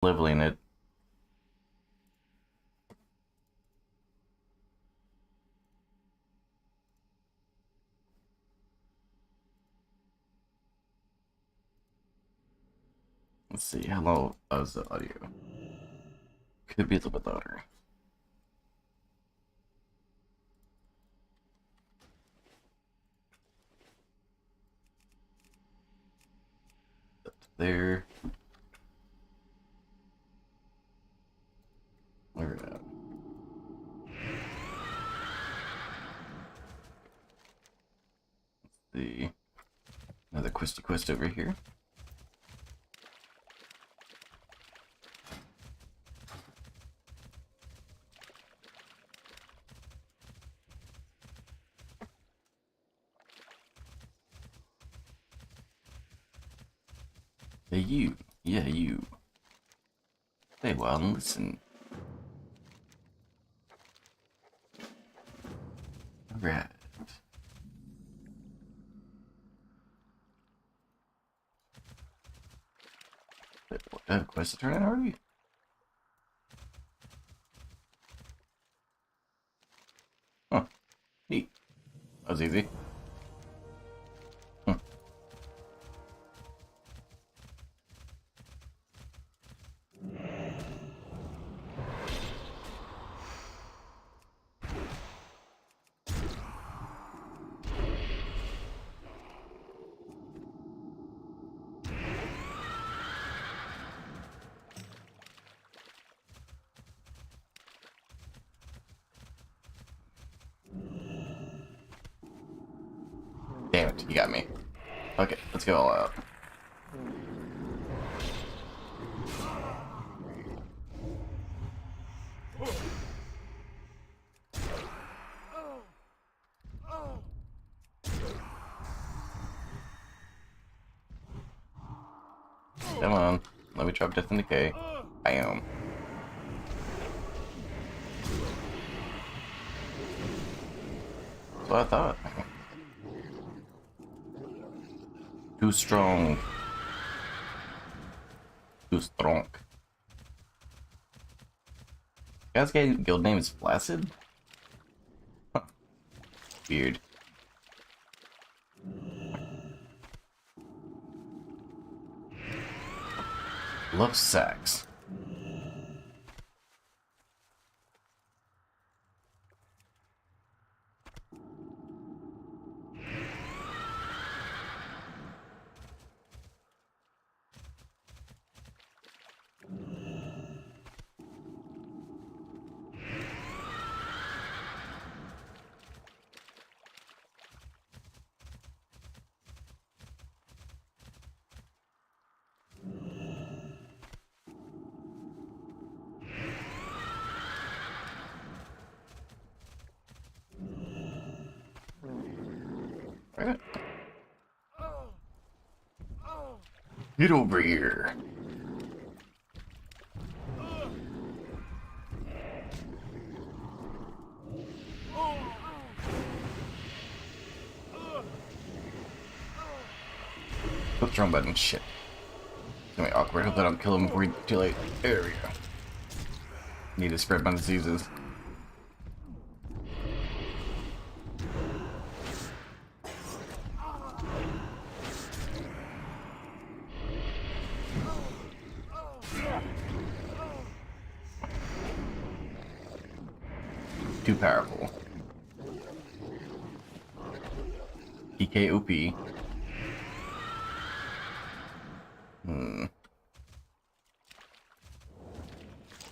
Lvling it. Let's see, how low is the audio? Could be a little bit louder. Up to there. Where are we at? Let's see. Another questy quest over here. Hey, you. Yeah, you. Stay well and listen. Alright. Wait, what, I have a quest to turn in already? Huh. Neat. That was easy. Damn it, you got me. Okay, let's go all out. Come on, let me drop Death and Decay. Bam. That's what I thought. Too strong. Too strong. Guy's guild name is Flaccid? Huh. Weird. Love sex. Right. Get over here. What's wrong button? Shit. It's gonna be awkward. Hope I don't kill him before he's too late. There we go. Need to spread my diseases. Too powerful. PKOP.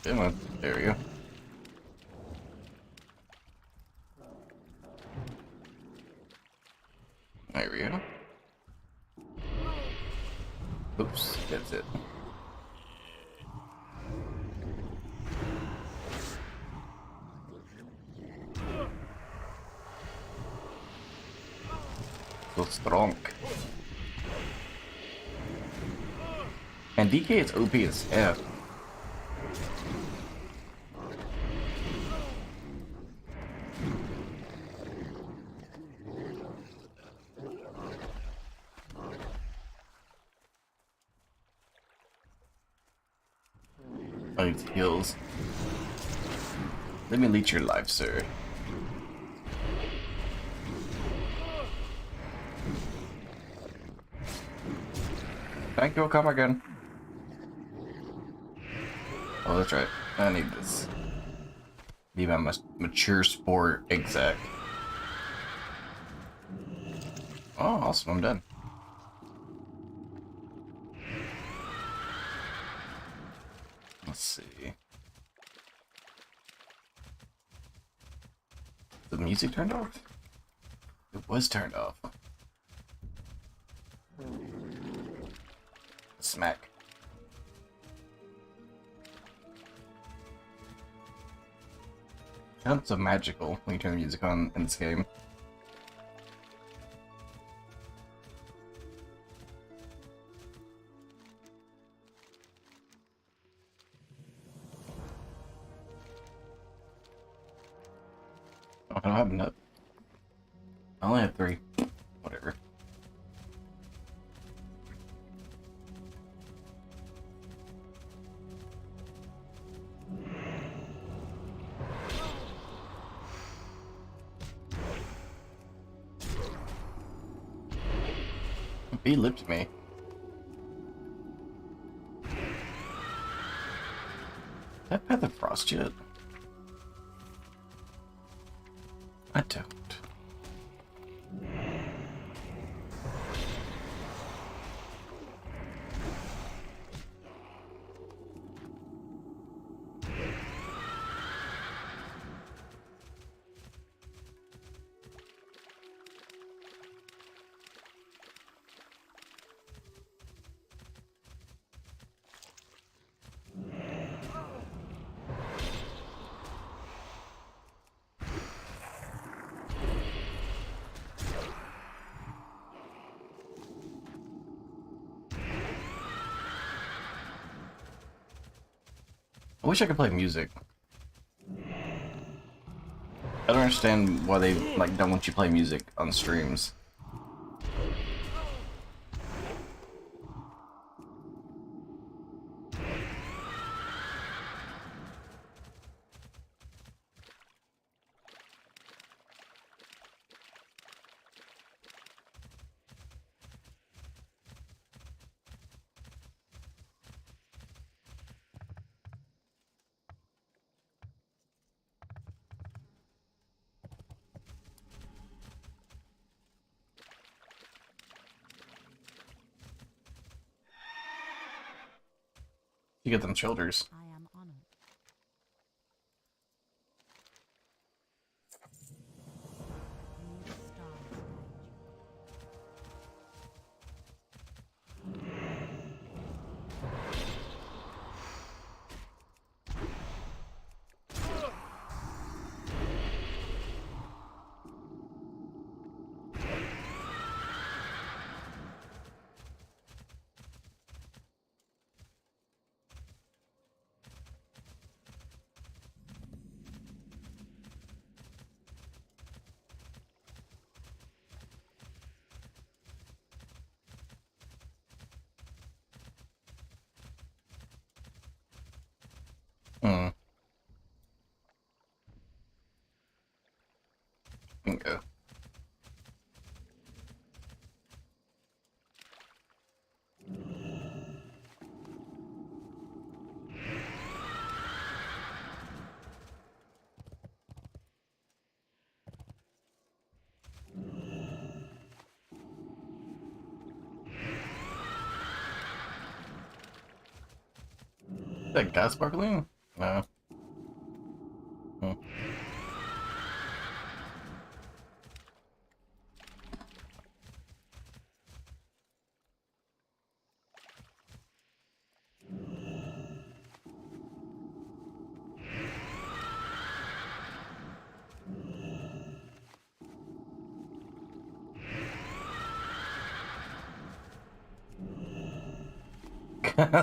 Come on. There we go. There we go. Oops, that's it. So strong. And DK is OP as F. I need heals. Let me leech your life, sir. Thank you, come again. Oh, that's right. I need this. Be my mature sport exec. Oh, awesome, I'm done. Let's see. The music turned off? It was turned off. Smack. Sounds so magical when you turn the music on in this game. Oh, I don't have enough. I only have 3. Whatever. He lipped me. That Path of Frost yet? I don't. I wish I could play music. I don't understand why they don't want you to play music on streams. You get them shoulders. I am honored. New stars Hmm. Okay. Is that gas sparkling? No. Hmm.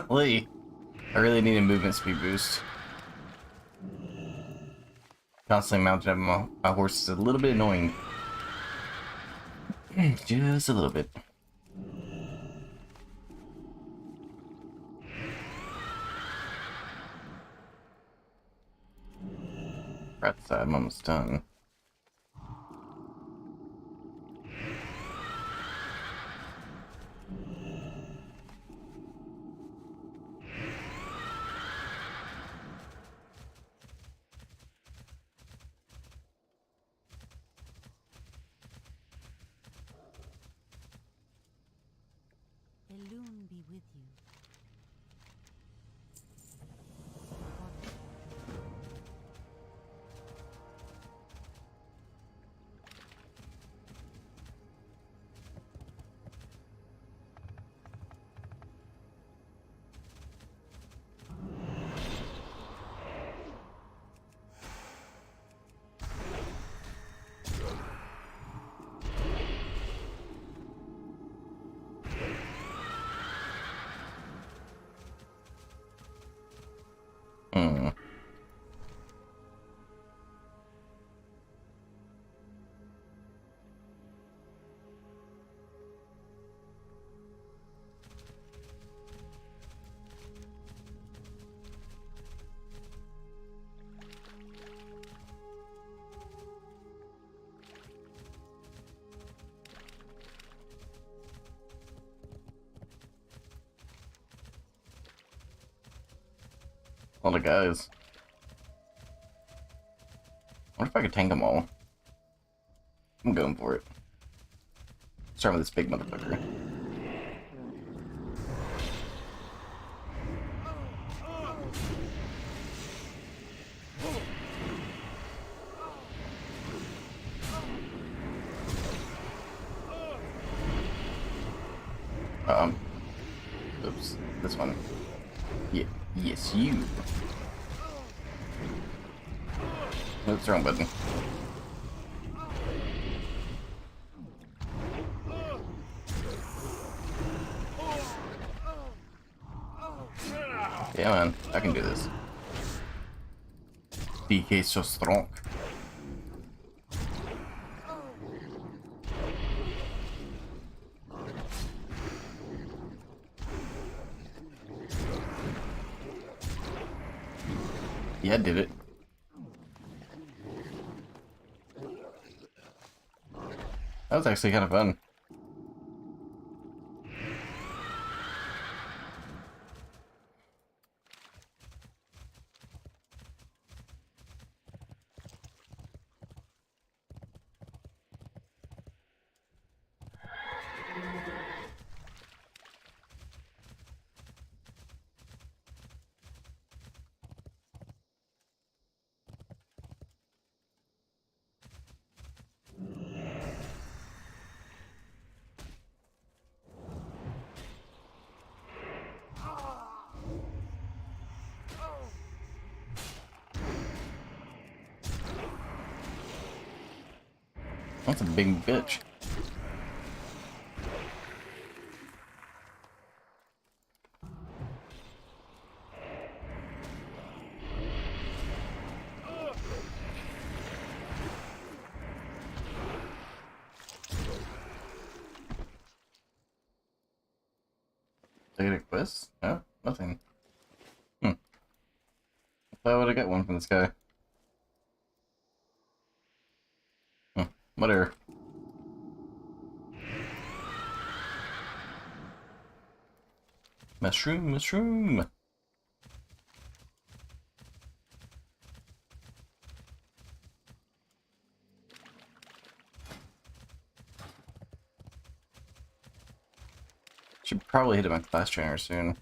Golly. I really need a movement speed boost. Constantly mounted up my horse is a little bit annoying. Just a little bit. Right side, I'm almost done. Elune be with you. Hmm. A lot of guys. What if I could tank them all? I'm going for it. Start with this big motherfucker. Oops. This one. Yeah. Yes, you. Oops, wrong button. Yeah, man. I can do this. DK so strong. Yeah, I did it. That was actually kind of fun. That's a big bitch. Did I get a quest? No, nothing. Hmm. Why would I get one from this guy? Hmm. Whatever. Mushroom, mushroom. Should probably hit my class trainer soon.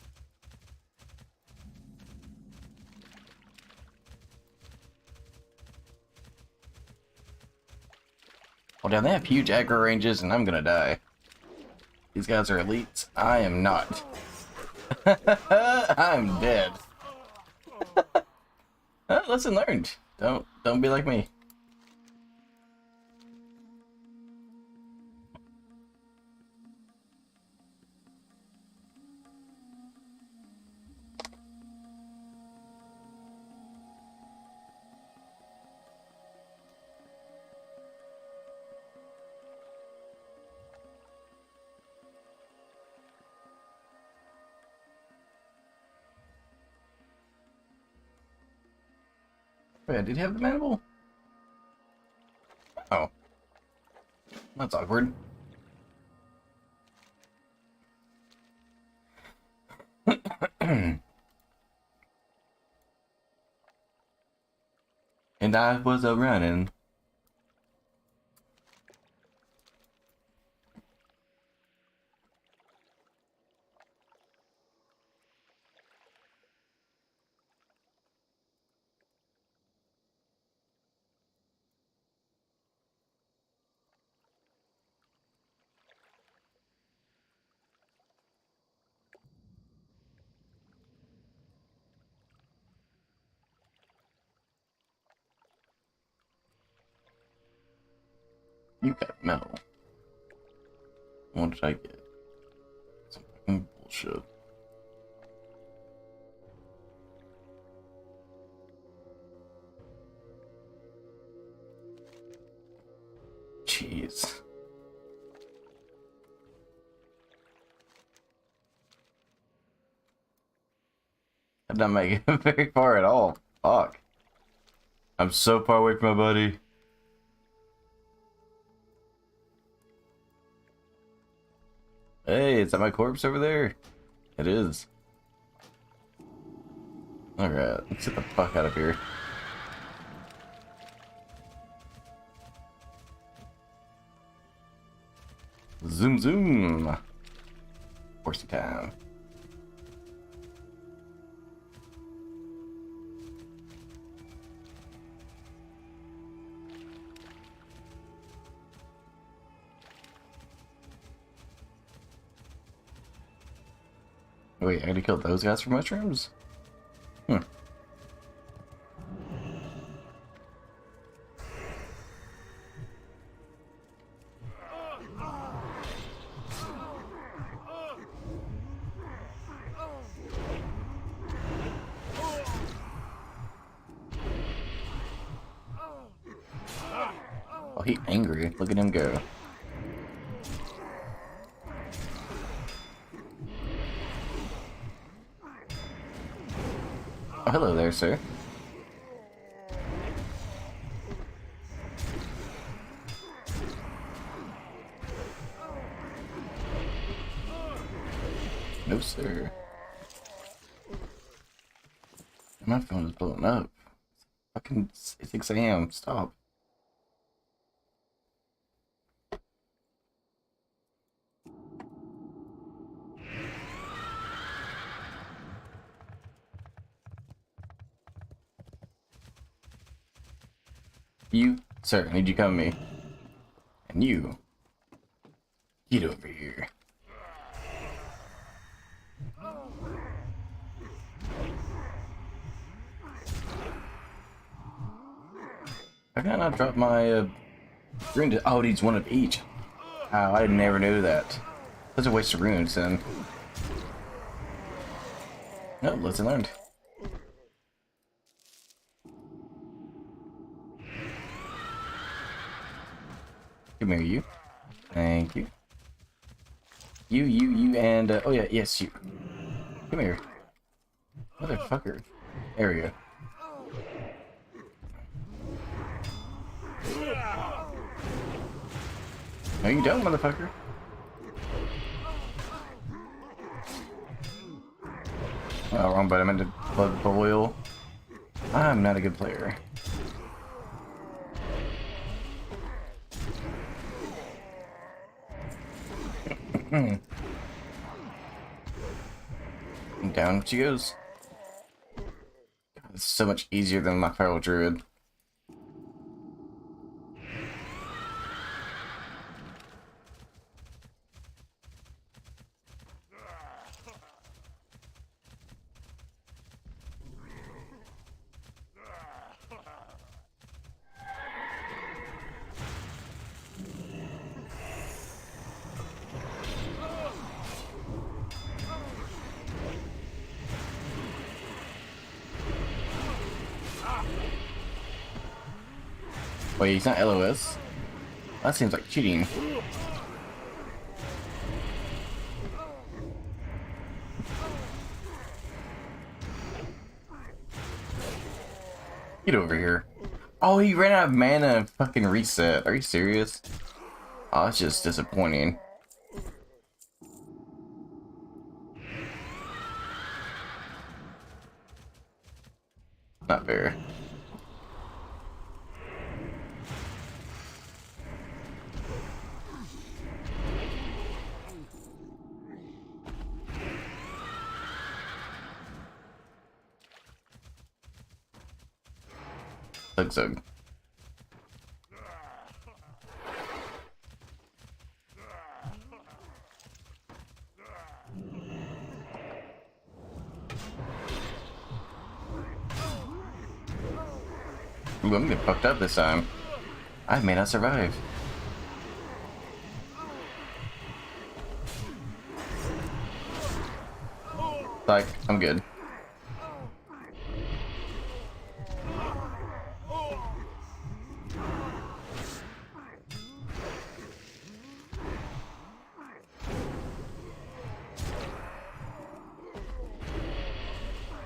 Well, damn, they have huge aggro ranges, and I'm gonna die. These guys are elites. I am not. I'm dead. Lesson learned. Don't be like me. Wait, did he have the mandible? Oh. That's awkward. And I was a running. You got metal. What did I get? Some fucking bullshit. Jeez. I did not make it very far at all. Fuck. I'm so far away from my buddy. Hey, is that my corpse over there? It is. Alright, let's get the fuck out of here. Zoom zoom. Horsey time. Wait, I gotta kill those guys for mushrooms? Hmm. Oh, he's angry. Look at him go. Oh, hello there, sir. No, sir. My phone is blowing up. Fucking 6 a.m. Stop. You, sir, I need you to come with me. And you, get over here. How can I not drop my rune to— oh, it needs one of each. Oh, I never knew that. That's a waste of runes then. No, lesson learned. Come here, you. Thank you. You, and oh yeah, yes, you. Come here. Motherfucker. There we go. No, you don't, motherfucker. Oh, wrong button. I meant to blood boil. I'm not a good player. Down she goes. God, it's so much easier than my feral druid. Wait, he's not LOS? That seems like cheating. Get over here. Oh, he ran out of mana and fucking reset. Are you serious? Oh, it's just disappointing. Not fair. Looks so. Ooh, I'm getting fucked up this time. I may not survive. Like, I'm good.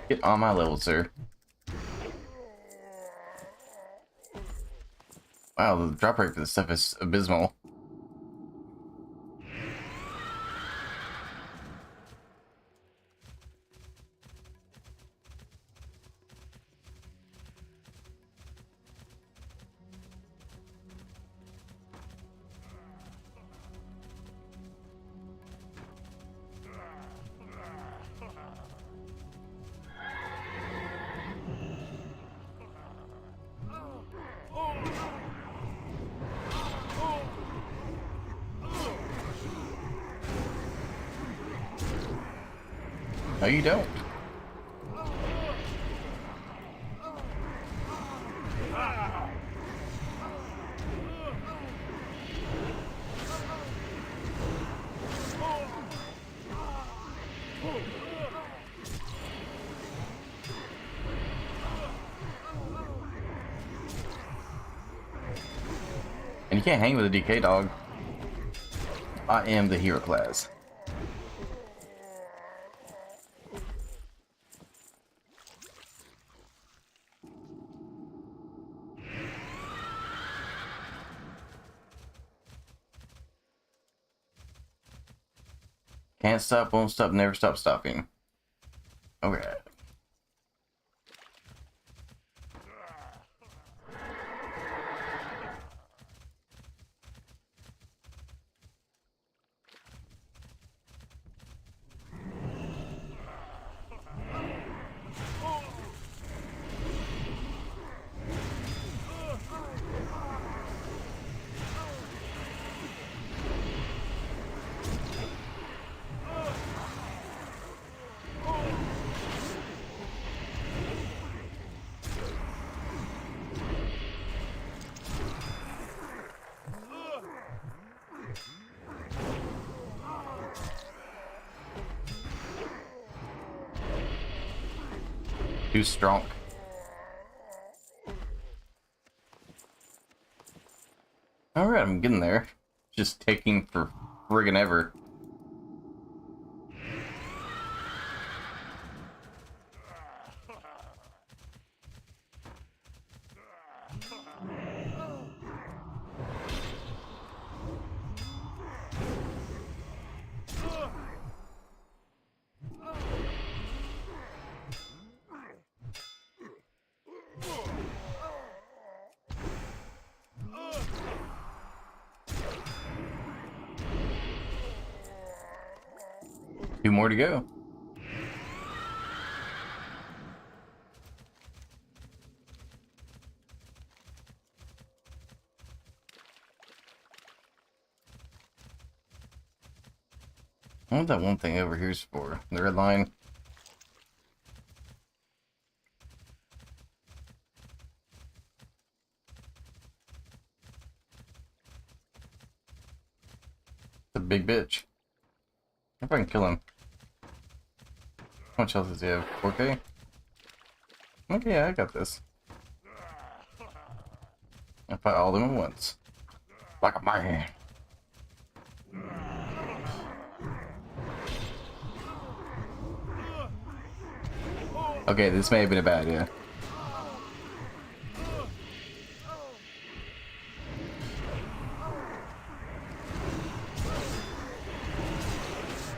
Get on my level, sir. Wow, the drop rate for this stuff is abysmal. No, you don't. And you can't hang with a DK dog. I am the hero class. Can't stop, won't stop, never stop stopping. Okay. Too strong. Alright, I'm getting there. Just taking for friggin' ever. Two more to go. I wonder what that one thing over here's for. The red line. The big bitch. If I can kill him. How much health does he have? 4K? Okay, yeah, I got this. I'll fight all of them at once. Like a man. Okay, this may have been a bad idea.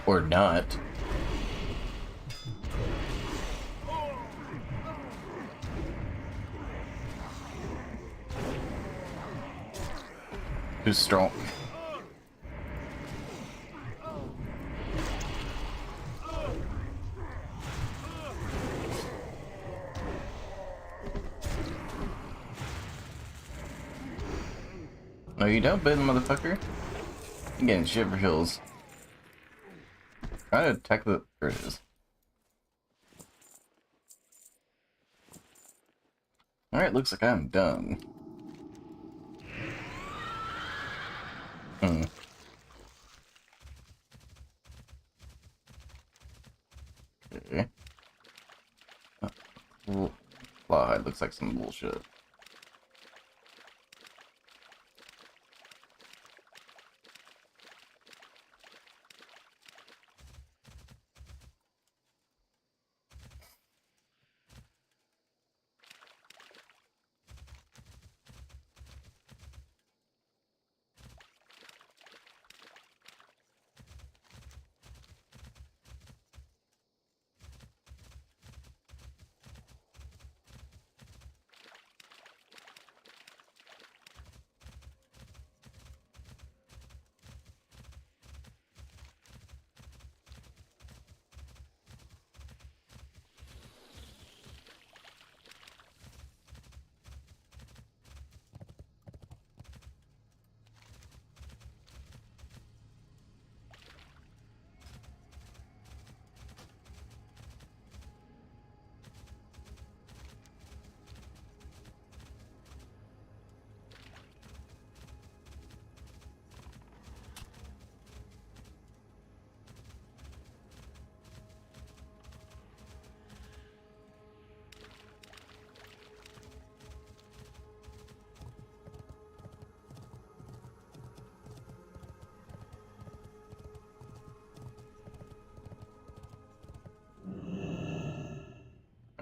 Or not. Too strong. No, you don't, Ben, motherfucker. I'm getting shit for hills. Try to attack the. There it is. Alright, looks like I'm done. Okay. Fly looks like some bullshit.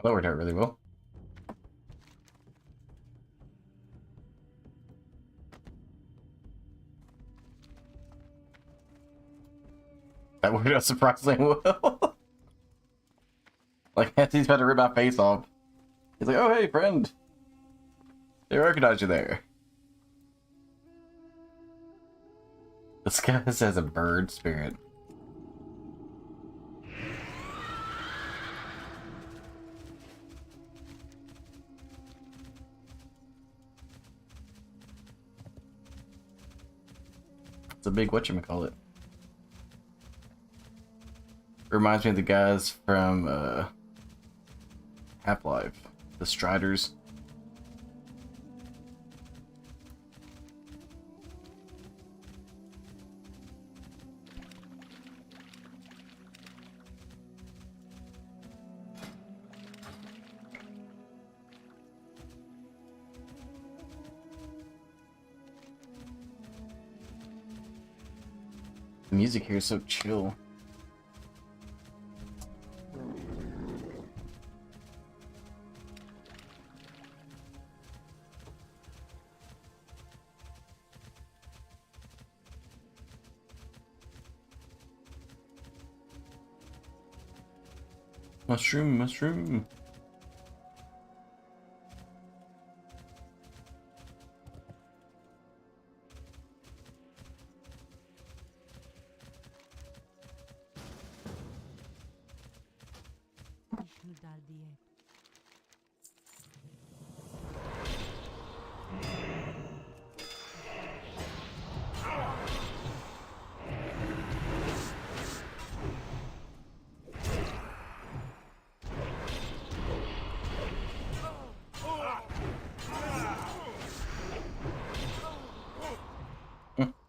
That worked out really well. That worked out surprisingly well. Like, Nancy's about to rip my face off. He's like, oh, hey, friend. They recognize you there. This guy has a bird spirit. It's a big whatchamacallit. Reminds me of the guys from Half-Life, the Striders. The music here is so chill. Mushroom, mushroom.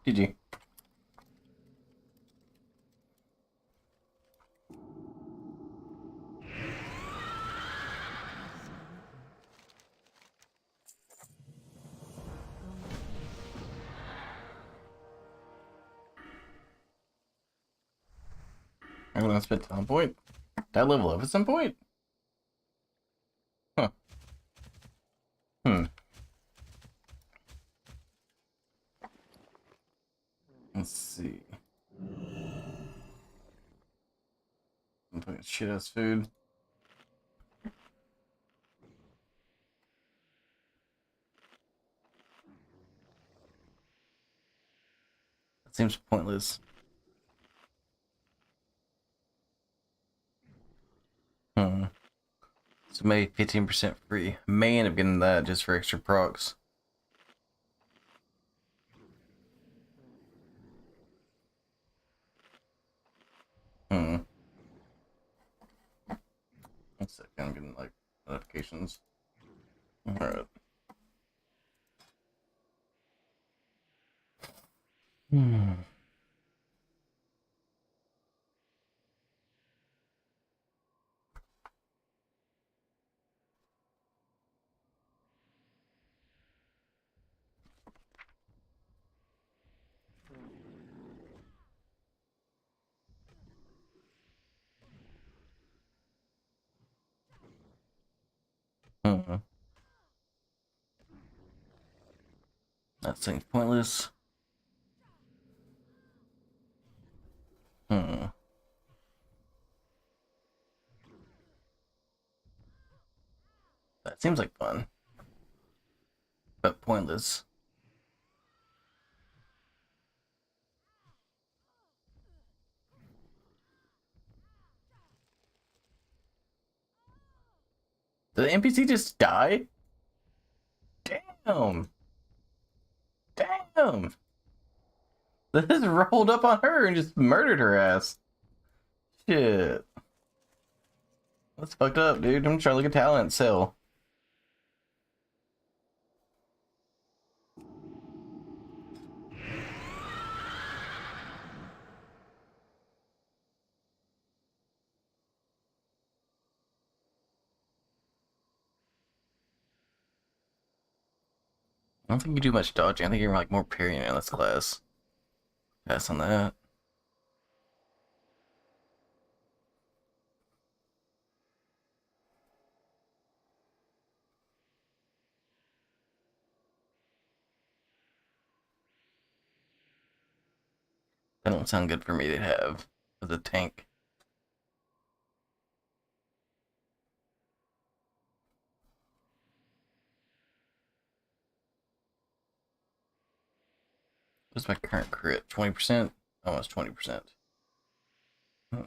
GG. I'm gonna spend time point. Did I level up at some point? Huh. Let's see. Shit ass food. That seems pointless. Hmm. So maybe 15% free. May end up getting that just for extra procs. Hmm. One second, I'm getting like notifications. Alright. Hmm. Hmm. That seems pointless. Hmm. That seems like fun. But pointless. Did the NPC just die? Damn. Damn. They just rolled up on her and just murdered her ass. Shit. That's fucked up, dude. I'm trying to look at talent sell. I don't think you do much dodging. I think you're like more parrying in this class. Pass on that. That don't sound good for me to have as a tank. What's my current crit? 20%? Almost 20%. Hmm.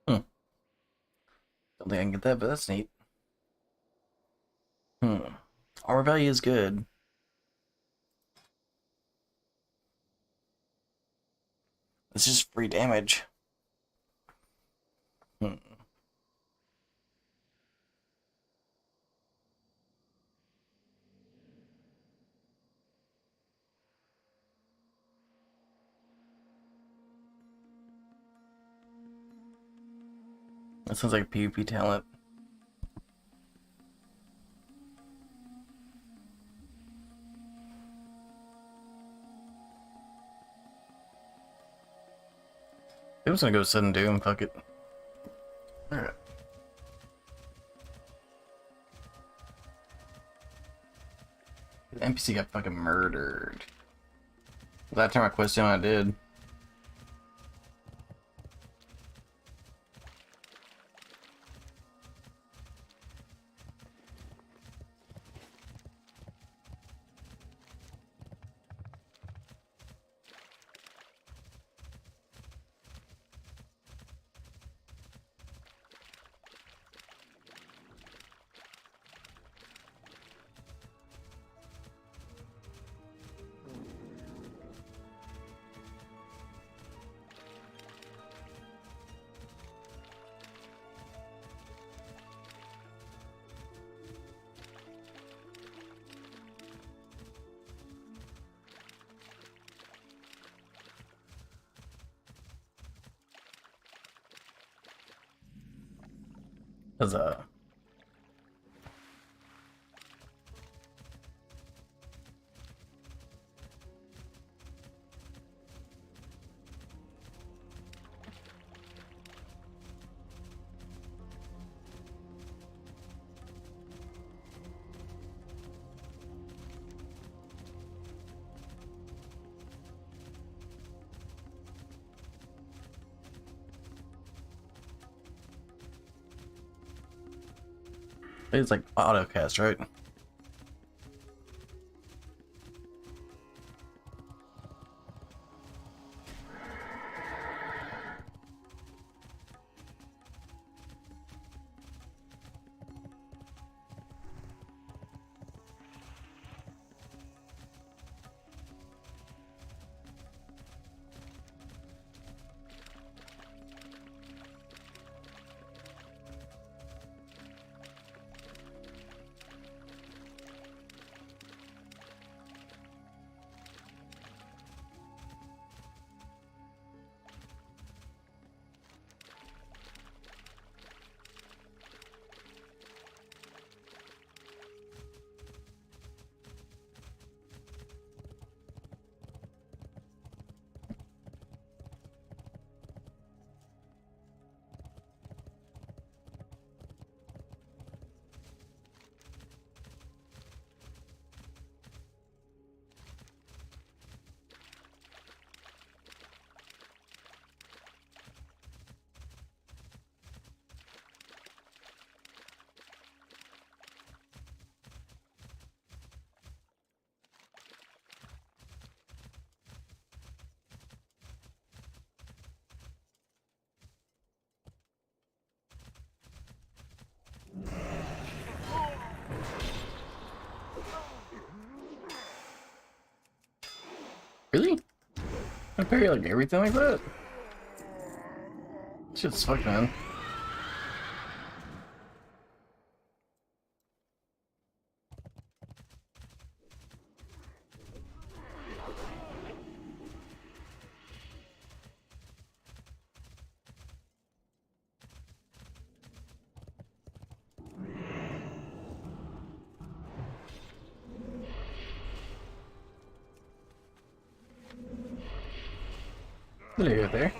Hmm. Don't think I can get that, but that's neat. Hmm. Our value is good. It's just free damage. Hmm. That sounds like a PvP talent. I'm just gonna go sudden doom, fuck it. Alright. The NPC got fucking murdered. Last time I quested him, I did. Cause it's like auto cast, right? Really? I parry like everything like that? Shit's fucked, man. There you go there.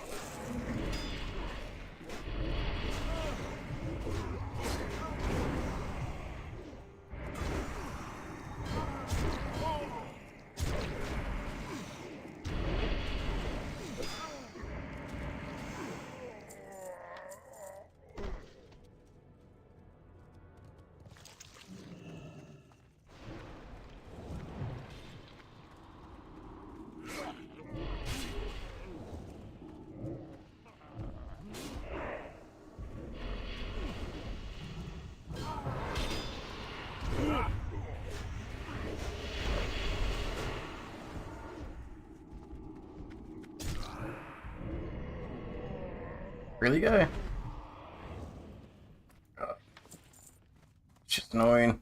Really, guy? It's just annoying.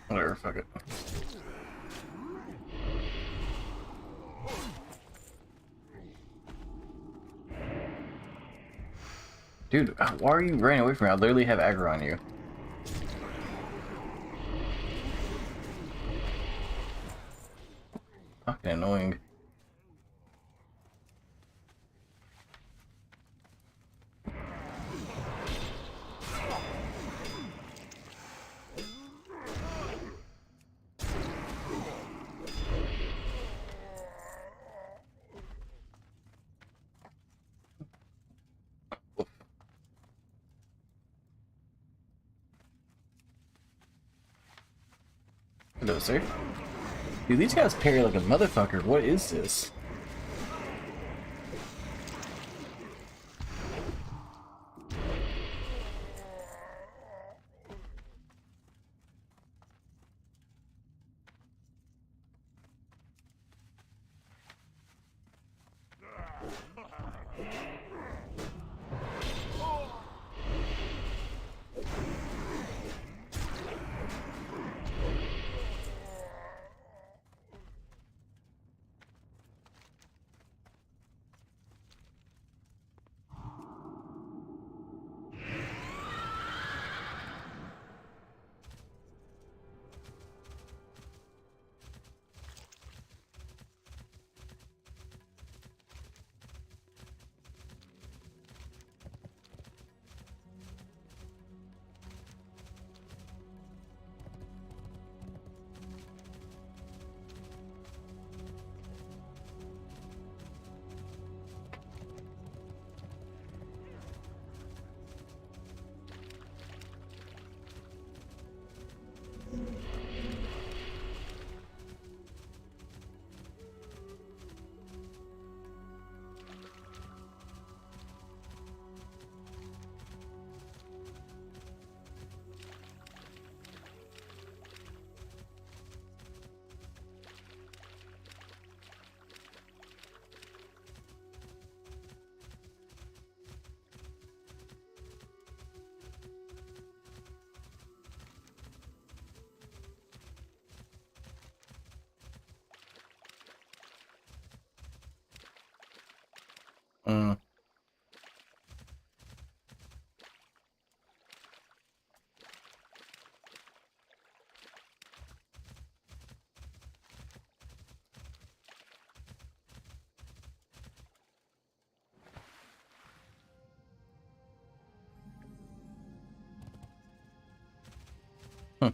Whatever, fuck it. Dude, why are you running away from me? I literally have aggro on you. Fucking annoying. Hello, sir. Dude, these guys parry like a motherfucker. What is this? Hmm.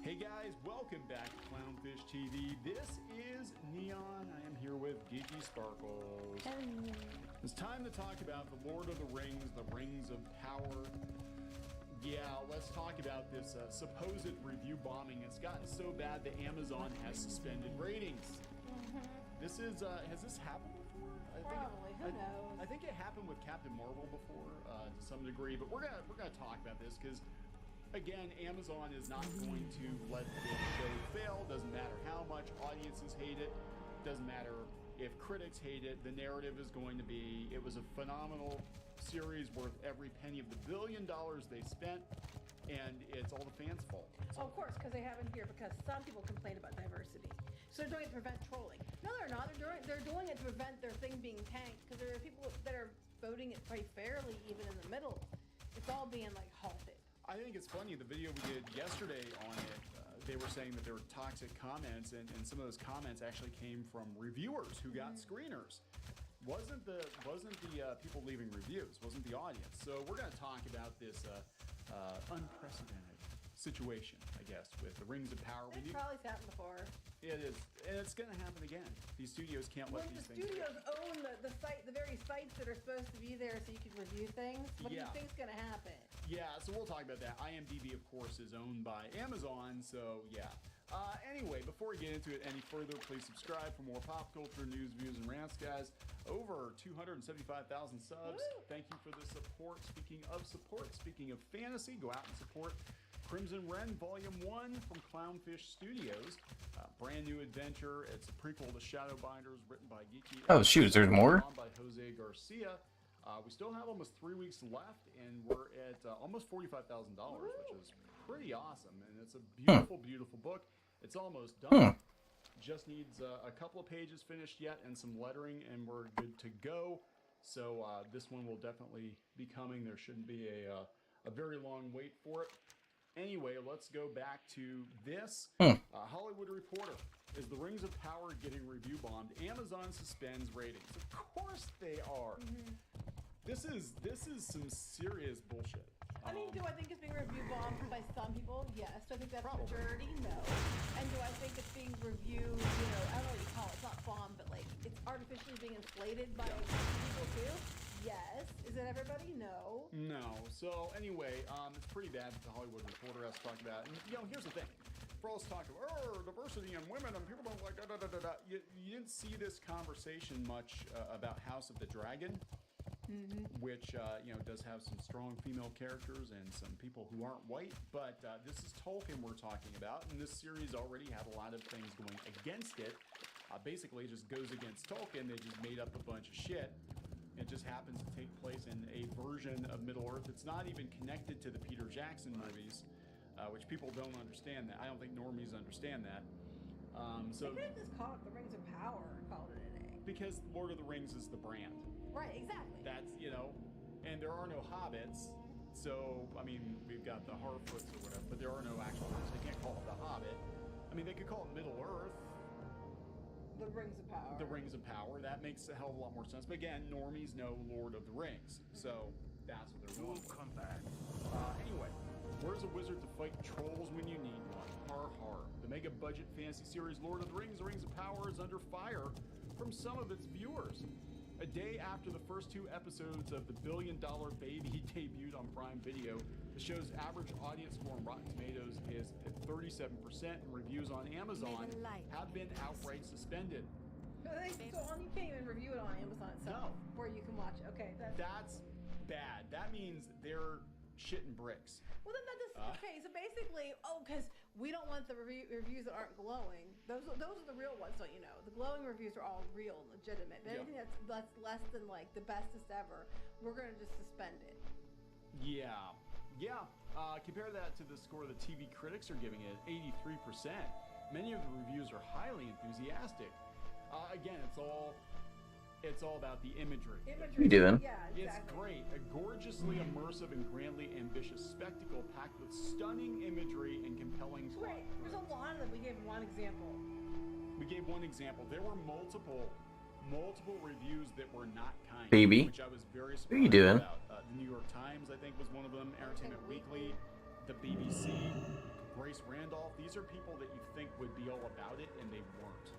Hey guys, welcome back to Clownfish TV. This is Neon. I am here with Geeky Sparkles. It's time to talk about the Lord of the Rings, the Rings of Power. Yeah, let's talk about this supposed review bombing. It's gotten so bad that Amazon has suspended ratings. This is, has this happened before? Probably, who knows? I think it happened with Captain Marvel before, to some degree, but we're gonna talk about this because, again, Amazon is not going to let this show fail. Doesn't matter how much audiences hate it. Doesn't matter if critics hate it. The narrative is going to be, it was a phenomenal series worth every penny of the $1 billion they spent, and it's all the fans' fault. Oh, of course, because they have in here because some people complain about diversity. So they're doing it to prevent trolling. No, they're not. They're doing it to prevent their thing being tanked because there are people that are voting it pretty fairly, even in the middle. It's all being like halted. I think it's funny, the video we did yesterday on it, they were saying that there were toxic comments, and some of those comments actually came from reviewers who got screeners. Wasn't the people leaving reviews, wasn't the audience. So we're going to talk about this unprecedented situation, I guess, with the Rings of Power. It's probably happened before. It is, and it's going to happen again. These studios can't let these things. The studios own the site, the very sites that are supposed to be there, so you can review things. What do you think's going to happen? Yeah, so we'll talk about that. IMDb, of course, is owned by Amazon, so yeah. Anyway, before we get into it any further, please subscribe for more pop culture news, views, and rants, guys. Over 275,000 subs. Woo! Thank you for the support. Speaking of support, speaking of fantasy, go out and support Crimson Wren Volume 1 from Clownfish Studios. Brand new adventure. It's a prequel to Shadowbinders, written by Geeky. Oh shoot, there's more? By Jose Garcia. We still have almost 3 weeks left, and we're at almost $45,000, which is pretty awesome. And it's a beautiful, beautiful book. It's almost done. Just needs a couple of pages finished yet and some lettering, and we're good to go. So this one will definitely be coming. There shouldn't be a very long wait for it. Anyway, let's go back to this. Hollywood Reporter. Is the Rings of Power getting review bombed? Amazon suspends ratings. Of course they are. This is some serious bullshit. I mean, do I think it's being review bombed by some people? Yes. Do I think that's Probably. majority? No. And do I think it's being reviewed, I don't know what you call it, it's not bombed, but like, it's artificially being inflated by people too? Yes. Is it everybody? No. No. So anyway, it's pretty bad that the Hollywood Reporter has to talk about. And here's the thing. For all this talk of diversity and women and people don't like you didn't see this conversation much about House of the Dragon. Which does have some strong female characters and some people who aren't white, but this is Tolkien we're talking about, and this series already had a lot of things going against it. Basically, it just goes against Tolkien. They just made up a bunch of shit. It just happens to take place in a version of Middle-earth. It's not even connected to the Peter Jackson movies, which people don't understand that. I don't think normies understand that. They could have just called it the Rings of Power and called it an A. Because Lord of the Rings is the brand. Right, exactly. That's, and there are no hobbits, so, I mean, we've got the Harfoots or whatever, but there are no actual hobbits. They can't call it the Hobbit. I mean, they could call it Middle-earth. The Rings of Power. The Rings of Power. That makes a hell of a lot more sense. But again, normies know Lord of the Rings, so that's what they're going with. Come back. Anyway, where's a wizard to fight trolls when you need one? Har har. The mega-budget fantasy series Lord of the Rings of Power is under fire from some of its viewers. A day after the first 2 episodes of The $1 Billion Baby debuted on Prime Video, the show's average audience score on Rotten Tomatoes is at 37%, and reviews on Amazon have been outright suspended. They go on, you can't even review it on Amazon itself, where you can watch. Okay, that's bad. That means they're shitting bricks. Well, then that just okay. So basically, because we don't want the reviews that aren't glowing. Those are the real ones, don't you know? The glowing reviews are all real, legitimate. But anything that's less than like the bestest ever, we're gonna just suspend it. Yeah. Compare that to the score the TV critics are giving it, 83%. Many of the reviews are highly enthusiastic. Again, it's all about the imagery. What are you doing? Yeah, exactly. It's great. A gorgeously immersive and grandly ambitious spectacle packed with stunning imagery and compelling plot. Right. There's a lot of them. We gave one example. There were multiple reviews that were not kind. Baby. Which I was very surprised What are you doing? about. The New York Times, I think, was one of them. Entertainment Weekly, the BBC, Grace Randolph. These are people that you think would be all about it, and they weren't.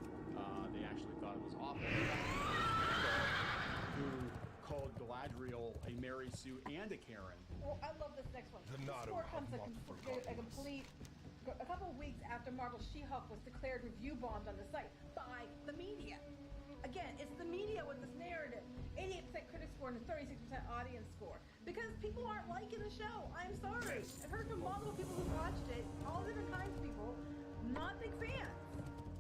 They actually thought it was awful. Who called Galadriel a Mary Sue and a Karen. Well, I love this next one. The score comes a couple of weeks after Marvel's She-Hulk was declared review bombed on the site by the media. Again, it's the media with this narrative. 88% critic score and a 36% audience score. Because people aren't liking the show. I'm sorry. I've heard from multiple people who watched it, all different kinds of people, not big fans.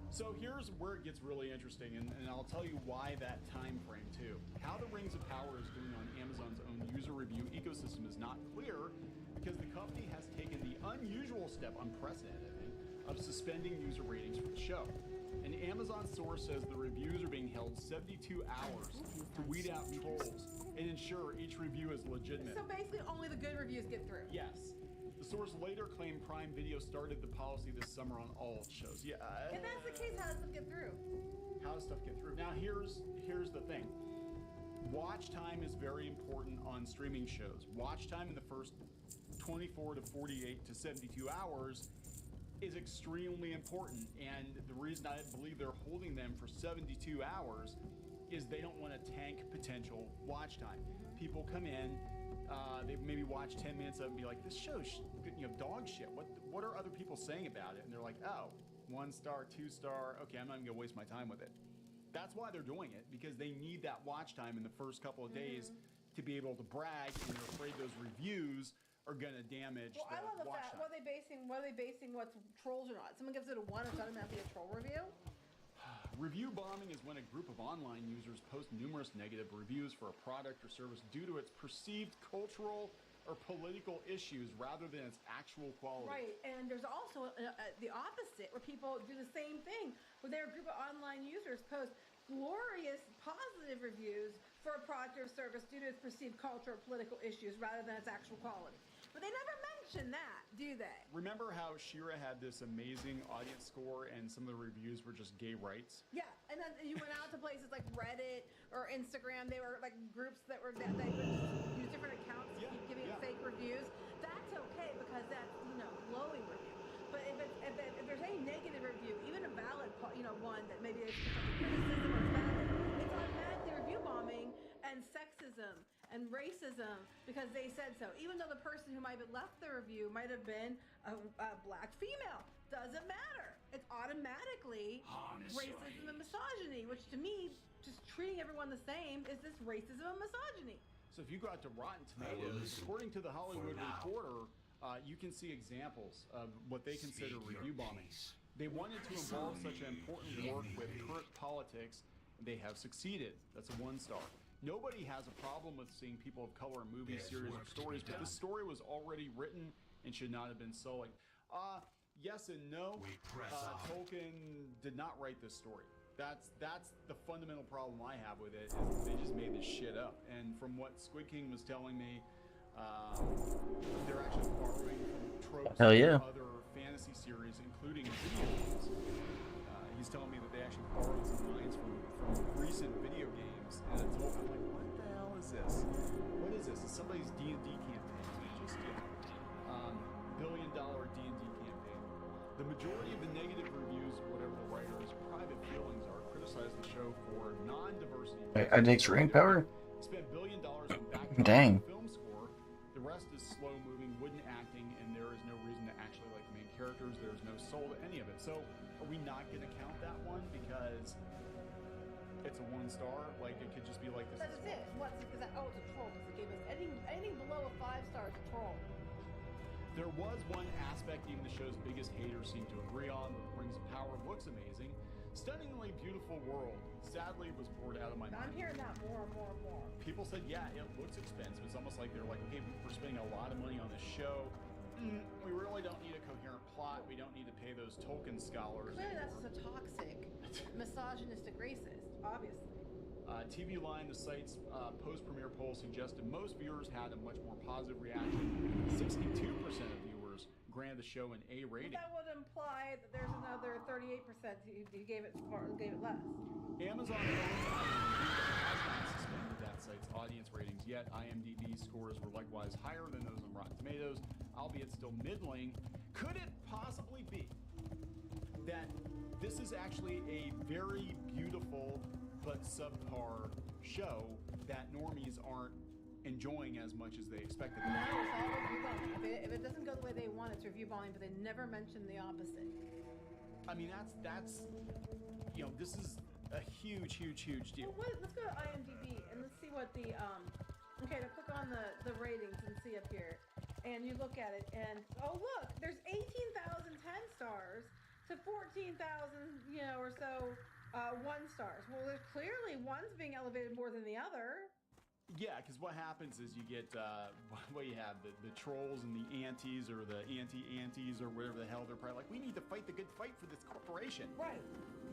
So here's where it gets really interesting, and I'll tell you why that time frame too. How the Rings of Power is doing on Amazon's own user review ecosystem is not clear, because the company has taken the unusual step, unprecedented, I think, of suspending user ratings for the show. An Amazon source says the reviews are being held 72 hours to weed out trolls and ensure each review is legitimate. So basically only the good reviews get through. Yes. The source later claimed Prime Video started the policy this summer on all its shows. Yeah. If that's the case, how does stuff get through? How does stuff get through? Now here's the thing. Watch time is very important on streaming shows. Watch time in the first 24 to 48 to 72 hours is extremely important, and the reason I believe they're holding them for 72 hours is they don't want to tank potential watch time. People come in, they maybe watch 10 minutes of it and be like, this show's dog shit. What are other people saying about it? And they're like, oh, 1 star, 2 star, okay, I'm not even gonna waste my time with it. That's why they're doing it, because they need that watch time in the first couple of days to be able to brag, and they're afraid those reviews are gonna damage I love the watch fact. time. What are they basing what's trolls or not? Someone gives it a 1, it's automatically a troll review? Review bombing is when a group of online users post numerous negative reviews for a product or service due to its perceived cultural or political issues rather than its actual quality. Right, and there's also the opposite, where people do the same thing, where their group of online users post glorious positive reviews for a product or service due to its perceived cultural or political issues rather than its actual quality. But they never mention that, do they? Remember how She-Ra had this amazing audience score and some of the reviews were just gay rights? Yeah, and then you went out to places like Reddit or Instagram. They were like groups that would use different accounts to keep giving it fake reviews. That's okay because that's glowing review. But if there's any negative review, even a valid one that maybe is criticism or valid, it's automatically review bombing and sexism and racism because they said so. Even though the person who might have left the review might have been a black female. Doesn't matter. It's automatically racism and misogyny, which to me, just treating everyone the same is this racism and misogyny. So if you go out to Rotten Tomatoes, according to the Hollywood Reporter, you can see examples of what they consider review bombing. They wanted to involve such an important work with current politics, and they have succeeded. That's a 1 star. Nobody has a problem with seeing people of color in movies, series, or stories, but this story was already written and should not have been sullied. Yes and no. Tolkien did not write this story. That's the fundamental problem I have with it, is they just made this shit up. And from what Squid King was telling me, they're actually borrowing from tropes of other fantasy series, including video games. He's telling me that they actually borrowed some lines from recent video games, and I'm like, what the hell is this? What is this? It's somebody's D&D campaign. Just $1 billion D&D campaign. The majority of the negative reviews, whatever the writer's private feelings are, criticize the show for non-diversity. I take ring power. Spent $1 billion on back film score. The rest is slow-moving, wooden acting, and there is no reason to actually like the main characters. There is no soul to any of it. So, are we not going to count that one because it's a 1 star. Like it could just be like this. That's is it. What's is that? Oh, it's a troll. Because it gave us anything below a 5 star is a troll. There was one aspect even the show's biggest haters seem to agree on. The Rings of Power looks amazing. Stunningly beautiful world. Sadly, was bored out of my mind. I'm hearing that more and more and more. People said, yeah, it looks expensive. It's almost like they're like, okay, we're spending a lot of money on this show. We really don't need a coherent plot. We don't need to pay those Tolkien scholars. Clearly, that's a toxic, misogynistic racist, obviously. TV Line, the site's post-premiere poll suggested most viewers had a much more positive reaction. 62% of viewers granted the show an A rating. That would imply that there's another 38% who gave it less. Amazon owns IMDb but has not suspended that site's audience ratings yet. IMDb scores were likewise higher than those on Rotten Tomatoes, albeit still middling. Could it possibly be that this is actually a very beautiful but subpar show that normies aren't enjoying as much as they expected? No, it's all review bombing. If it doesn't go the way they want, it's review bombing, but they never mention the opposite. I mean, that's you know, this is a huge deal. Well, let's go to IMDb and let's see what the okay, to click on the ratings and see up here, and you look at it, and oh look, there's 18,000 10 stars to 14,000, you know, or so 1 stars. Well, there's clearly one's being elevated more than the other. Yeah, because what happens is you get what you have the trolls and the antis or the anti-antis or whatever the hell. They're probably like, we need to fight the good fight for this corporation. Right.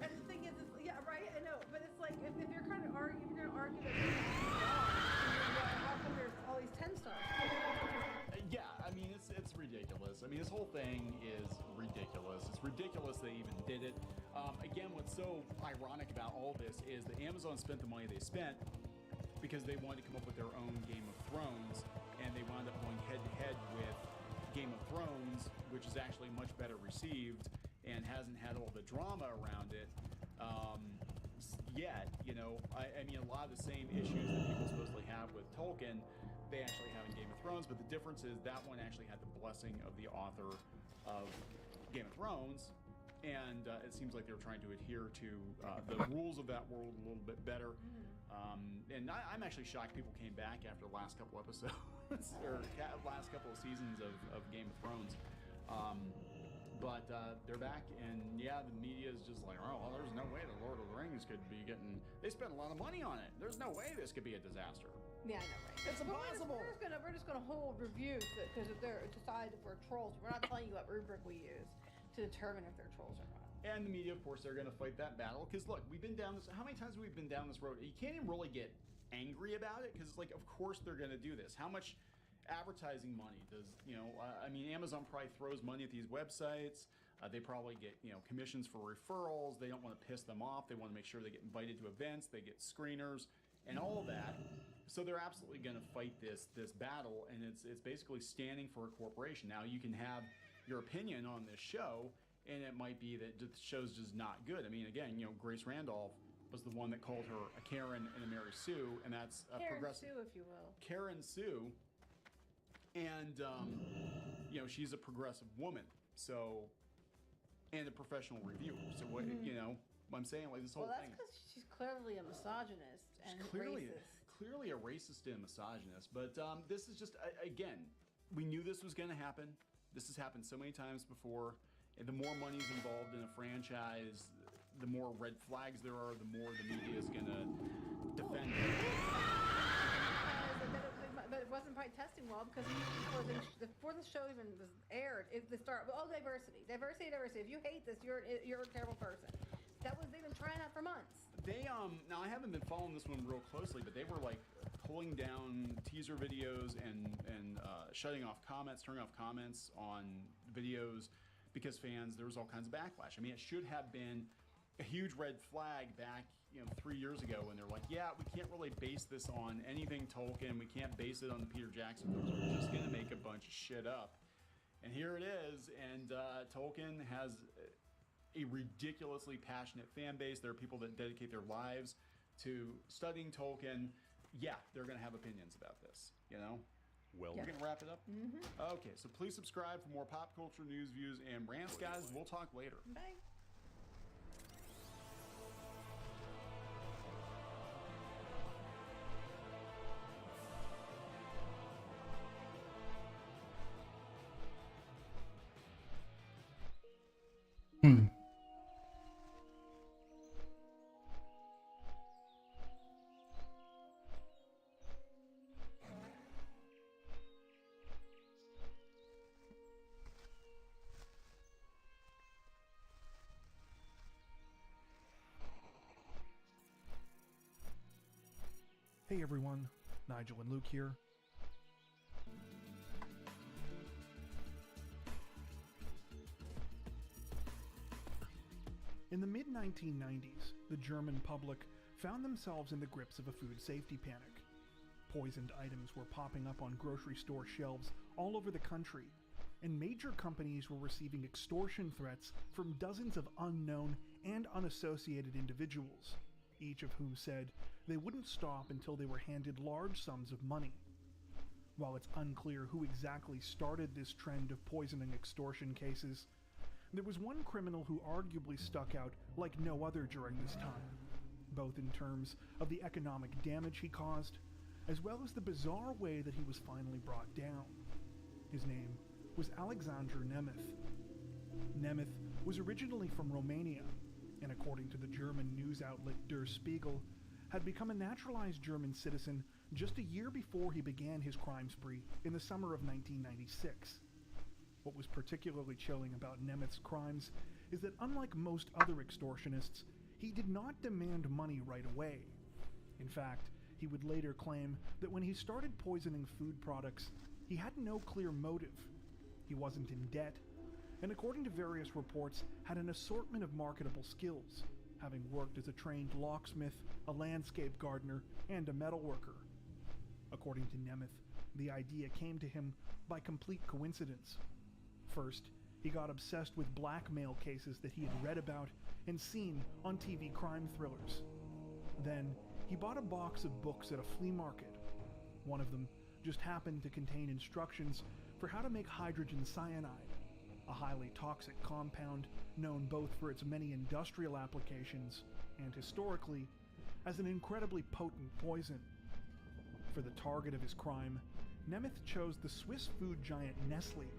And the thing is, yeah, right. I know, but it's like if you're kind of arguing, if you're going to argue that this is wrong, how come there's all these 10 stars? Yeah, I mean it's ridiculous. I mean this whole thing is ridiculous. It's ridiculous they even did it. Again, what's so ironic about all this is that Amazon spent the money they spent because they wanted to come up with their own Game of Thrones, and they wound up going head-to-head with Game of Thrones, which is actually much better received and hasn't had all the drama around it yet. You know, I mean, a lot of the same issues that people supposedly have with Tolkien, they actually have in Game of Thrones, but the difference is that one actually had the blessing of the author of Game of Thrones, and it seems like they were trying to adhere to the rules of that world a little bit better. And I'm actually shocked people came back after the last couple episodes or last couple of seasons of Game of Thrones. But they're back, and yeah, the media is just like, oh, well, there's no way the Lord of the Rings could be getting. They spent a lot of money on it. There's no way this could be a disaster. Yeah, I know, right? It's impossible. We're just gonna hold reviews because if they're decided if we're trolls, we're not telling you what rubric we use to determine if they're trolls or not. And the media, of course, they're going to fight that battle. Because look, we've been down this. How many times have we been down this road? You can't even really get angry about it because, like, of course they're going to do this. How much advertising money does I mean, Amazon probably throws money at these websites. They probably get commissions for referrals. They don't want to piss them off. They want to make sure they get invited to events. They get screeners and all of that. So they're absolutely going to fight this battle, and it's basically standing for a corporation. Now you can have your opinion on this show, and it might be that the show's just not good. I mean, again, Grace Randolph was the one that called her a Karen and a Mary Sue, and that's a Karen progressive. Sue, if you will. Karen Sue, and she's a progressive woman, so, and a professional reviewer. So what I'm saying, like this whole that's thing. because she's clearly a misogynist and racist. Clearly a racist and misogynist. But this is just again, we knew this was going to happen. This has happened so many times before. And the more money's involved in a franchise, the more red flags there are, the more the media is going to defend it. But it wasn't probably testing well because before the show even was aired, they start with diversity. If you hate this, you're a terrible person. They've been trying that for months. They now I haven't been following this one real closely, but they were like pulling down teaser videos and shutting off comments, turning off comments on videos because there was all kinds of backlash. I mean, it should have been a huge red flag back 3 years ago when they're like, yeah, we can't really base this on anything Tolkien. We can't base it on the Peter Jackson films. We're just going to make a bunch of shit up. And here it is. And Tolkien has a ridiculously passionate fan base. There are people that dedicate their lives to studying Tolkien. Yeah, they're going to have opinions about this, Well, we're going to wrap it up? Mm-hmm. Okay, so please subscribe for more pop culture news, views, and rants, guys. We'll talk later. Bye. Hey everyone, Nigel and Luke here. In the mid-1990s, the German public found themselves in the grips of a food safety panic. Poisoned items were popping up on grocery store shelves all over the country, and major companies were receiving extortion threats from dozens of unknown and unassociated individuals, each of whom said they wouldn't stop until they were handed large sums of money. While it's unclear who exactly started this trend of poisoning extortion cases, there was one criminal who arguably stuck out like no other during this time, both in terms of the economic damage he caused, as well as the bizarre way that he was finally brought down. His name was Alexander Nemeth. Nemeth was originally from Romania, and according to the German news outlet Der Spiegel, had become a naturalized German citizen just a year before he began his crime spree in the summer of 1996. What was particularly chilling about Nemeth's crimes is that unlike most other extortionists, he did not demand money right away. In fact, he would later claim that when he started poisoning food products, he had no clear motive. He wasn't in debt, and according to various reports, had an assortment of marketable skills, having worked as a trained locksmith, a landscape gardener, and a metalworker. According to Nemeth, the idea came to him by complete coincidence. First, he got obsessed with blackmail cases that he had read about and seen on TV crime thrillers. Then, he bought a box of books at a flea market. One of them just happened to contain instructions for how to make hydrogen cyanide, a highly toxic compound known both for its many industrial applications and historically as an incredibly potent poison. For the target of his crime, Nemeth chose the Swiss food giant Nestle,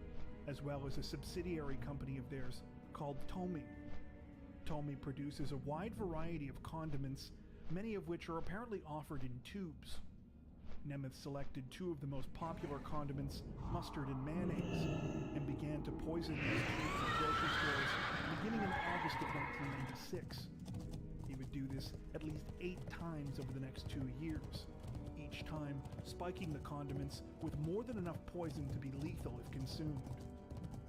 as well as a subsidiary company of theirs called Tomy. Tomy produces a wide variety of condiments, many of which are apparently offered in tubes. Nemeth selected two of the most popular condiments, mustard and mayonnaise, and began to poison these tubes in grocery stores beginning in August of 1996. He would do this at least 8 times over the next 2 years, each time spiking the condiments with more than enough poison to be lethal if consumed.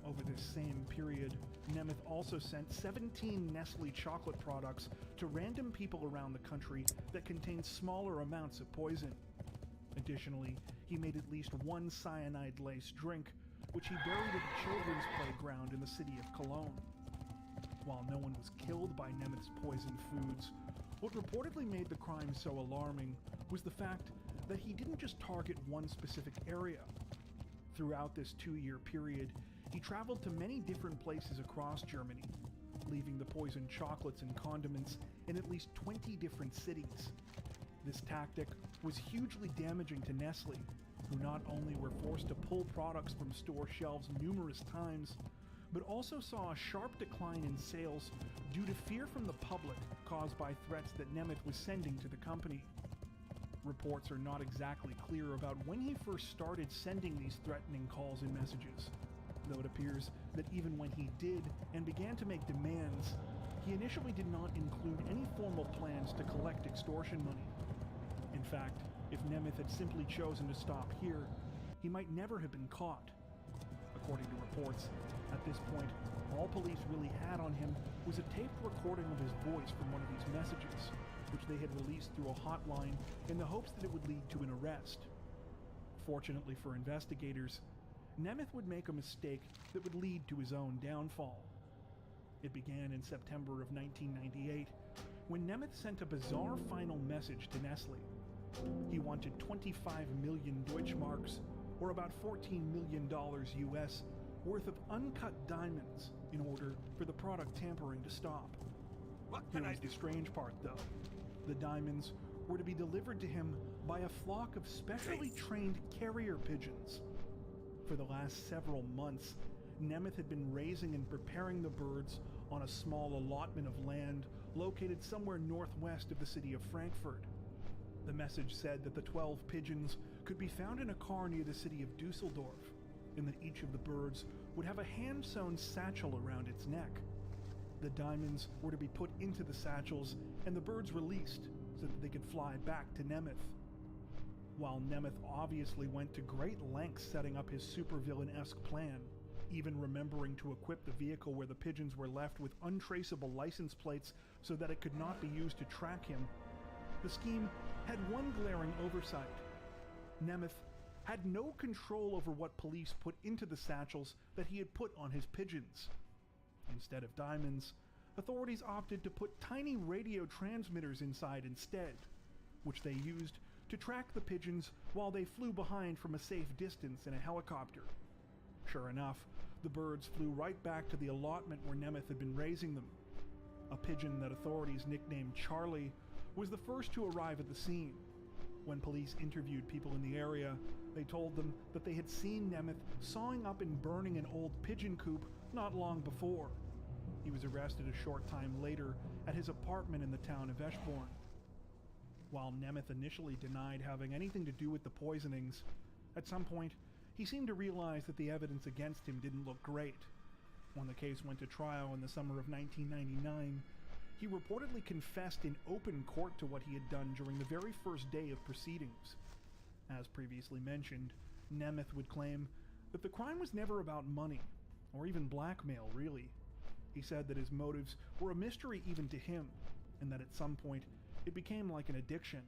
Over this same period, Nemeth also sent 17 Nestle chocolate products to random people around the country that contained smaller amounts of poison. Additionally, he made at least one cyanide-laced drink, which he buried at a children's playground in the city of Cologne. While no one was killed by Nemeth's poisoned foods, what reportedly made the crime so alarming was the fact that he didn't just target one specific area. Throughout this 2-year period, he traveled to many different places across Germany, leaving the poisoned chocolates and condiments in at least 20 different cities. This tactic was hugely damaging to Nestle, who not only were forced to pull products from store shelves numerous times, but also saw a sharp decline in sales due to fear from the public caused by threats that Nemeth was sending to the company. Reports are not exactly clear about when he first started sending these threatening calls and messages, though it appears that even when he did and began to make demands, he initially did not include any formal plans to collect extortion money. In fact, if Nemeth had simply chosen to stop here, he might never have been caught. According to reports, at this point, all police really had on him was a taped recording of his voice from one of these messages, which they had released through a hotline in the hopes that it would lead to an arrest. Fortunately for investigators, Nemeth would make a mistake that would lead to his own downfall. It began in September of 1998, when Nemeth sent a bizarre final message to Nestle. He wanted 25 million Deutschmarks, or about $14 million US, worth of uncut diamonds in order for the product tampering to stop. Here was the strange part, though. The diamonds were to be delivered to him by a flock of specially trained carrier pigeons. For the last several months, Nemeth had been raising and preparing the birds on a small allotment of land located somewhere northwest of the city of Frankfurt. The message said that the 12 pigeons could be found in a car near the city of Dusseldorf, and that each of the birds would have a hand-sewn satchel around its neck. The diamonds were to be put into the satchels and the birds released so that they could fly back to Nemeth. While Nemeth obviously went to great lengths setting up his supervillain-esque plan, even remembering to equip the vehicle where the pigeons were left with untraceable license plates so that it could not be used to track him, the scheme had one glaring oversight. Nemeth had no control over what police put into the satchels that he had put on his pigeons. Instead of diamonds, authorities opted to put tiny radio transmitters inside instead, which they used to track the pigeons while they flew behind from a safe distance in a helicopter. Sure enough, the birds flew right back to the allotment where Nemeth had been raising them. A pigeon that authorities nicknamed Charlie was the first to arrive at the scene. When police interviewed people in the area, they told them that they had seen Nemeth sawing up and burning an old pigeon coop not long before. He was arrested a short time later at his apartment in the town of Eschborn. While Nemeth initially denied having anything to do with the poisonings, at some point he seemed to realize that the evidence against him didn't look great. When the case went to trial in the summer of 1999, he reportedly confessed in open court to what he had done during the very first day of proceedings. As previously mentioned, Nemeth would claim that the crime was never about money, or even blackmail, really. He said that his motives were a mystery even to him, and that at some point it became like an addiction.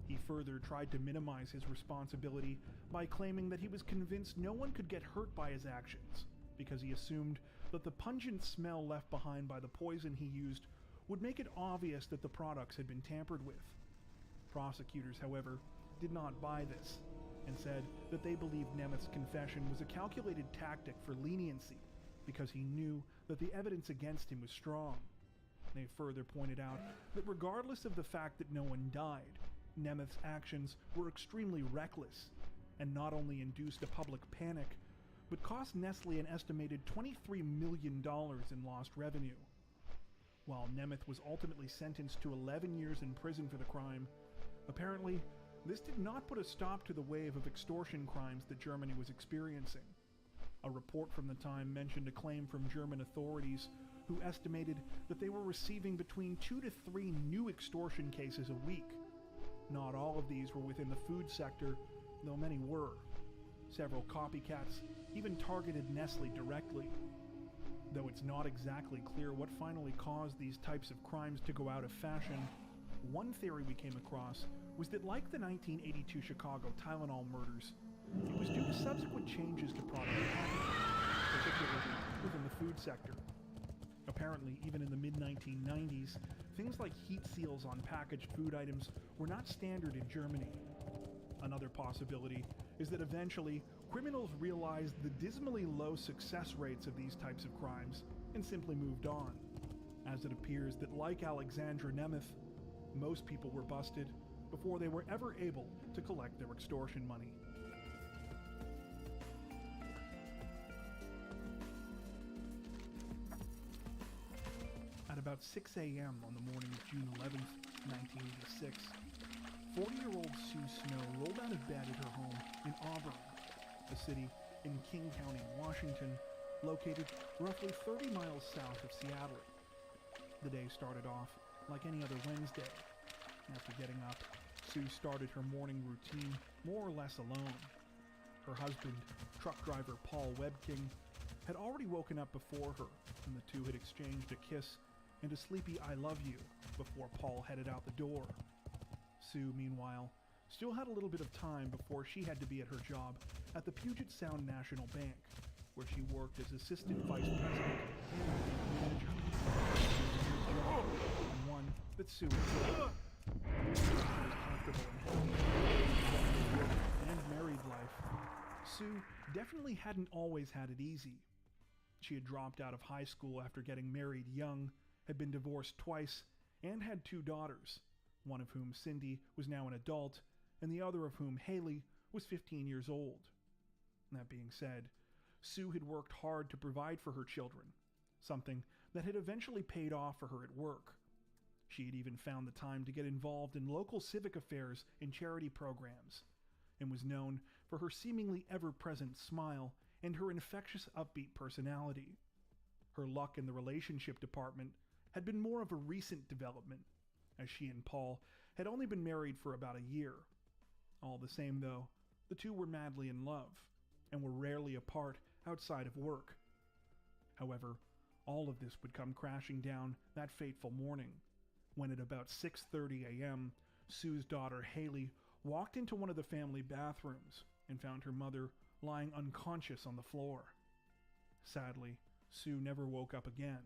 He further tried to minimize his responsibility by claiming that he was convinced no one could get hurt by his actions, because he assumed that the pungent smell left behind by the poison he used would make it obvious that the products had been tampered with. Prosecutors, however, did not buy this, and said that they believed Nemeth's confession was a calculated tactic for leniency, because he knew that the evidence against him was strong. They further pointed out that regardless of the fact that no one died, Nemeth's actions were extremely reckless, and not only induced a public panic, but cost Nestle an estimated $23 million in lost revenue. While Nemeth was ultimately sentenced to 11 years in prison for the crime, apparently this did not put a stop to the wave of extortion crimes that Germany was experiencing. A report from the time mentioned a claim from German authorities who estimated that they were receiving between 2 to 3 new extortion cases a week. Not all of these were within the food sector, though many were. Several copycats even targeted Nestle directly. Though it's not exactly clear what finally caused these types of crimes to go out of fashion, one theory we came across was that, like the 1982 Chicago Tylenol murders, it was due to subsequent changes to product packaging, particularly within the food sector. Apparently, even in the mid-1990s, things like heat seals on packaged food items were not standard in Germany. Another possibility is that eventually, criminals realized the dismally low success rates of these types of crimes and simply moved on, as it appears that, like Alexandra Nemeth, most people were busted before they were ever able to collect their extortion money. At about 6 a.m. on the morning of June 11th, 1986, 40-year-old Sue Snow rolled out of bed at her home in Auburn, a city in King County, Washington, located roughly 30 miles south of Seattle. The day started off like any other Wednesday. After getting up, Sue started her morning routine more or less alone. Her husband, truck driver Paul Webking, had already woken up before her, and the two had exchanged a kiss and a sleepy "I love you" before Paul headed out the door. Sue, meanwhile, still had a little bit of time before she had to be at her job at the Puget Sound National Bank, where she worked as assistant vice president and manager. And one that Sue enjoyed. She was comfortable and happy and married life. Sue definitely hadn't always had it easy. She had dropped out of high school after getting married young, had been divorced twice, and had 2 daughters, one of whom, Cindy, was now an adult, and the other of whom, Haley, was 15 years old. That being said, Sue had worked hard to provide for her children, something that had eventually paid off for her at work. She had even found the time to get involved in local civic affairs and charity programs, and was known for her seemingly ever-present smile and her infectious, upbeat personality. Her luck in the relationship department had been more of a recent development, as she and Paul had only been married for about a year. All the same, though, the two were madly in love, and were rarely apart outside of work. However, all of this would come crashing down that fateful morning, when at about 6:30 a.m., Sue's daughter Haley walked into one of the family bathrooms and found her mother lying unconscious on the floor. Sadly, Sue never woke up again,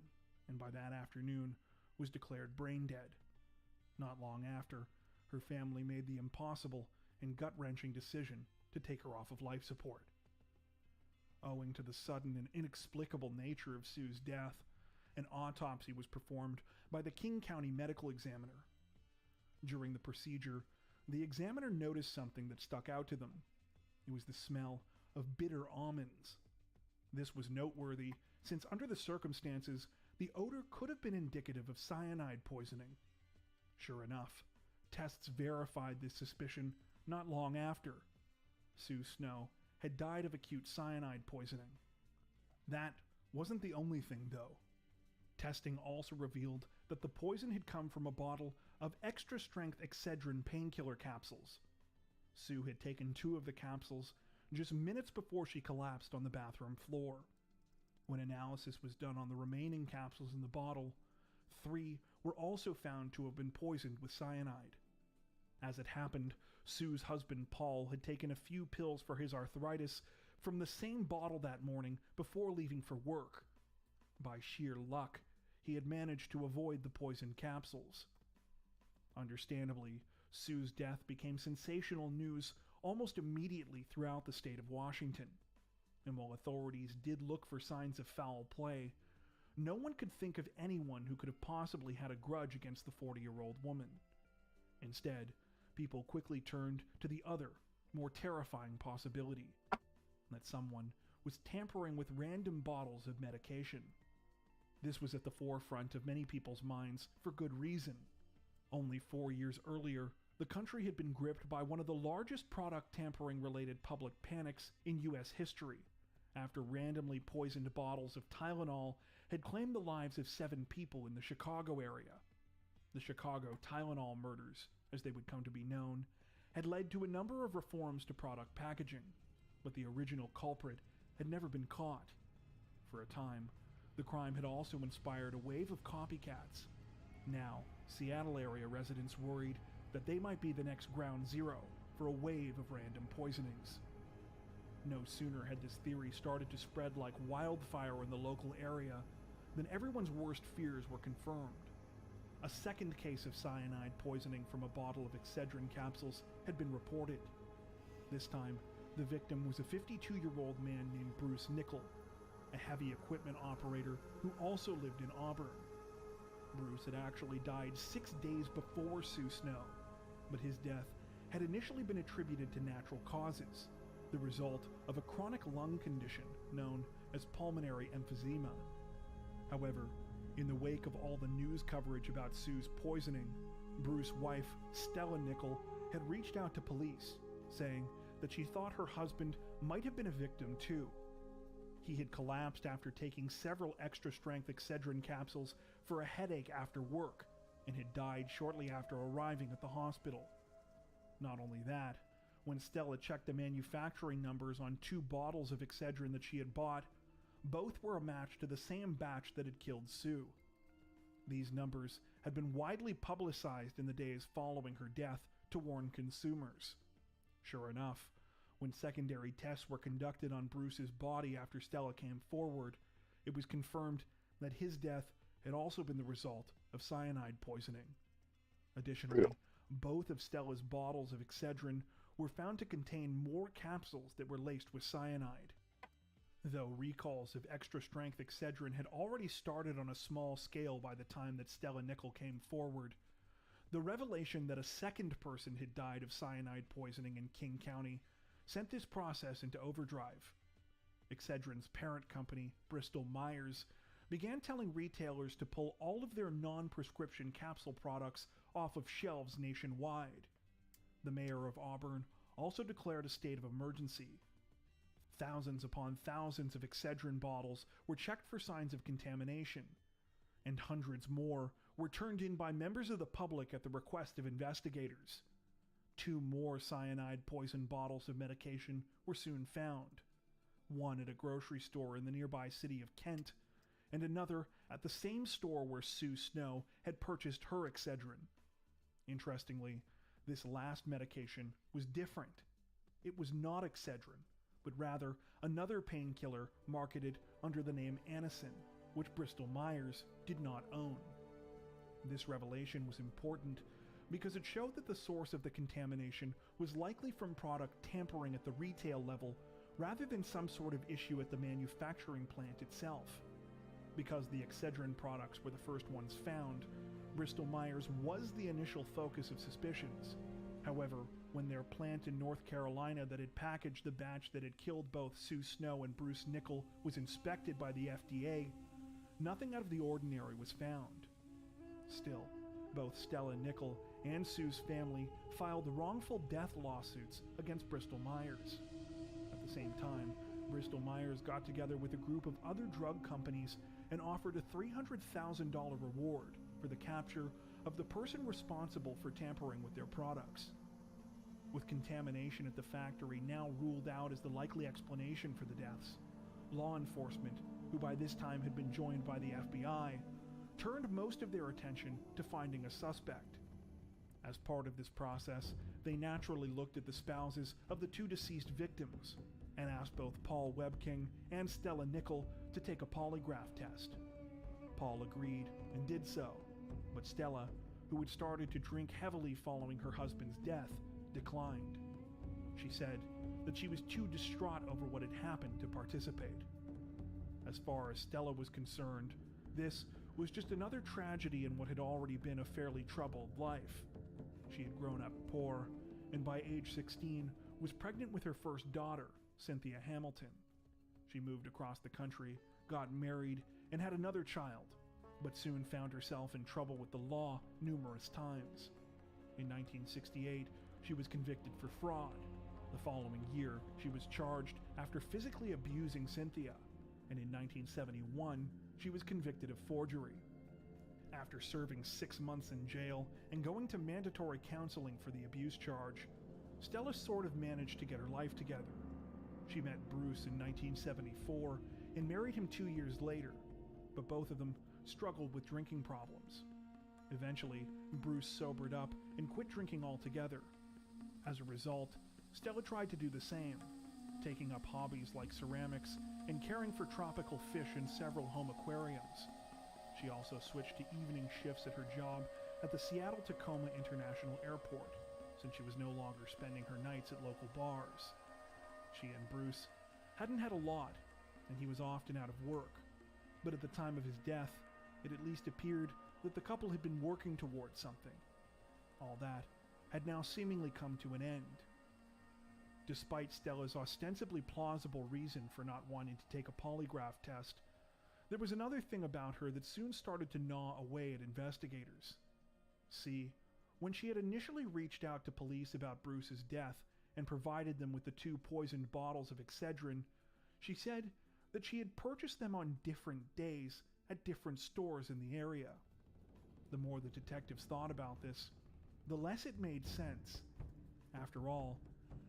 and by that afternoon was declared brain dead. Not long after, her family made the impossible and gut-wrenching decision to take her off of life support. Owing to the sudden and inexplicable nature of Sue's death, an autopsy was performed by the King County Medical Examiner. During the procedure, the examiner noticed something that stuck out to them. It was the smell of bitter almonds. This was noteworthy since under the circumstances, the odor could have been indicative of cyanide poisoning. Sure enough, tests verified this suspicion not long after. Sue Snow had died of acute cyanide poisoning. That wasn't the only thing, though. Testing also revealed that the poison had come from a bottle of extra-strength Excedrin painkiller capsules. Sue had taken 2 of the capsules just minutes before she collapsed on the bathroom floor. When analysis was done on the remaining capsules in the bottle, 3 were also found to have been poisoned with cyanide. As it happened, Sue's husband Paul had taken a few pills for his arthritis from the same bottle that morning before leaving for work. By sheer luck, he had managed to avoid the poisoned capsules. Understandably, Sue's death became sensational news almost immediately throughout the state of Washington. And while authorities did look for signs of foul play, no one could think of anyone who could have possibly had a grudge against the 40-year-old woman. Instead, people quickly turned to the other, more terrifying possibility, that someone was tampering with random bottles of medication. This was at the forefront of many people's minds for good reason. Only 4 years earlier, the country had been gripped by one of the largest product tampering-related public panics in U.S. history, after randomly poisoned bottles of Tylenol had claimed the lives of 7 people in the Chicago area. The Chicago Tylenol murders, as they would come to be known, had led to a number of reforms to product packaging, but the original culprit had never been caught. For a time, the crime had also inspired a wave of copycats. Now, Seattle area residents worried that they might be the next ground zero for a wave of random poisonings. No sooner had this theory started to spread like wildfire in the local area than everyone's worst fears were confirmed. A second case of cyanide poisoning from a bottle of Excedrin capsules had been reported. This time, the victim was a 52-year-old man named Bruce Nickel, a heavy equipment operator who also lived in Auburn. Bruce had actually died 6 days before Sue Snow, but his death had initially been attributed to natural causes, the result of a chronic lung condition known as pulmonary emphysema. However, in the wake of all the news coverage about Sue's poisoning, Bruce's wife, Stella Nickel, had reached out to police, saying that she thought her husband might have been a victim too. He had collapsed after taking several extra-strength Excedrin capsules for a headache after work, and had died shortly after arriving at the hospital. Not only that, when Stella checked the manufacturing numbers on 2 bottles of Excedrin that she had bought, both were a match to the same batch that had killed Sue. These numbers had been widely publicized in the days following her death to warn consumers. Sure enough, when secondary tests were conducted on Bruce's body after Stella came forward, it was confirmed that his death had also been the result of cyanide poisoning. Additionally, both of Stella's bottles of Excedrin were found to contain more capsules that were laced with cyanide. Though recalls of extra-strength Excedrin had already started on a small scale by the time that Stella Nickel came forward, the revelation that a second person had died of cyanide poisoning in King County sent this process into overdrive. Excedrin's parent company, Bristol Myers, began telling retailers to pull all of their non-prescription capsule products off of shelves nationwide. The mayor of Auburn also declared a state of emergency. Thousands upon thousands of Excedrin bottles were checked for signs of contamination, and hundreds more were turned in by members of the public at the request of investigators. 2 more cyanide poison bottles of medication were soon found. One at a grocery store in the nearby city of Kent, and another at the same store where Sue Snow had purchased her Excedrin. Interestingly, this last medication was different. It was not Excedrin, but rather another painkiller marketed under the name Anacin, which Bristol-Myers did not own. This revelation was important because it showed that the source of the contamination was likely from product tampering at the retail level rather than some sort of issue at the manufacturing plant itself. Because the Excedrin products were the first ones found, Bristol-Myers was the initial focus of suspicions. However, when their plant in North Carolina that had packaged the batch that had killed both Sue Snow and Bruce Nichol was inspected by the FDA, nothing out of the ordinary was found. Still, both Stella Nichol and Sue's family filed wrongful death lawsuits against Bristol-Myers. At the same time, Bristol-Myers got together with a group of other drug companies and offered a $300,000 reward for the capture of the person responsible for tampering with their products. With contamination at the factory now ruled out as the likely explanation for the deaths, law enforcement, who by this time had been joined by the FBI, turned most of their attention to finding a suspect. As part of this process, they naturally looked at the spouses of the 2 deceased victims and asked both Paul Webking and Stella Nichol to take a polygraph test. Paul agreed and did so, but Stella, who had started to drink heavily following her husband's death, declined. She said that she was too distraught over what had happened to participate. As far as Stella was concerned, this was just another tragedy in what had already been a fairly troubled life. She had grown up poor, and by age 16 was pregnant with her first daughter, Cynthia Hamilton. She moved across the country, got married, and had another child, but soon found herself in trouble with the law numerous times. In 1968, she was convicted for fraud. The following year, she was charged after physically abusing Cynthia, and in 1971, she was convicted of forgery. After serving 6 months in jail and going to mandatory counseling for the abuse charge, Stella sort of managed to get her life together. She met Bruce in 1974 and married him 2 years later, but both of them struggled with drinking problems. Eventually, Bruce sobered up and quit drinking altogether. As a result, Stella tried to do the same, taking up hobbies like ceramics and caring for tropical fish in several home aquariums. She also switched to evening shifts at her job at the Seattle-Tacoma International Airport, since she was no longer spending her nights at local bars. She and Bruce hadn't had a lot, and he was often out of work, but at the time of his death, it at least appeared that the couple had been working towards something. All that had now seemingly come to an end. Despite Stella's ostensibly plausible reason for not wanting to take a polygraph test, there was another thing about her that soon started to gnaw away at investigators. See, when she had initially reached out to police about Bruce's death and provided them with the 2 poisoned bottles of Excedrin, she said that she had purchased them on different days at different stores in the area. The more the detectives thought about this, the less it made sense. After all,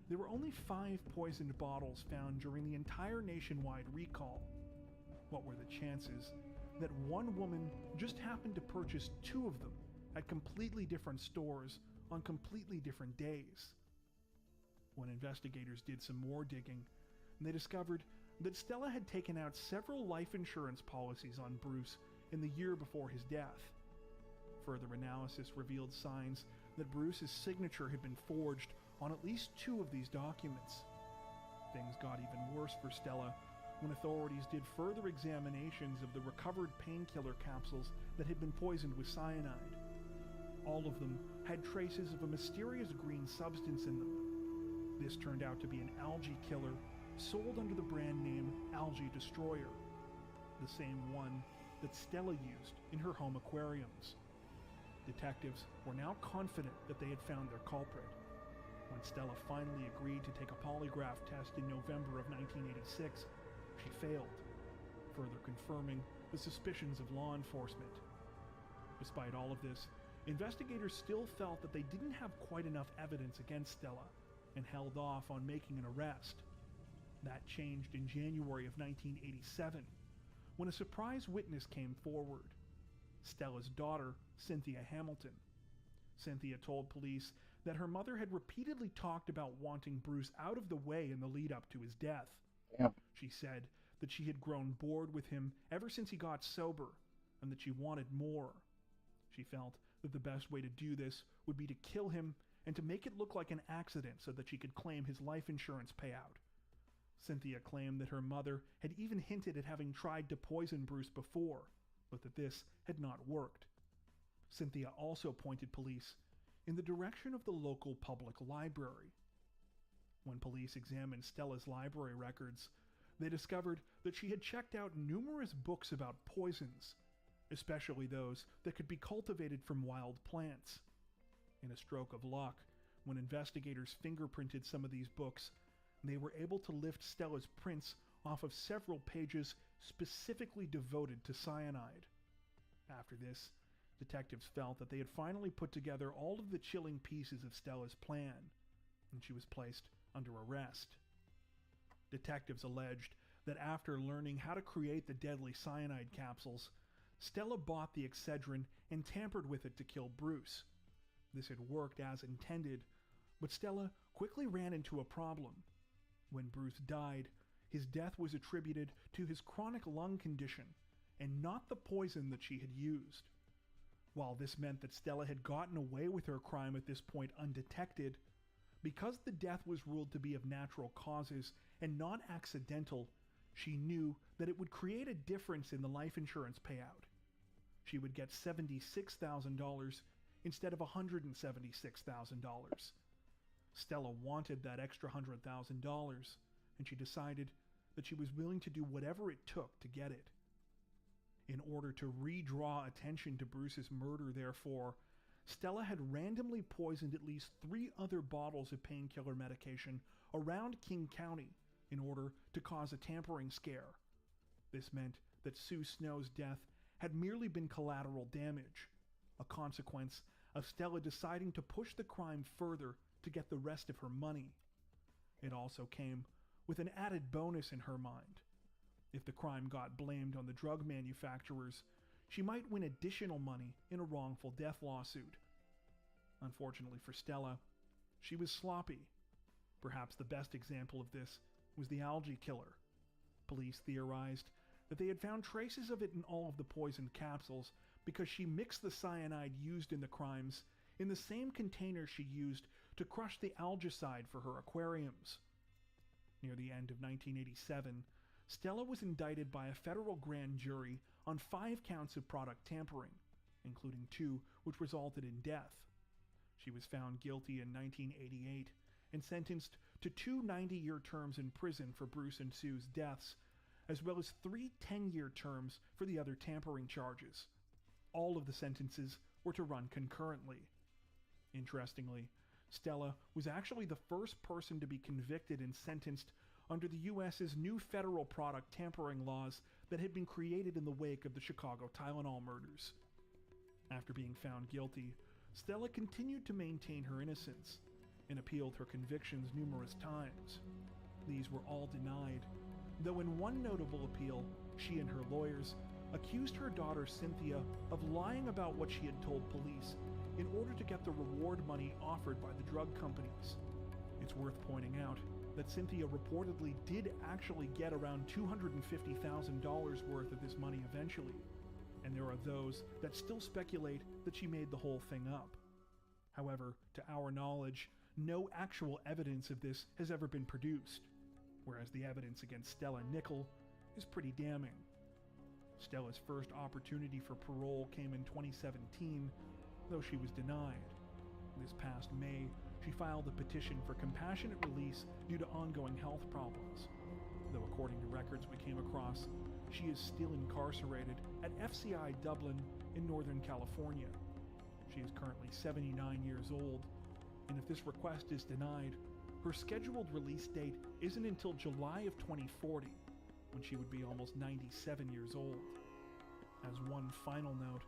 there were only 5 poisoned bottles found during the entire nationwide recall. What were the chances that one woman just happened to purchase 2 of them at completely different stores on completely different days? When investigators did some more digging, they discovered that Stella had taken out several life insurance policies on Bruce in the year before his death. Further analysis revealed signs that Bruce's signature had been forged on at least 2 of these documents. Things got even worse for Stella when authorities did further examinations of the recovered painkiller capsules that had been poisoned with cyanide. All of them had traces of a mysterious green substance in them. This turned out to be an algae killer sold under the brand name Algae Destroyer, the same one that Stella used in her home aquariums. Detectives were now confident that they had found their culprit. When Stella finally agreed to take a polygraph test in November of 1986, she failed, further confirming the suspicions of law enforcement. Despite all of this, investigators still felt that they didn't have quite enough evidence against Stella and held off on making an arrest. That changed in January of 1987, when a surprise witness came forward: Stella's daughter, Cynthia Hamilton. Cynthia told police that her mother had repeatedly talked about wanting Bruce out of the way in the lead up to his death. Damn. She said that she had grown bored with him ever since he got sober, and that she wanted more. She felt that the best way to do this would be to kill him and to make it look like an accident so that she could claim his life insurance payout. Cynthia claimed that her mother had even hinted at having tried to poison Bruce before, but that this had not worked. Cynthia also pointed police in the direction of the local public library. When police examined Stella's library records, they discovered that she had checked out numerous books about poisons, especially those that could be cultivated from wild plants. In a stroke of luck, when investigators fingerprinted some of these books, they were able to lift Stella's prints off of several pages specifically devoted to cyanide. After this, detectives felt that they had finally put together all of the chilling pieces of Stella's plan, and she was placed under arrest. Detectives alleged that after learning how to create the deadly cyanide capsules, Stella bought the Excedrin and tampered with it to kill Bruce. This had worked as intended, but Stella quickly ran into a problem. When Bruce died, his death was attributed to his chronic lung condition and not the poison that she had used. While this meant that Stella had gotten away with her crime at this point undetected, because the death was ruled to be of natural causes and not accidental, she knew that it would create a difference in the life insurance payout. She would get $76,000 instead of $176,000. Stella wanted that extra $100,000, and she decided that she was willing to do whatever it took to get it. In order to redraw attention to Bruce's murder, therefore, Stella had randomly poisoned at least 3 other bottles of painkiller medication around King County in order to cause a tampering scare. This meant that Sue Snow's death had merely been collateral damage, a consequence of Stella deciding to push the crime further to get the rest of her money. It also came with an added bonus in her mind. If the crime got blamed on the drug manufacturers, she might win additional money in a wrongful death lawsuit. Unfortunately for Stella, she was sloppy. Perhaps the best example of this was the algae killer. Police theorized that they had found traces of it in all of the poisoned capsules because she mixed the cyanide used in the crimes in the same container she used to crush the algicide for her aquariums. Near the end of 1987, Stella was indicted by a federal grand jury on 5 counts of product tampering, including 2 which resulted in death. She was found guilty in 1988 and sentenced to 2 90-year terms in prison for Bruce and Sue's deaths, as well as 3 10-year terms for the other tampering charges. All of the sentences were to run concurrently. Interestingly, Stella was actually the first person to be convicted and sentenced under the U.S.'s new federal product tampering laws that had been created in the wake of the Chicago Tylenol murders. After being found guilty, Stella continued to maintain her innocence and appealed her convictions numerous times. These were all denied, though in one notable appeal, she and her lawyers accused her daughter Cynthia of lying about what she had told police in order to get the reward money offered by the drug companies. It's worth pointing out that Cynthia reportedly did actually get around $250,000 worth of this money eventually, and there are those that still speculate that she made the whole thing up. However, to our knowledge, no actual evidence of this has ever been produced, whereas the evidence against Stella Nickel is pretty damning. Stella's first opportunity for parole came in 2017, though she was denied. This past May, she filed a petition for compassionate release due to ongoing health problems, though according to records we came across, she is still incarcerated at FCI Dublin in Northern California. She is currently 79 years old, and if this request is denied, her scheduled release date isn't until July of 2040, when she would be almost 97 years old. As one final note,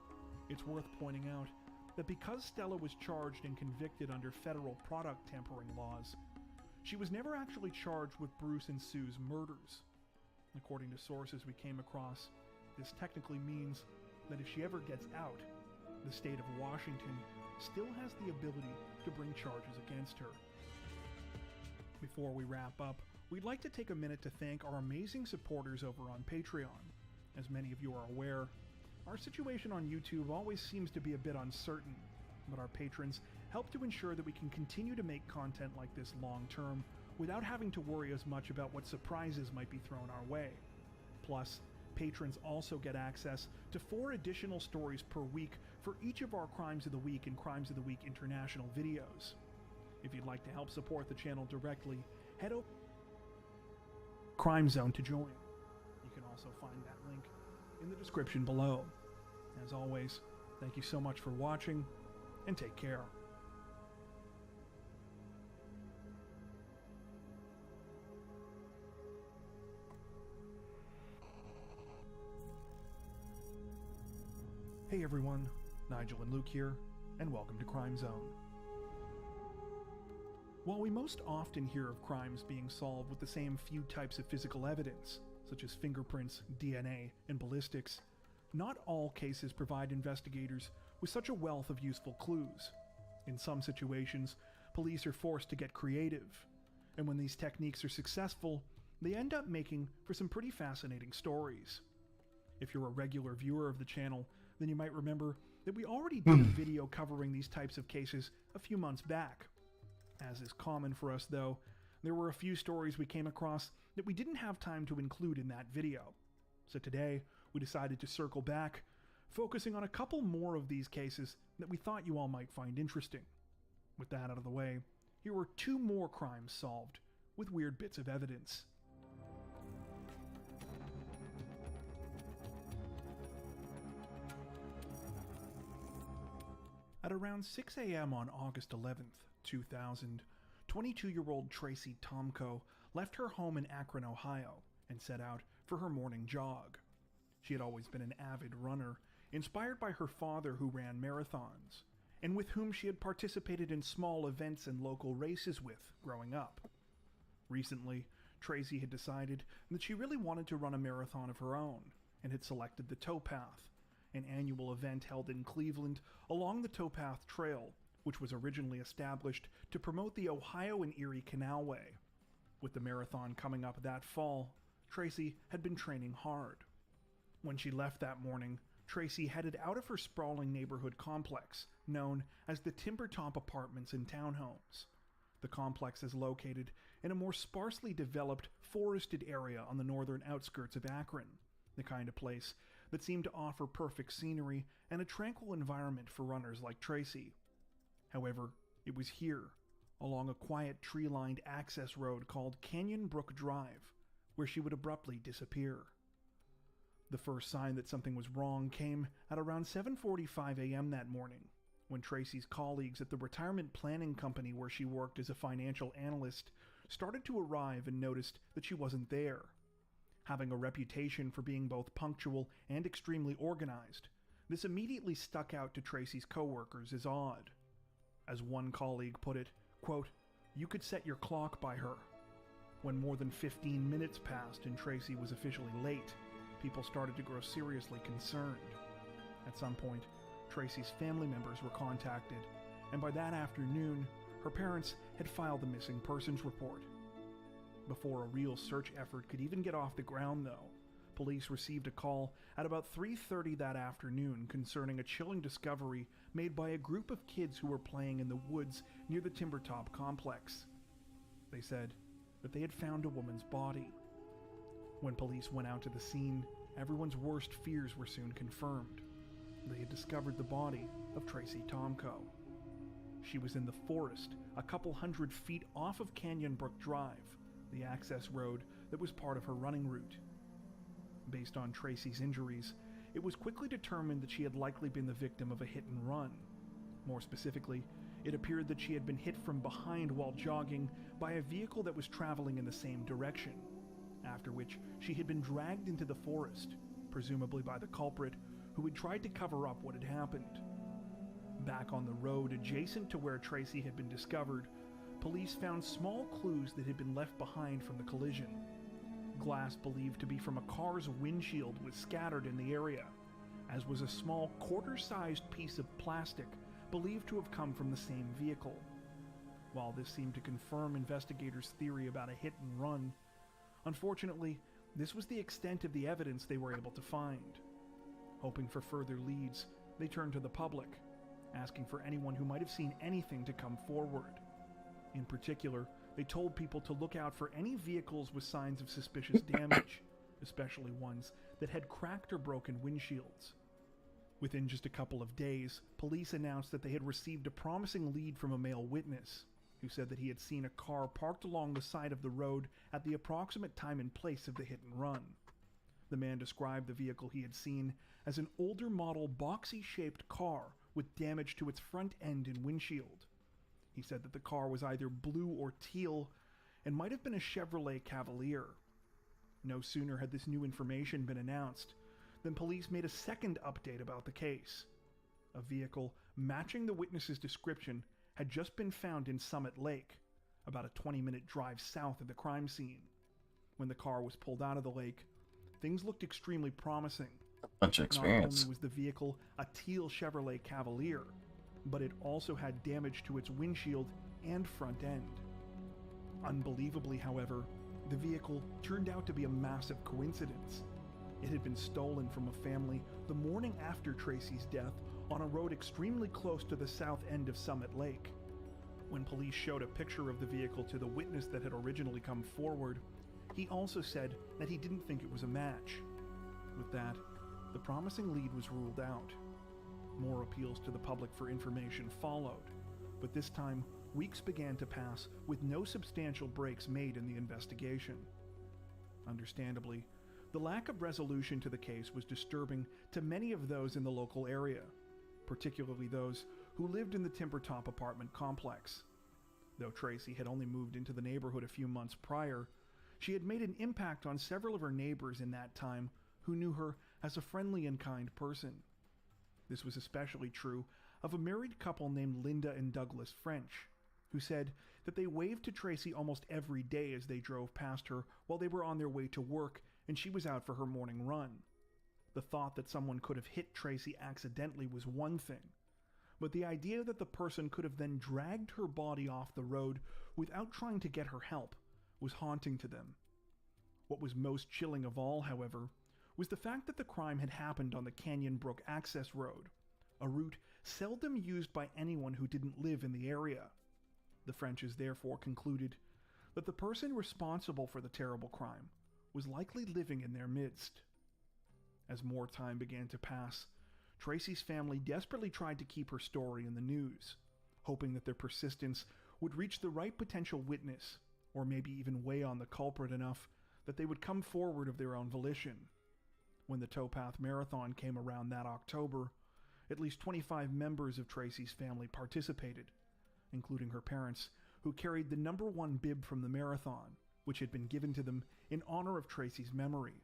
it's worth pointing out that because Stella was charged and convicted under federal product tampering laws, she was never actually charged with Bruce and Sue's murders. According to sources we came across, this technically means that if she ever gets out, the state of Washington still has the ability to bring charges against her. Before we wrap up, we'd like to take a minute to thank our amazing supporters over on Patreon. As many of you are aware, our situation on YouTube always seems to be a bit uncertain, but our patrons help to ensure that we can continue to make content like this long term without having to worry as much about what surprises might be thrown our way. Plus, patrons also get access to 4 additional stories per week for each of our Crimes of the Week and Crimes of the Week International videos. If you'd like to help support the channel directly, head over to Crime Zone to join. You can also find that link in the description below. As always, thank you so much for watching, and take care. Hey everyone, Nigel and Luke here, and welcome to Crime Zone. While we most often hear of crimes being solved with the same few types of physical evidence, such as fingerprints, DNA, and ballistics, not all cases provide investigators with such a wealth of useful clues. In some situations, police are forced to get creative, and when these techniques are successful, they end up making for some pretty fascinating stories. If you're a regular viewer of the channel, then you might remember that we already did a video covering these types of cases a few months back. As is common for us though, there were a few stories we came across that we didn't have time to include in that video. So today, we decided to circle back, focusing on a couple more of these cases that we thought you all might find interesting. With that out of the way, here were 2 more crimes solved with weird bits of evidence. At around 6 a.m. on August 11th, 2000, 22-year-old Tracy Tomko left her home in Akron, Ohio, and set out for her morning jog. She had always been an avid runner, inspired by her father who ran marathons, and with whom she had participated in small events and local races with growing up. Recently, Tracy had decided that she really wanted to run a marathon of her own, and had selected the Towpath, an annual event held in Cleveland along the Towpath Trail, which was originally established to promote the Ohio and Erie Canalway. With the marathon coming up that fall, Tracy had been training hard. When she left that morning, Tracy headed out of her sprawling neighborhood complex, known as the Timbertop Apartments and Townhomes. The complex is located in a more sparsely developed, forested area on the northern outskirts of Akron, the kind of place that seemed to offer perfect scenery and a tranquil environment for runners like Tracy. However, it was here, along a quiet tree-lined access road called Canyon Brook Drive, where she would abruptly disappear. The first sign that something was wrong came at around 7:45 a.m. that morning, when Tracy's colleagues at the retirement planning company where she worked as a financial analyst started to arrive and noticed that she wasn't there. Having a reputation for being both punctual and extremely organized, this immediately stuck out to Tracy's coworkers as odd. As one colleague put it, quote, "You could set your clock by her." When more than 15 minutes passed and Tracy was officially late, people started to grow seriously concerned. At some point, Tracy's family members were contacted, and by that afternoon, her parents had filed a missing persons report. Before a real search effort could even get off the ground, though, police received a call at about 3:30 that afternoon concerning a chilling discovery made by a group of kids who were playing in the woods near the Timbertop complex. They said that they had found a woman's body. When police went out to the scene, everyone's worst fears were soon confirmed. They had discovered the body of Tracy Tomko. She was in the forest, a couple hundred feet off of Canyon Brook Drive, the access road that was part of her running route. Based on Tracy's injuries, it was quickly determined that she had likely been the victim of a hit and run. More specifically, it appeared that she had been hit from behind while jogging by a vehicle that was traveling in the same direction, after which she had been dragged into the forest, presumably by the culprit, who had tried to cover up what had happened. Back on the road adjacent to where Tracy had been discovered, police found small clues that had been left behind from the collision. Glass believed to be from a car's windshield was scattered in the area, as was a small quarter-sized piece of plastic believed to have come from the same vehicle. While this seemed to confirm investigators' theory about a hit and run, unfortunately, this was the extent of the evidence they were able to find. Hoping for further leads, they turned to the public, asking for anyone who might have seen anything to come forward. In particular, they told people to look out for any vehicles with signs of suspicious damage, especially ones that had cracked or broken windshields. Within just a couple of days, police announced that they had received a promising lead from a male witness, who said that he had seen a car parked along the side of the road at the approximate time and place of the hit and run. The man described the vehicle he had seen as an older model boxy-shaped car with damage to its front end and windshield. He said that the car was either blue or teal and might have been a Chevrolet Cavalier. No sooner had this new information been announced than police made a second update about the case. A vehicle matching the witness's description had just been found in Summit Lake, about a 20-minute drive south of the crime scene. When the car was pulled out of the lake, things looked extremely promising. Bunch of experience. Not only was the vehicle a teal Chevrolet Cavalier, but it also had damage to its windshield and front end. Unbelievably, however, the vehicle turned out to be a massive coincidence. It had been stolen from a family the morning after Tracy's death on a road extremely close to the south end of Summit Lake. When police showed a picture of the vehicle to the witness that had originally come forward, he also said that he didn't think it was a match. With that, the promising lead was ruled out. More appeals to the public for information followed, but this time, weeks began to pass with no substantial breaks made in the investigation. Understandably, the lack of resolution to the case was disturbing to many of those in the local area, particularly those who lived in the Timbertop apartment complex. Though Tracy had only moved into the neighborhood a few months prior, she had made an impact on several of her neighbors in that time who knew her as a friendly and kind person. This was especially true of a married couple named Linda and Douglas French, who said that they waved to Tracy almost every day as they drove past her while they were on their way to work and she was out for her morning run. The thought that someone could have hit Tracy accidentally was one thing, but the idea that the person could have then dragged her body off the road without trying to get her help was haunting to them. What was most chilling of all, however, was the fact that the crime had happened on the Canyon Brook Access Road, a route seldom used by anyone who didn't live in the area. The Frenches therefore concluded that the person responsible for the terrible crime was likely living in their midst. As more time began to pass, Tracy's family desperately tried to keep her story in the news, hoping that their persistence would reach the right potential witness, or maybe even weigh on the culprit enough that they would come forward of their own volition. When the Towpath Marathon came around that October, at least 25 members of Tracy's family participated, including her parents, who carried the #1 bib from the marathon, which had been given to them in honor of Tracy's memory.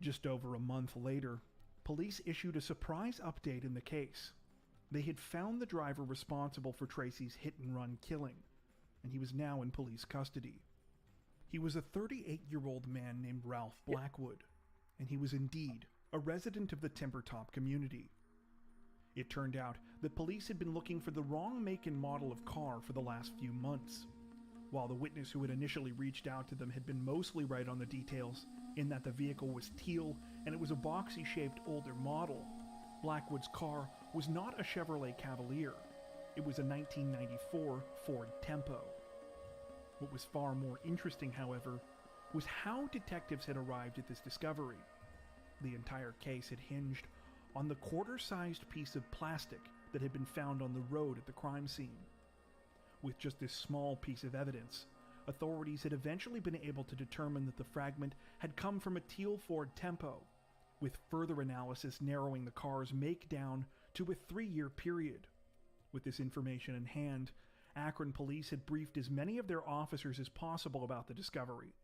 Just over a month later, police issued a surprise update in the case. They had found the driver responsible for Tracy's hit-and-run killing, and he was now in police custody. He was a 38-year-old man named Ralph Blackwood, and he was indeed a resident of the Timbertop community. It turned out that police had been looking for the wrong make and model of car for the last few months. While the witness who had initially reached out to them had been mostly right on the details, in that the vehicle was teal and it was a boxy-shaped older model, Blackwood's car was not a Chevrolet Cavalier. It was a 1994 Ford Tempo. What was far more interesting, however, was how detectives had arrived at this discovery. The entire case had hinged on the quarter-sized piece of plastic that had been found on the road at the crime scene. With just this small piece of evidence, authorities had eventually been able to determine that the fragment had come from a teal Ford Tempo, with further analysis narrowing the car's make down to a 3-year period. With this information in hand, Akron police had briefed as many of their officers as possible about the discovery,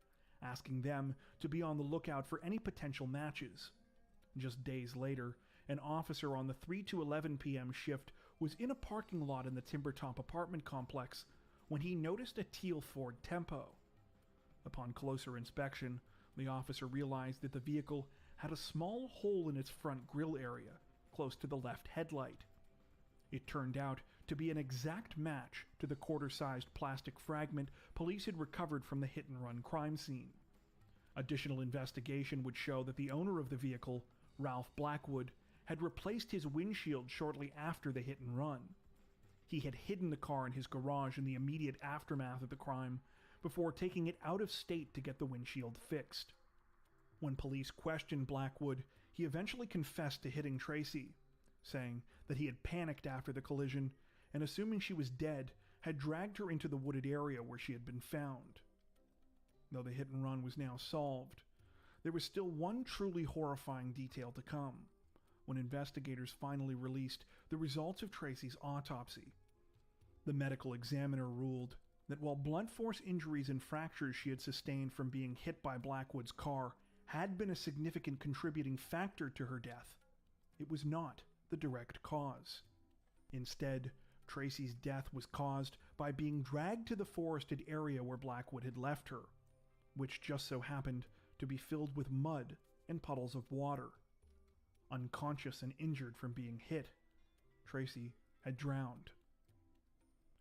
asking them to be on the lookout for any potential matches. Just days later, an officer on the 3 to 11 p.m. shift was in a parking lot in the Timbertop apartment complex when he noticed a teal Ford Tempo. Upon closer inspection, the officer realized that the vehicle had a small hole in its front grille area, close to the left headlight. It turned out to be an exact match to the quarter-sized plastic fragment police had recovered from the hit-and-run crime scene. Additional investigation would show that the owner of the vehicle, Ralph Blackwood, had replaced his windshield shortly after the hit-and-run. He had hidden the car in his garage in the immediate aftermath of the crime before taking it out of state to get the windshield fixed. When police questioned Blackwood, he eventually confessed to hitting Tracy, saying that he had panicked after the collision and, assuming she was dead, had dragged her into the wooded area where she had been found. Though the hit-and-run was now solved, there was still one truly horrifying detail to come, when investigators finally released the results of Tracy's autopsy. The medical examiner ruled that while blunt force injuries and fractures she had sustained from being hit by Blackwood's car had been a significant contributing factor to her death, it was not the direct cause. Instead, Tracy's death was caused by being dragged to the forested area where Blackwood had left her, which just so happened to be filled with mud and puddles of water. Unconscious and injured from being hit, Tracy had drowned.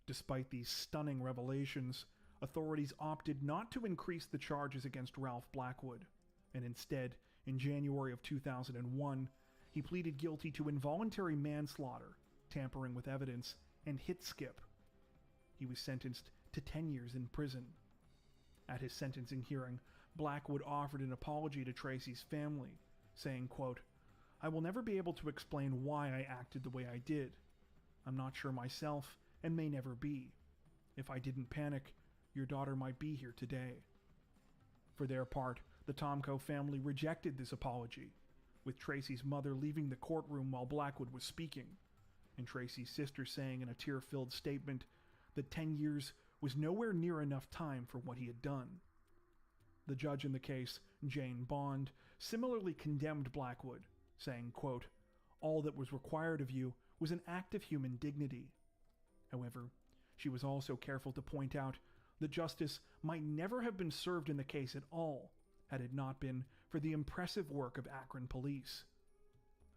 Despite these stunning revelations, authorities opted not to increase the charges against Ralph Blackwood, and instead, in January of 2001, he pleaded guilty to involuntary manslaughter, tampering with evidence, and hit skip. He was sentenced to 10 years in prison. At his sentencing hearing, Blackwood offered an apology to Tracy's family, saying, quote, "I will never be able to explain why I acted the way I did. I'm not sure myself, and may never be. If I didn't panic, your daughter might be here today." For their part, the Tomko family rejected this apology, with Tracy's mother leaving the courtroom while Blackwood was speaking, and Tracy's sister saying in a tear-filled statement that 10 years was nowhere near enough time for what he had done. The judge in the case, Jane Bond, similarly condemned Blackwood, saying, quote, "All that was required of you was an act of human dignity." However, she was also careful to point out that justice might never have been served in the case at all had it not been for the impressive work of Akron police.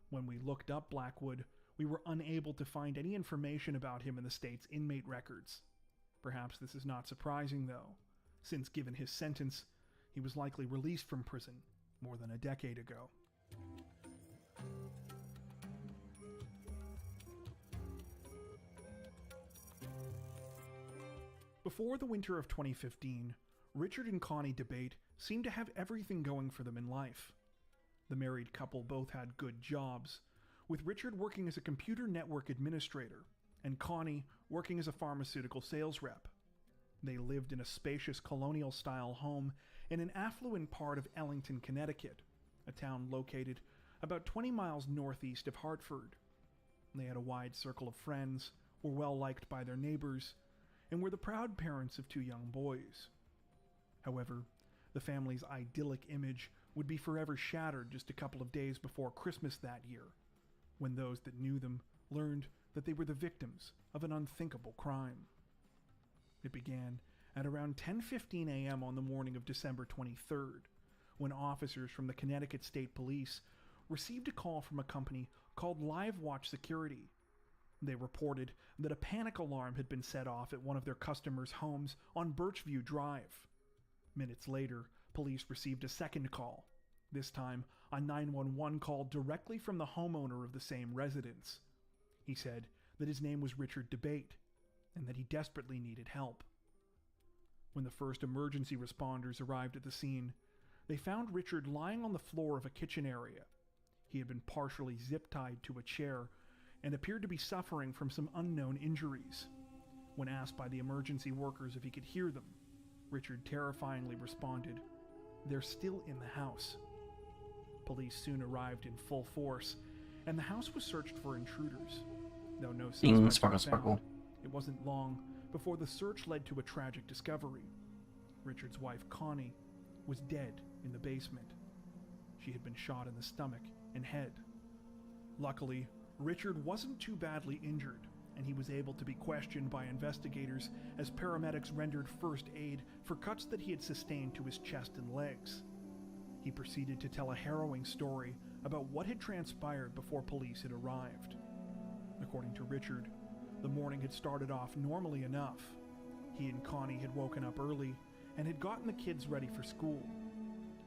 When we looked up Blackwood, we were unable to find any information about him in the state's inmate records. Perhaps this is not surprising, though, since given his sentence, he was likely released from prison more than a decade ago. Before the winter of 2015, Richard and Connie DeBate seemed to have everything going for them in life. The married couple both had good jobs, with Richard working as a computer network administrator and Connie working as a pharmaceutical sales rep. They lived in a spacious colonial-style home in an affluent part of Ellington, Connecticut, a town located about 20 miles northeast of Hartford. They had a wide circle of friends, were well liked by their neighbors, and were the proud parents of 2 young boys. However, the family's idyllic image would be forever shattered just a couple of days before Christmas that year, when those that knew them learned that they were the victims of an unthinkable crime. It began at around 10:15 a.m. on the morning of December 23rd, when officers from the Connecticut State Police received a call from a company called Live Watch Security. They reported that a panic alarm had been set off at one of their customers' homes on Birchview Drive. Minutes later, police received a second call, this time a 911 call directly from the homeowner of the same residence. He said that his name was Richard DeBate, and that he desperately needed help. When the first emergency responders arrived at the scene, they found Richard lying on the floor of a kitchen area. He had been partially zip-tied to a chair and appeared to be suffering from some unknown injuries. When asked by the emergency workers if he could hear them, Richard terrifyingly responded, "They're still in the house." Police soon arrived in full force, and the house was searched for intruders. Though no suspects were found, it wasn't long before the search led to a tragic discovery. Richard's wife, Connie, was dead in the basement. She had been shot in the stomach and head. Luckily, Richard wasn't too badly injured, and he was able to be questioned by investigators as paramedics rendered first aid for cuts that he had sustained to his chest and legs. He proceeded to tell a harrowing story about what had transpired before police had arrived. According to Richard, the morning had started off normally enough. He and Connie had woken up early and had gotten the kids ready for school.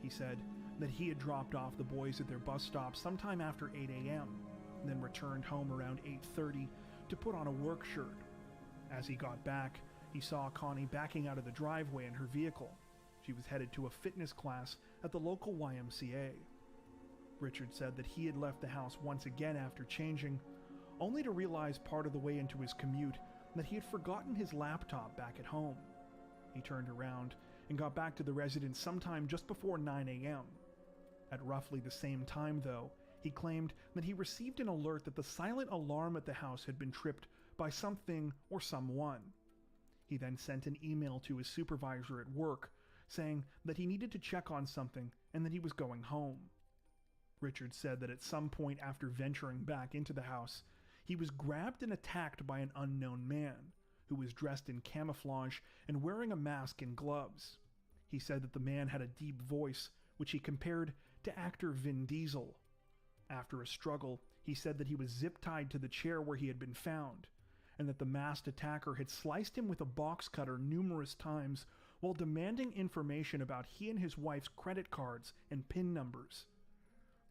He said that he had dropped off the boys at their bus stop sometime after 8 a.m., then returned home around 8:30 to put on a work shirt. As he got back, he saw Connie backing out of the driveway in her vehicle. She was headed to a fitness class at the local YMCA. Richard said that he had left the house once again after changing, only to realize part of the way into his commute that he had forgotten his laptop back at home. He turned around and got back to the residence sometime just before 9 a.m. At roughly the same time, though, he claimed that he received an alert that the silent alarm at the house had been tripped by something or someone. He then sent an email to his supervisor at work saying that he needed to check on something and that he was going home. Richard said that at some point after venturing back into the house, he was grabbed and attacked by an unknown man who was dressed in camouflage and wearing a mask and gloves. He said that the man had a deep voice, which he compared to actor Vin Diesel. After a struggle, he said that he was zip-tied to the chair where he had been found, and that the masked attacker had sliced him with a box cutter numerous times while demanding information about he and his wife's credit cards and PIN numbers.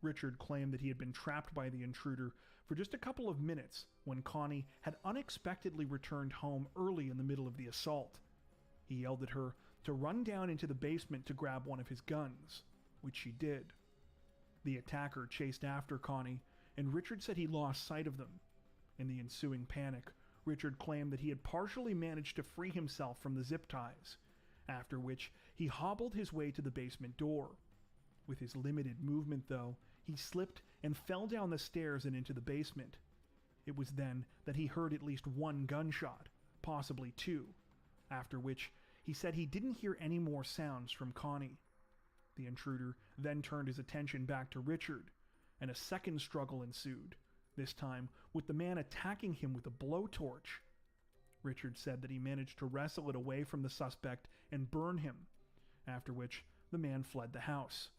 Richard claimed that he had been trapped by the intruder for just a couple of minutes when Connie had unexpectedly returned home early in the middle of the assault. He yelled at her to run down into the basement to grab one of his guns, which she did. The attacker chased after Connie, and Richard said he lost sight of them. In the ensuing panic, Richard claimed that he had partially managed to free himself from the zip ties, after which he hobbled his way to the basement door. With his limited movement, though, he slipped and fell down the stairs and into the basement. It was then that he heard at least one gunshot, possibly two, after which he said he didn't hear any more sounds from Connie. The intruder then turned his attention back to Richard, and a second struggle ensued, this time with the man attacking him with a blowtorch. Richard said that he managed to wrestle it away from the suspect and burn him, after which the man fled the house.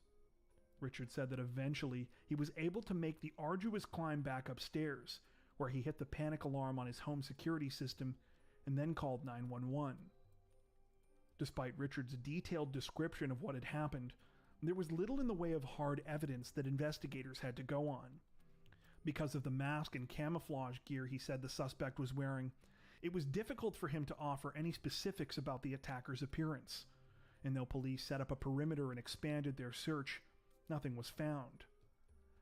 Richard said that eventually he was able to make the arduous climb back upstairs, where he hit the panic alarm on his home security system and then called 911. Despite Richard's detailed description of what had happened, there was little in the way of hard evidence that investigators had to go on. Because of the mask and camouflage gear he said the suspect was wearing, it was difficult for him to offer any specifics about the attacker's appearance. And though police set up a perimeter and expanded their search, nothing was found.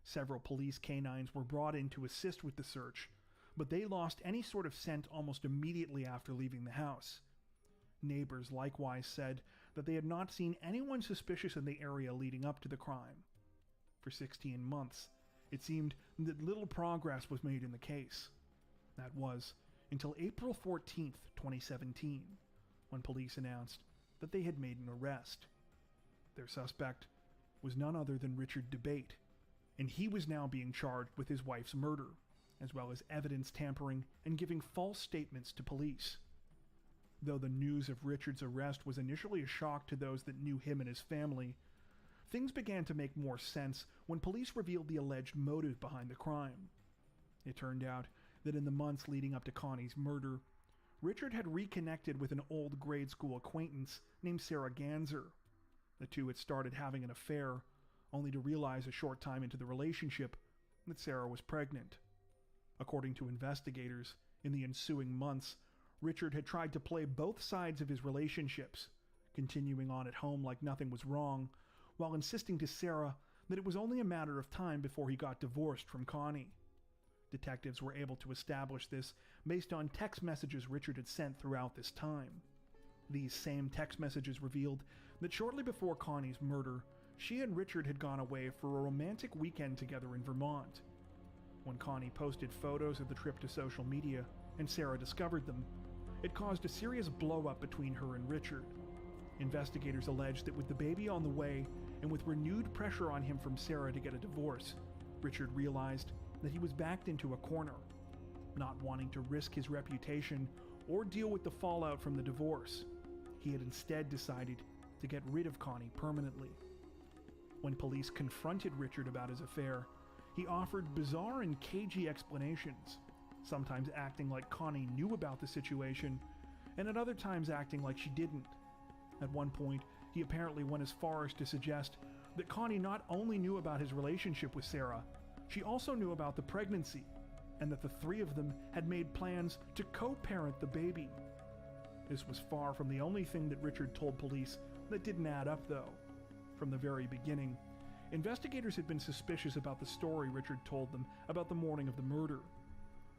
Several police canines were brought in to assist with the search, but they lost any sort of scent almost immediately after leaving the house. Neighbors likewise said that they had not seen anyone suspicious in the area leading up to the crime. For 16 months, it seemed that little progress was made in the case. That was until April 14th, 2017, when police announced that they had made an arrest. Their suspect was none other than Richard DeBate, and he was now being charged with his wife's murder, as well as evidence tampering and giving false statements to police. Though the news of Richard's arrest was initially a shock to those that knew him and his family, things began to make more sense when police revealed the alleged motive behind the crime. It turned out that in the months leading up to Connie's murder, Richard had reconnected with an old grade school acquaintance named Sarah Ganser. The two had started having an affair, only to realize a short time into the relationship that Sarah was pregnant. According to investigators, in the ensuing months, Richard had tried to play both sides of his relationships, continuing on at home like nothing was wrong, while insisting to Sarah that it was only a matter of time before he got divorced from Connie. Detectives were able to establish this based on text messages Richard had sent throughout this time. These same text messages revealed that shortly before Connie's murder, she and Richard had gone away for a romantic weekend together in Vermont. When Connie posted photos of the trip to social media and Sarah discovered them, it caused a serious blow-up between her and Richard. Investigators alleged that with the baby on the way and with renewed pressure on him from Sarah to get a divorce, Richard realized that he was backed into a corner. not wanting to risk his reputation or deal with the fallout from the divorce. He had instead decided to get rid of Connie permanently. When police confronted Richard about his affair, he offered bizarre and cagey explanations, sometimes acting like Connie knew about the situation, and at other times acting like she didn't. At one point, he apparently went as far as to suggest that Connie not only knew about his relationship with Sarah, she also knew about the pregnancy, and that the three of them had made plans to co-parent the baby. This was far from the only thing that Richard told police that didn't add up, though. From the very beginning, investigators had been suspicious about the story Richard told them about the morning of the murder.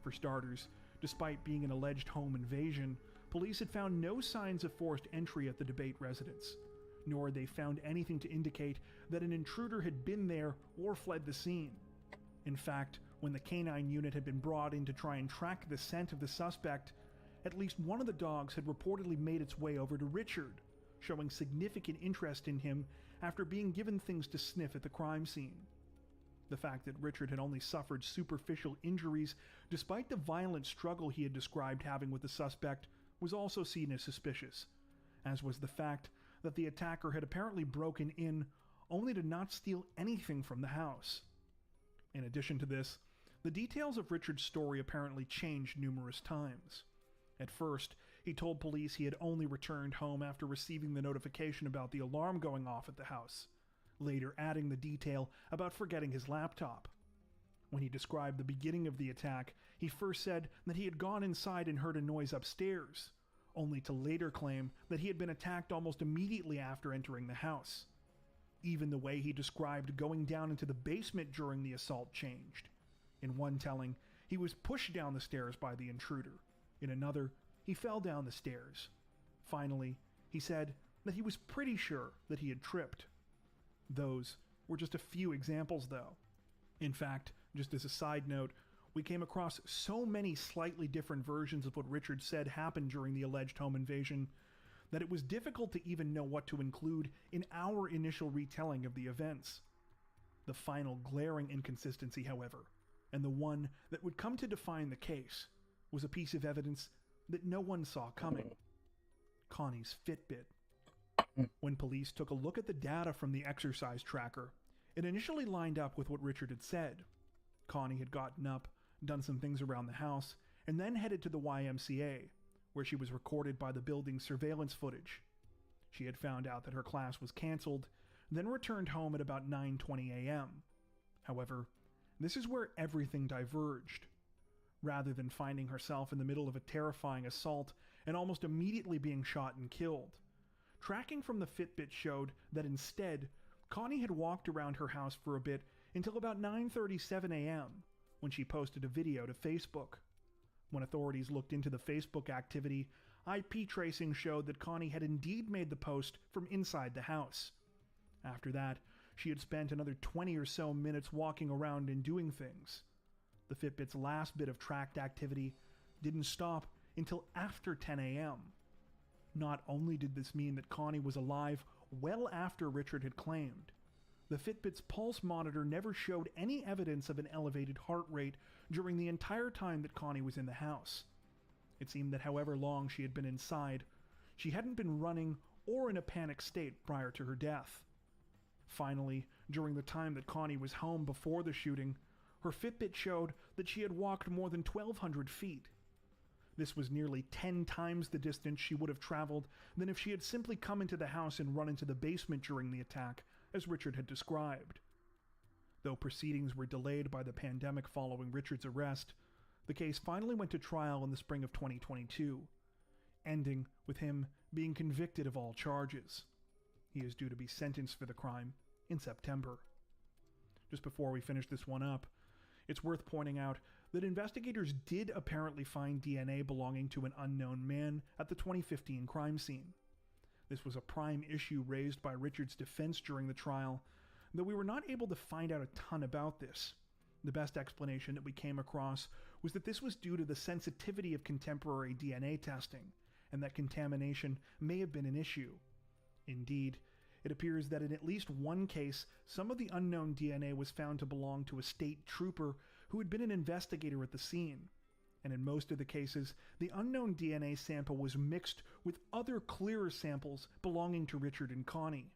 For starters, despite being an alleged home invasion, police had found no signs of forced entry at the Debate residence, nor had they found anything to indicate that an intruder had been there or fled the scene. In fact, when the canine unit had been brought in to try and track the scent of the suspect, at least one of the dogs had reportedly made its way over to Richard, showing significant interest in him after being given things to sniff at the crime scene. The fact that Richard had only suffered superficial injuries despite the violent struggle he had described having with the suspect was also seen as suspicious, as was the fact that the attacker had apparently broken in only to not steal anything from the house. In addition to this, the details of Richard's story apparently changed numerous times. At first, he told police he had only returned home after receiving the notification about the alarm going off at the house, later adding the detail about forgetting his laptop. When he described the beginning of the attack, he first said that he had gone inside and heard a noise upstairs, only to later claim that he had been attacked almost immediately after entering the house. Even the way he described going down into the basement during the assault changed. In one telling, he was pushed down the stairs by the intruder. In another, he fell down the stairs. Finally, he said that he was pretty sure that he had tripped. Those were just a few examples, though. In fact, just as a side note, we came across so many slightly different versions of what Richard said happened during the alleged home invasion that it was difficult to even know what to include in our initial retelling of the events. The final glaring inconsistency, however, and the one that would come to define the case, was a piece of evidence that no one saw coming: Connie's Fitbit. When police took a look at the data from the exercise tracker, it initially lined up with what Richard had said. Connie had gotten up, done some things around the house, and then headed to the YMCA, where she was recorded by the building's surveillance footage. She had found out that her class was canceled, then returned home at about 9:20 a.m. However, this is where everything diverged. Rather than finding herself in the middle of a terrifying assault and almost immediately being shot and killed, tracking from the Fitbit showed that instead, Connie had walked around her house for a bit until about 9:37 a.m., when she posted a video to Facebook. When authorities looked into the Facebook activity, IP tracing showed that Connie had indeed made the post from inside the house. After that, she had spent another 20 or so minutes walking around and doing things. The Fitbit's last bit of tracked activity didn't stop until after 10 a.m. Not only did this mean that Connie was alive well after Richard had claimed, the Fitbit's pulse monitor never showed any evidence of an elevated heart rate during the entire time that Connie was in the house. It seemed that however long she had been inside, she hadn't been running or in a panic state prior to her death. Finally, during the time that Connie was home before the shooting, her Fitbit showed that she had walked more than 1,200 feet. This was nearly 10 times the distance she would have traveled than if she had simply come into the house and run into the basement during the attack, as Richard had described. Though proceedings were delayed by the pandemic following Richard's arrest, the case finally went to trial in the spring of 2022, ending with him being convicted of all charges. He is due to be sentenced for the crime in September. Just before we finish this one up, it's worth pointing out that investigators did apparently find DNA belonging to an unknown man at the 2015 crime scene. This was a prime issue raised by Richard's defense during the trial, though we were not able to find out a ton about this. The best explanation that we came across was that this was due to the sensitivity of contemporary DNA testing, and that contamination may have been an issue. Indeed, it appears that in at least one case, some of the unknown DNA was found to belong to a state trooper who had been an investigator at the scene, And in most of the cases, the unknown DNA sample was mixed with other clearer samples belonging to Richard and Connie.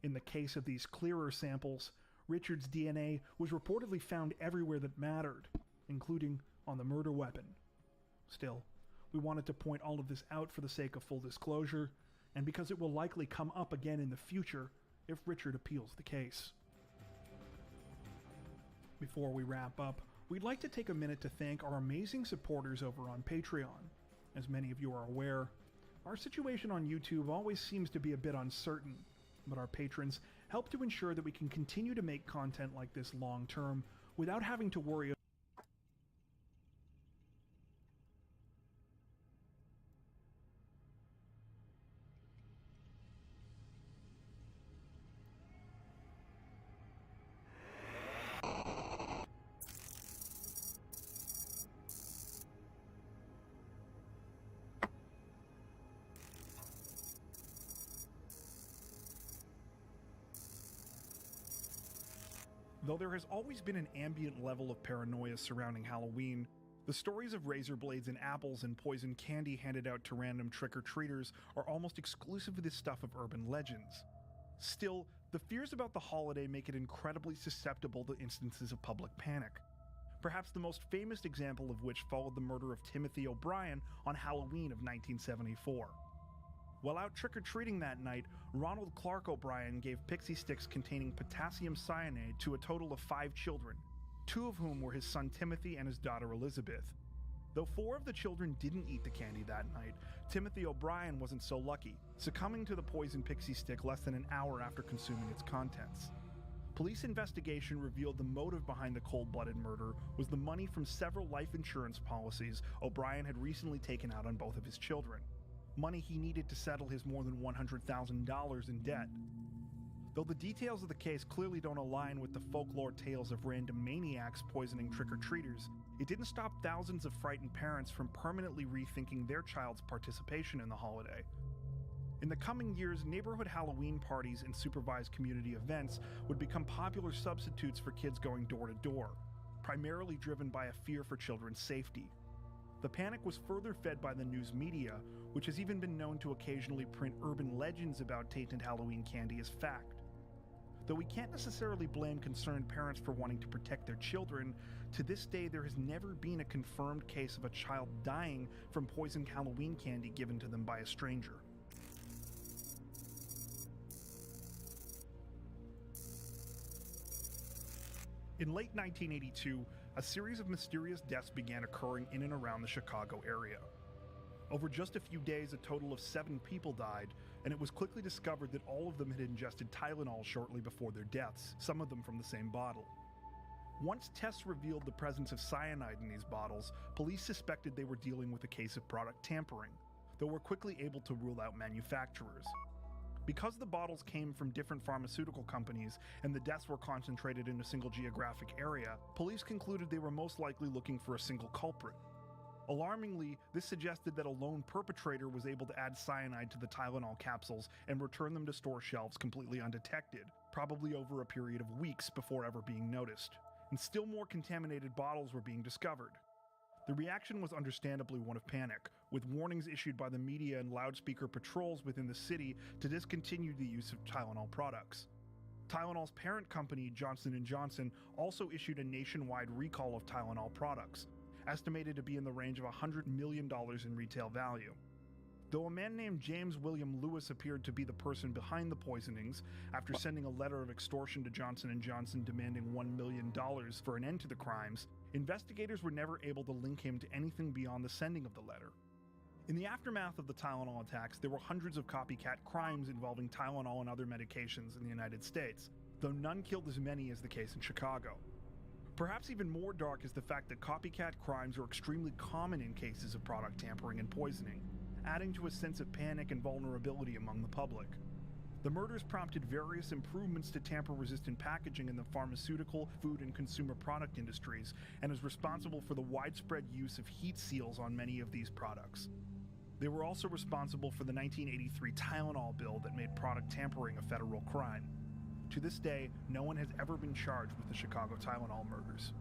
In the case of these clearer samples, Richard's DNA was reportedly found everywhere that mattered, including on the murder weapon. Still, we wanted to point all of this out for the sake of full disclosure, and because it will likely come up again in the future if Richard appeals the case. Before we wrap up, we'd like to take a minute to thank our amazing supporters over on Patreon. As many of you are aware, our situation on YouTube always seems to be a bit uncertain, but our patrons help to ensure that we can continue to make content like this long term without having to worry. Though there has always been an ambient level of paranoia surrounding Halloween, the stories of razor blades and apples and poison candy handed out to random trick-or-treaters are almost exclusively the stuff of urban legends. Still, the fears about the holiday make it incredibly susceptible to instances of public panic. Perhaps the most famous example of which followed the murder of Timothy O'Brien on Halloween of 1974. While out trick-or-treating that night, Ronald Clark O'Brien gave pixie sticks containing potassium cyanide to a total of 5 children, 2 of whom were his son Timothy and his daughter Elizabeth. Though 4 of the children didn't eat the candy that night, Timothy O'Brien wasn't so lucky, succumbing to the poison pixie stick less than an hour after consuming its contents. Police investigation revealed the motive behind the cold-blooded murder was the money from several life insurance policies O'Brien had recently taken out on both of his children. Money he needed to settle his more than $100,000 in debt. Though the details of the case clearly don't align with the folklore tales of random maniacs poisoning trick-or-treaters, it didn't stop thousands of frightened parents from permanently rethinking their child's participation in the holiday. In the coming years, neighborhood Halloween parties and supervised community events would become popular substitutes for kids going door to door, primarily driven by a fear for children's safety. The panic was further fed by the news media, which has even been known to occasionally print urban legends about tainted Halloween candy as fact. Though we can't necessarily blame concerned parents for wanting to protect their children, to this day there has never been a confirmed case of a child dying from poisoned Halloween candy given to them by a stranger. In late 1982, a series of mysterious deaths began occurring in and around the Chicago area. Over just a few days, a total of 7 people died, and it was quickly discovered that all of them had ingested Tylenol shortly before their deaths, some of them from the same bottle. Once tests revealed the presence of cyanide in these bottles, police suspected they were dealing with a case of product tampering, though were quickly able to rule out manufacturers. Because the bottles came from different pharmaceutical companies and the deaths were concentrated in a single geographic area, police concluded they were most likely looking for a single culprit. Alarmingly, this suggested that a lone perpetrator was able to add cyanide to the Tylenol capsules and return them to store shelves completely undetected, probably over a period of weeks before ever being noticed. And still more contaminated bottles were being discovered. The reaction was understandably one of panic, with warnings issued by the media and loudspeaker patrols within the city to discontinue the use of Tylenol products. Tylenol's parent company, Johnson & Johnson, also issued a nationwide recall of Tylenol products, estimated to be in the range of $100 million in retail value. Though a man named James William Lewis appeared to be the person behind the poisonings, after sending a letter of extortion to Johnson & Johnson demanding $1 million for an end to the crimes, investigators were never able to link him to anything beyond the sending of the letter. In the aftermath of the Tylenol attacks, there were hundreds of copycat crimes involving Tylenol and other medications in the United States, though none killed as many as the case in Chicago. Perhaps even more dark is the fact that copycat crimes are extremely common in cases of product tampering and poisoning, adding to a sense of panic and vulnerability among the public. The murders prompted various improvements to tamper-resistant packaging in the pharmaceutical, food, and consumer product industries, and is responsible for the widespread use of heat seals on many of these products. They were also responsible for the 1983 Tylenol bill that made product tampering a federal crime. To this day, no one has ever been charged with the Chicago Tylenol murders.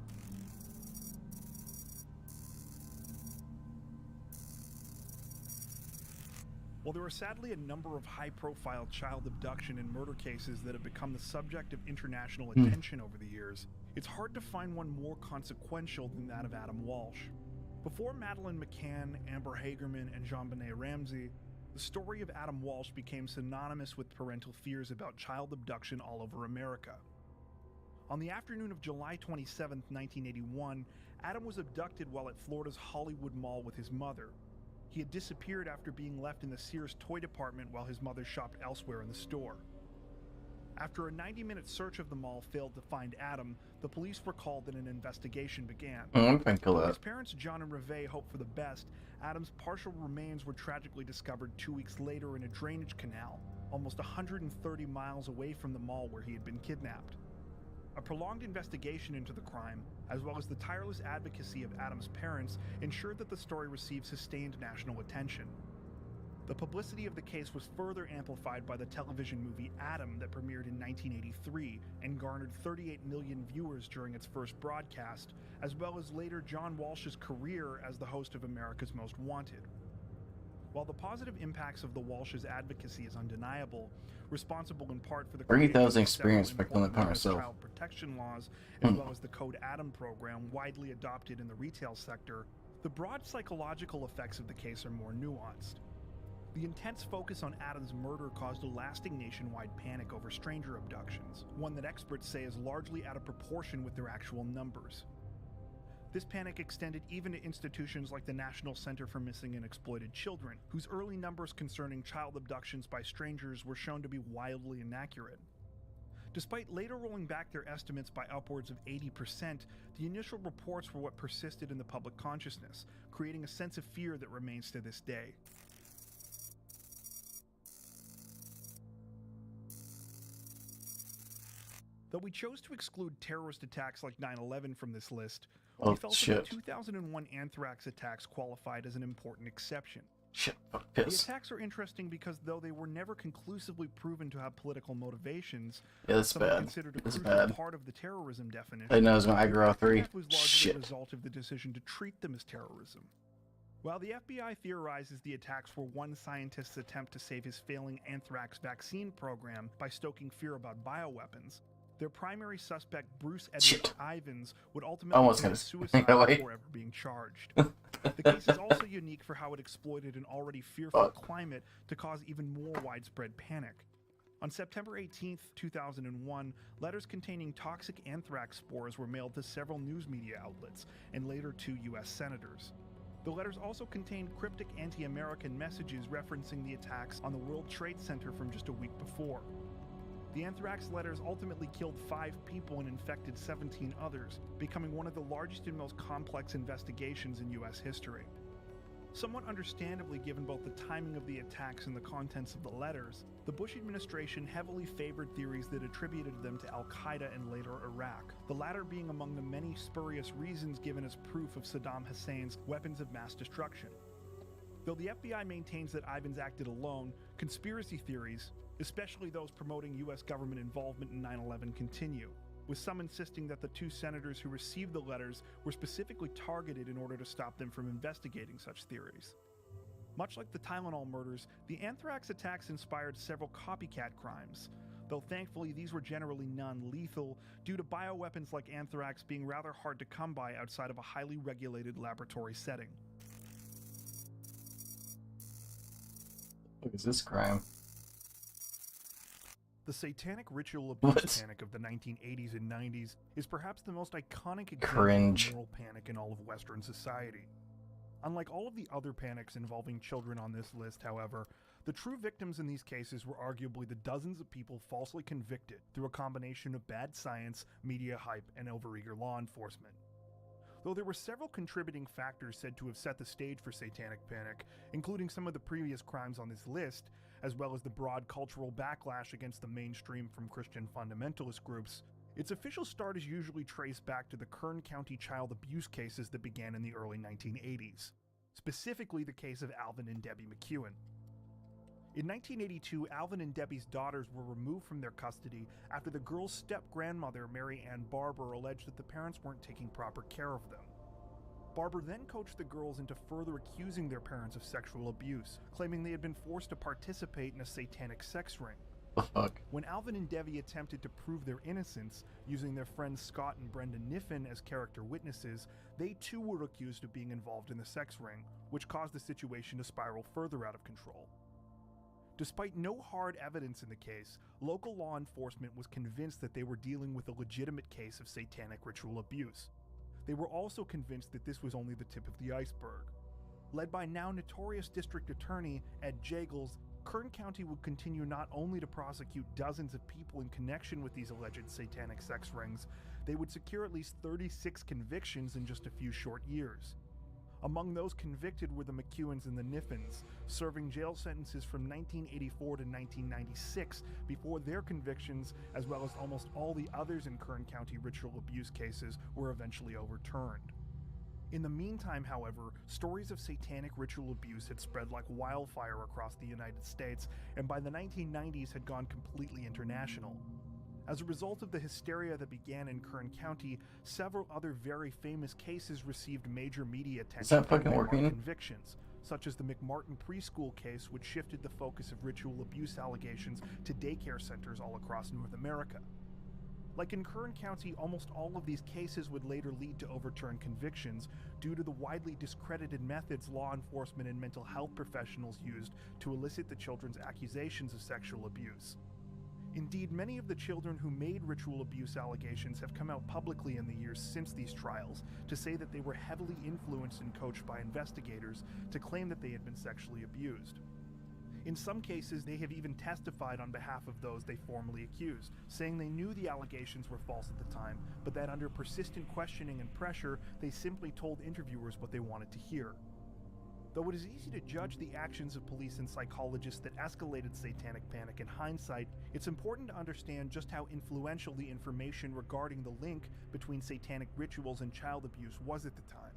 While there are sadly a number of high-profile child abduction and murder cases that have become the subject of international attention over the years, it's hard to find one more consequential than that of Adam Walsh. Before Madeleine McCann, Amber Hagerman, and JonBenet Ramsey, the story of Adam Walsh became synonymous with parental fears about child abduction all over America. On the afternoon of July 27, 1981, Adam was abducted while at Florida's Hollywood Mall with his mother. He had disappeared after being left in the Sears toy department while his mother shopped elsewhere in the store. After a 90-minute search of the mall failed to find Adam, the police were called and an investigation began. While his parents John and Reve hoped for the best, Adam's partial remains were tragically discovered 2 weeks later in a drainage canal, almost 130 miles away from the mall where he had been kidnapped. A prolonged investigation into the crime, as well as the tireless advocacy of Adam's parents, ensured that the story received sustained national attention. The publicity of the case was further amplified by the television movie Adam that premiered in 1983 and garnered 38 million viewers during its first broadcast, as well as later John Walsh's career as the host of America's Most Wanted. While the positive impacts of the Walsh's advocacy is undeniable, responsible in part for the 30,000 experience back on the power myself. Child protection laws, as well as the Code Adam program widely adopted in the retail sector, the broad psychological effects of the case are more nuanced. The intense focus on Adam's murder caused a lasting nationwide panic over stranger abductions, one that experts say is largely out of proportion with their actual numbers. This panic extended even to institutions like the National Center for Missing and Exploited Children, whose early numbers concerning child abductions by strangers were shown to be wildly inaccurate. Despite later rolling back their estimates by upwards of 80%, the initial reports were what persisted in the public consciousness, creating a sense of fear that remains to this day. Though we chose to exclude terrorist attacks like 9/11 from this list, we felt that the 2001 anthrax attacks qualified as an important exception. The attacks are interesting because though they were never conclusively proven to have political motivations, some are considered a crucial part of the terrorism definition. I know it's my aggro 3. That was largely a result of the decision to treat them as terrorism. While the FBI theorizes the attacks were one scientist's attempt to save his failing anthrax vaccine program by stoking fear about bioweapons, their primary suspect, Bruce Edward Ivins, would ultimately commit suicide before ever being charged. The case is also unique for how it exploited an already fearful climate to cause even more widespread panic. On September 18, 2001, letters containing toxic anthrax spores were mailed to several news media outlets and later to U.S. senators. The letters also contained cryptic anti-American messages referencing the attacks on the World Trade Center from just a week before. The anthrax letters ultimately killed 5 people and infected 17 others, becoming one of the largest and most complex investigations in U.S. history. Somewhat understandably given both the timing of the attacks and the contents of the letters, the Bush administration heavily favored theories that attributed them to Al-Qaeda and later Iraq, the latter being among the many spurious reasons given as proof of Saddam Hussein's weapons of mass destruction. Though the FBI maintains that Ivins acted alone, conspiracy theories, especially those promoting U.S. government involvement in 9/11, continue, with some insisting that the 2 senators who received the letters were specifically targeted in order to stop them from investigating such theories. Much like the Tylenol murders, the anthrax attacks inspired several copycat crimes, though thankfully these were generally non-lethal due to bioweapons like anthrax being rather hard to come by outside of a highly regulated laboratory setting. What is this crime? The satanic ritual abuse panic of the 1980s and 90s is perhaps the most iconic example of moral panic in all of Western society. Unlike all of the other panics involving children on this list, however, the true victims in these cases were arguably the dozens of people falsely convicted through a combination of bad science, media hype, and overeager law enforcement. Though there were several contributing factors said to have set the stage for satanic panic, including some of the previous crimes on this list, as well as the broad cultural backlash against the mainstream from Christian fundamentalist groups, its official start is usually traced back to the Kern County child abuse cases that began in the early 1980s, specifically the case of Alvin and Debbie McEwen. In 1982, Alvin and Debbie's daughters were removed from their custody after the girls' step-grandmother, Mary Ann Barber, alleged that the parents weren't taking proper care of them. Barber then coached the girls into further accusing their parents of sexual abuse, claiming they had been forced to participate in a satanic sex ring. The fuck? When Alvin and Debbie attempted to prove their innocence, using their friends Scott and Brenda Niffen as character witnesses, they too were accused of being involved in the sex ring, which caused the situation to spiral further out of control. Despite no hard evidence in the case, local law enforcement was convinced that they were dealing with a legitimate case of satanic ritual abuse. They were also convinced that this was only the tip of the iceberg. Led by now notorious district attorney Ed Jagels, Kern County would continue not only to prosecute dozens of people in connection with these alleged satanic sex rings, they would secure at least 36 convictions in just a few short years. Among those convicted were the McEwens and the Niffens, serving jail sentences from 1984 to 1996 before their convictions, as well as almost all the others in Kern County ritual abuse cases, were eventually overturned. In the meantime, however, stories of satanic ritual abuse had spread like wildfire across the United States, and by the 1990s had gone completely international. As a result of the hysteria that began in Kern County, several other very famous cases received major media attention. Is that fucking and working? Convictions, such as the McMartin preschool case, which shifted the focus of ritual abuse allegations to daycare centers all across North America. Like in Kern County, almost all of these cases would later lead to overturned convictions due to the widely discredited methods law enforcement and mental health professionals used to elicit the children's accusations of sexual abuse. Indeed, many of the children who made ritual abuse allegations have come out publicly in the years since these trials to say that they were heavily influenced and coached by investigators to claim that they had been sexually abused. In some cases, they have even testified on behalf of those they formally accused, saying they knew the allegations were false at the time, but that under persistent questioning and pressure, they simply told interviewers what they wanted to hear. Though it is easy to judge the actions of police and psychologists that escalated satanic panic in hindsight, it's important to understand just how influential the information regarding the link between satanic rituals and child abuse was at the time.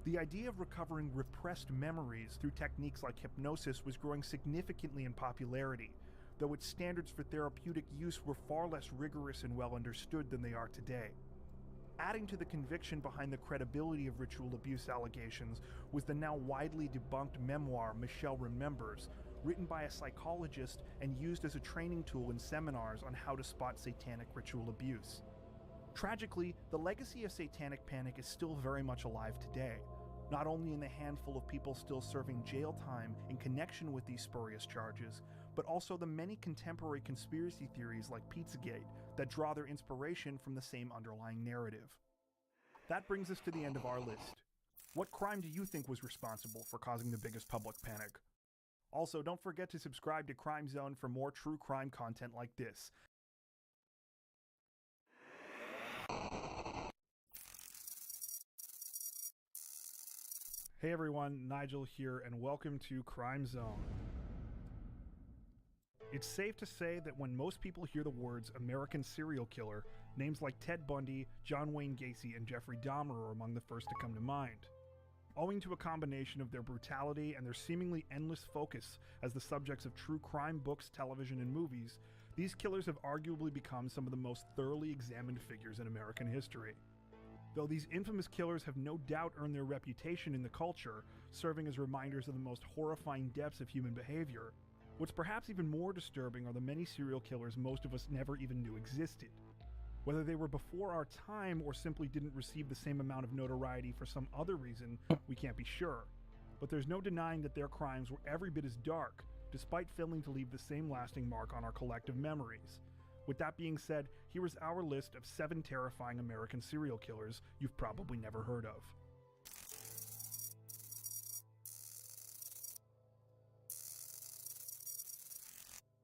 The idea of recovering repressed memories through techniques like hypnosis was growing significantly in popularity, though its standards for therapeutic use were far less rigorous and well understood than they are today. Adding to the conviction behind the credibility of ritual abuse allegations was the now widely debunked memoir Michelle Remembers, written by a psychologist and used as a training tool in seminars on how to spot satanic ritual abuse. Tragically, the legacy of satanic panic is still very much alive today, not only in the handful of people still serving jail time in connection with these spurious charges, but also the many contemporary conspiracy theories like Pizzagate that draw their inspiration from the same underlying narrative. That brings us to the end of our list. What crime do you think was responsible for causing the biggest public panic? Also, don't forget to subscribe to Crime Zone for more true crime content like this. Hey everyone, Nigel here, and welcome to Crime Zone. It's safe to say that when most people hear the words American serial killer, names like Ted Bundy, John Wayne Gacy, and Jeffrey Dahmer are among the first to come to mind. Owing to a combination of their brutality and their seemingly endless focus as the subjects of true crime books, television, and movies, these killers have arguably become some of the most thoroughly examined figures in American history. Though these infamous killers have no doubt earned their reputation in the culture, serving as reminders of the most horrifying depths of human behavior, what's perhaps even more disturbing are the many serial killers most of us never even knew existed. Whether they were before our time or simply didn't receive the same amount of notoriety for some other reason, we can't be sure. But there's no denying that their crimes were every bit as dark, despite failing to leave the same lasting mark on our collective memories. With that being said, here is our list of 7 terrifying American serial killers you've probably never heard of.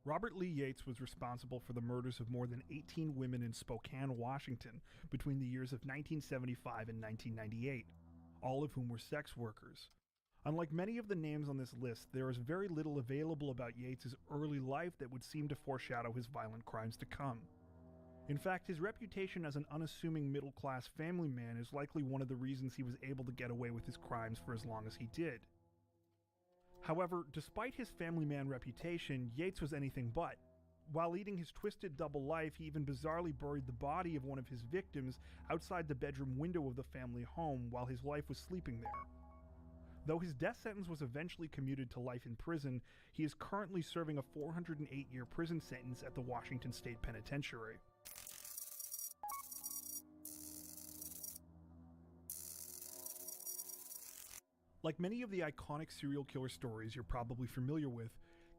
Robert Lee Yates was responsible for the murders of more than 18 women in Spokane, Washington, between the years of 1975 and 1998, all of whom were sex workers. Unlike many of the names on this list, there is very little available about Yates' early life that would seem to foreshadow his violent crimes to come. In fact, his reputation as an unassuming middle-class family man is likely one of the reasons he was able to get away with his crimes for as long as he did. However, despite his family man reputation, Yates was anything but. While leading his twisted double life, he even bizarrely buried the body of one of his victims outside the bedroom window of the family home while his wife was sleeping there. Though his death sentence was eventually commuted to life in prison, he is currently serving a 408-year prison sentence at the Washington State Penitentiary. Like many of the iconic serial killer stories you're probably familiar with,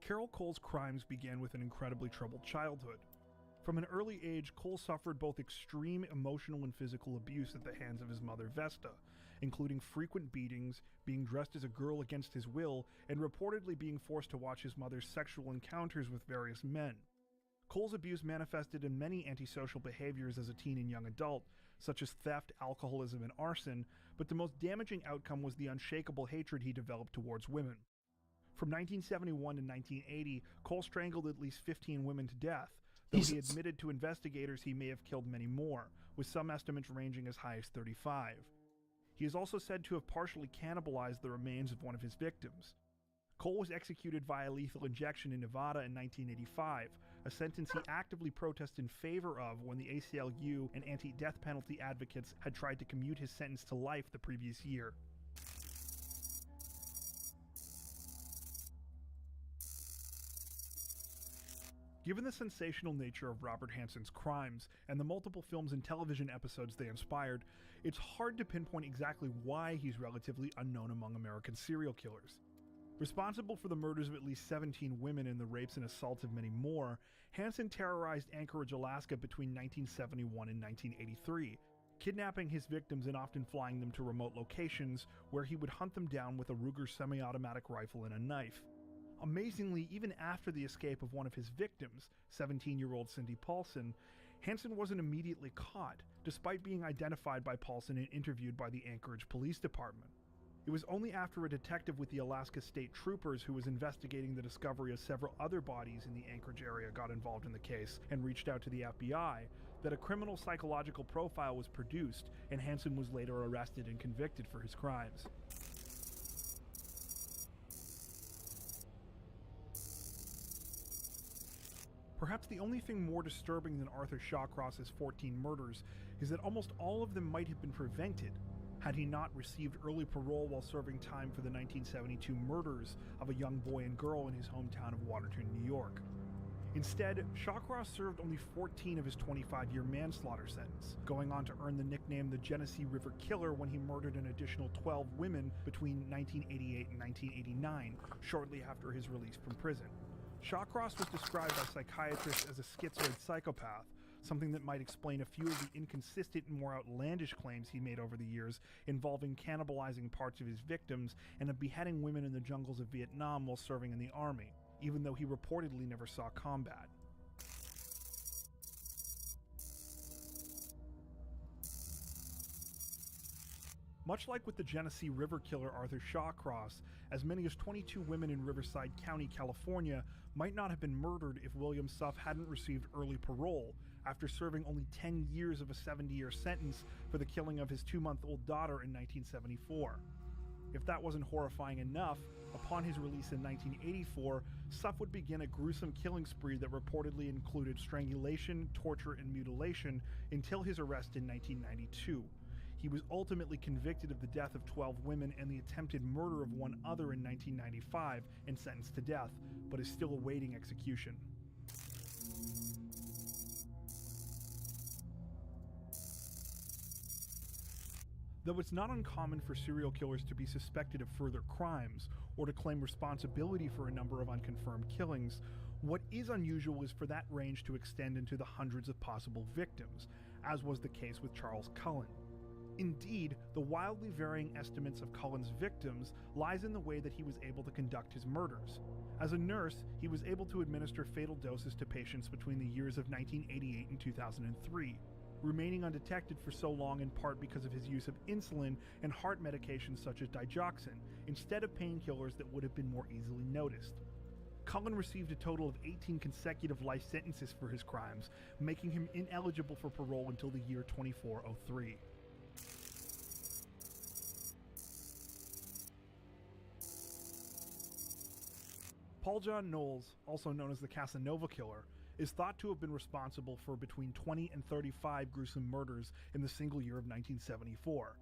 Carol Cole's crimes began with an incredibly troubled childhood. From an early age, Cole suffered both extreme emotional and physical abuse at the hands of his mother Vesta, including frequent beatings, being dressed as a girl against his will, and reportedly being forced to watch his mother's sexual encounters with various men. Cole's abuse manifested in many antisocial behaviors as a teen and young adult, such as theft, alcoholism, and arson, but the most damaging outcome was the unshakable hatred he developed towards women. From 1971 to 1980, Cole strangled at least 15 women to death, though he admitted to investigators he may have killed many more, with some estimates ranging as high as 35. He is also said to have partially cannibalized the remains of one of his victims. Cole was executed via lethal injection in Nevada in 1985, a sentence he actively protested in favor of when the ACLU and anti-death penalty advocates had tried to commute his sentence to life the previous year. Given the sensational nature of Robert Hanson's crimes and the multiple films and television episodes they inspired, it's hard to pinpoint exactly why he's relatively unknown among American serial killers. Responsible for the murders of at least 17 women and the rapes and assaults of many more, Hanson terrorized Anchorage, Alaska between 1971 and 1983, kidnapping his victims and often flying them to remote locations where he would hunt them down with a Ruger semi-automatic rifle and a knife. Amazingly, even after the escape of one of his victims, 17-year-old Cindy Paulson, Hanson wasn't immediately caught, despite being identified by Paulson and interviewed by the Anchorage Police Department. It was only after a detective with the Alaska State Troopers who was investigating the discovery of several other bodies in the Anchorage area got involved in the case and reached out to the FBI that a criminal psychological profile was produced, and Hanson was later arrested and convicted for his crimes. Perhaps the only thing more disturbing than Arthur Shawcross's 14 murders is that almost all of them might have been prevented had he not received early parole while serving time for the 1972 murders of a young boy and girl in his hometown of Watertown, New York. Instead, Shawcross served only 14 of his 25-year manslaughter sentence, going on to earn the nickname the Genesee River Killer when he murdered an additional 12 women between 1988 and 1989, shortly after his release from prison. Shawcross was described by psychiatrists as a schizoid psychopath, something that might explain a few of the inconsistent and more outlandish claims he made over the years involving cannibalizing parts of his victims and of beheading women in the jungles of Vietnam while serving in the army, even though he reportedly never saw combat. Much like with the Genesee River Killer Arthur Shawcross, as many as 22 women in Riverside County, California might not have been murdered if William Suff hadn't received early parole after serving only 10 years of a 70-year sentence for the killing of his 2-month-old daughter in 1974. If that wasn't horrifying enough, upon his release in 1984, Suff would begin a gruesome killing spree that reportedly included strangulation, torture, and mutilation until his arrest in 1992. He was ultimately convicted of the death of 12 women and the attempted murder of one other in 1995 and sentenced to death, but is still awaiting execution. Though it's not uncommon for serial killers to be suspected of further crimes or to claim responsibility for a number of unconfirmed killings, what is unusual is for that range to extend into the hundreds of possible victims, as was the case with Charles Cullen. Indeed, the wildly varying estimates of Cullen's victims lies in the way that he was able to conduct his murders. As a nurse, he was able to administer fatal doses to patients between the years of 1988 and 2003, remaining undetected for so long in part because of his use of insulin and heart medications such as digoxin, instead of painkillers that would have been more easily noticed. Cullen received a total of 18 consecutive life sentences for his crimes, making him ineligible for parole until the year 2403. Paul John Knowles, also known as the Casanova Killer, is thought to have been responsible for between 20 and 35 gruesome murders in the single year of 1974.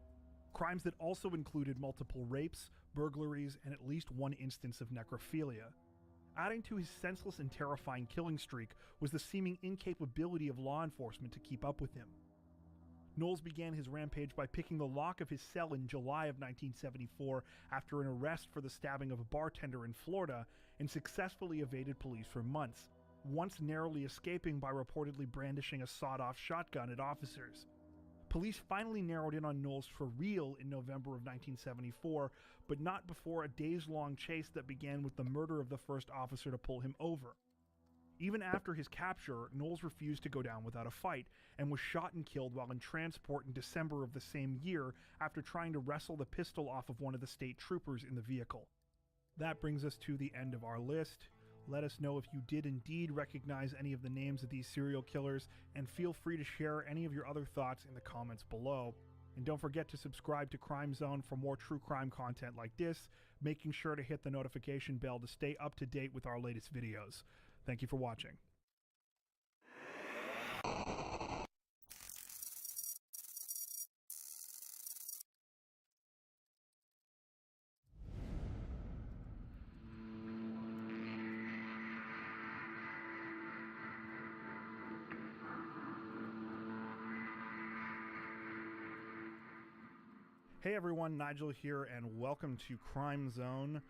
Crimes that also included multiple rapes, burglaries, and at least one instance of necrophilia. Adding to his senseless and terrifying killing streak was the seeming incapability of law enforcement to keep up with him. Knowles began his rampage by picking the lock of his cell in July of 1974 after an arrest for the stabbing of a bartender in Florida, and successfully evaded police for months, once narrowly escaping by reportedly brandishing a sawed-off shotgun at officers. Police finally narrowed in on Knowles for real in November of 1974, but not before a days-long chase that began with the murder of the first officer to pull him over. Even after his capture, Knowles refused to go down without a fight, and was shot and killed while in transport in December of the same year after trying to wrestle the pistol off of one of the state troopers in the vehicle. That brings us to the end of our list. Let us know if you did indeed recognize any of the names of these serial killers, and feel free to share any of your other thoughts in the comments below. And don't forget to subscribe to Crime Zone for more true crime content like this, making sure to hit the notification bell to stay up to date with our latest videos. Thank you for watching. Hey everyone, Nigel here, and welcome to Crime Zone.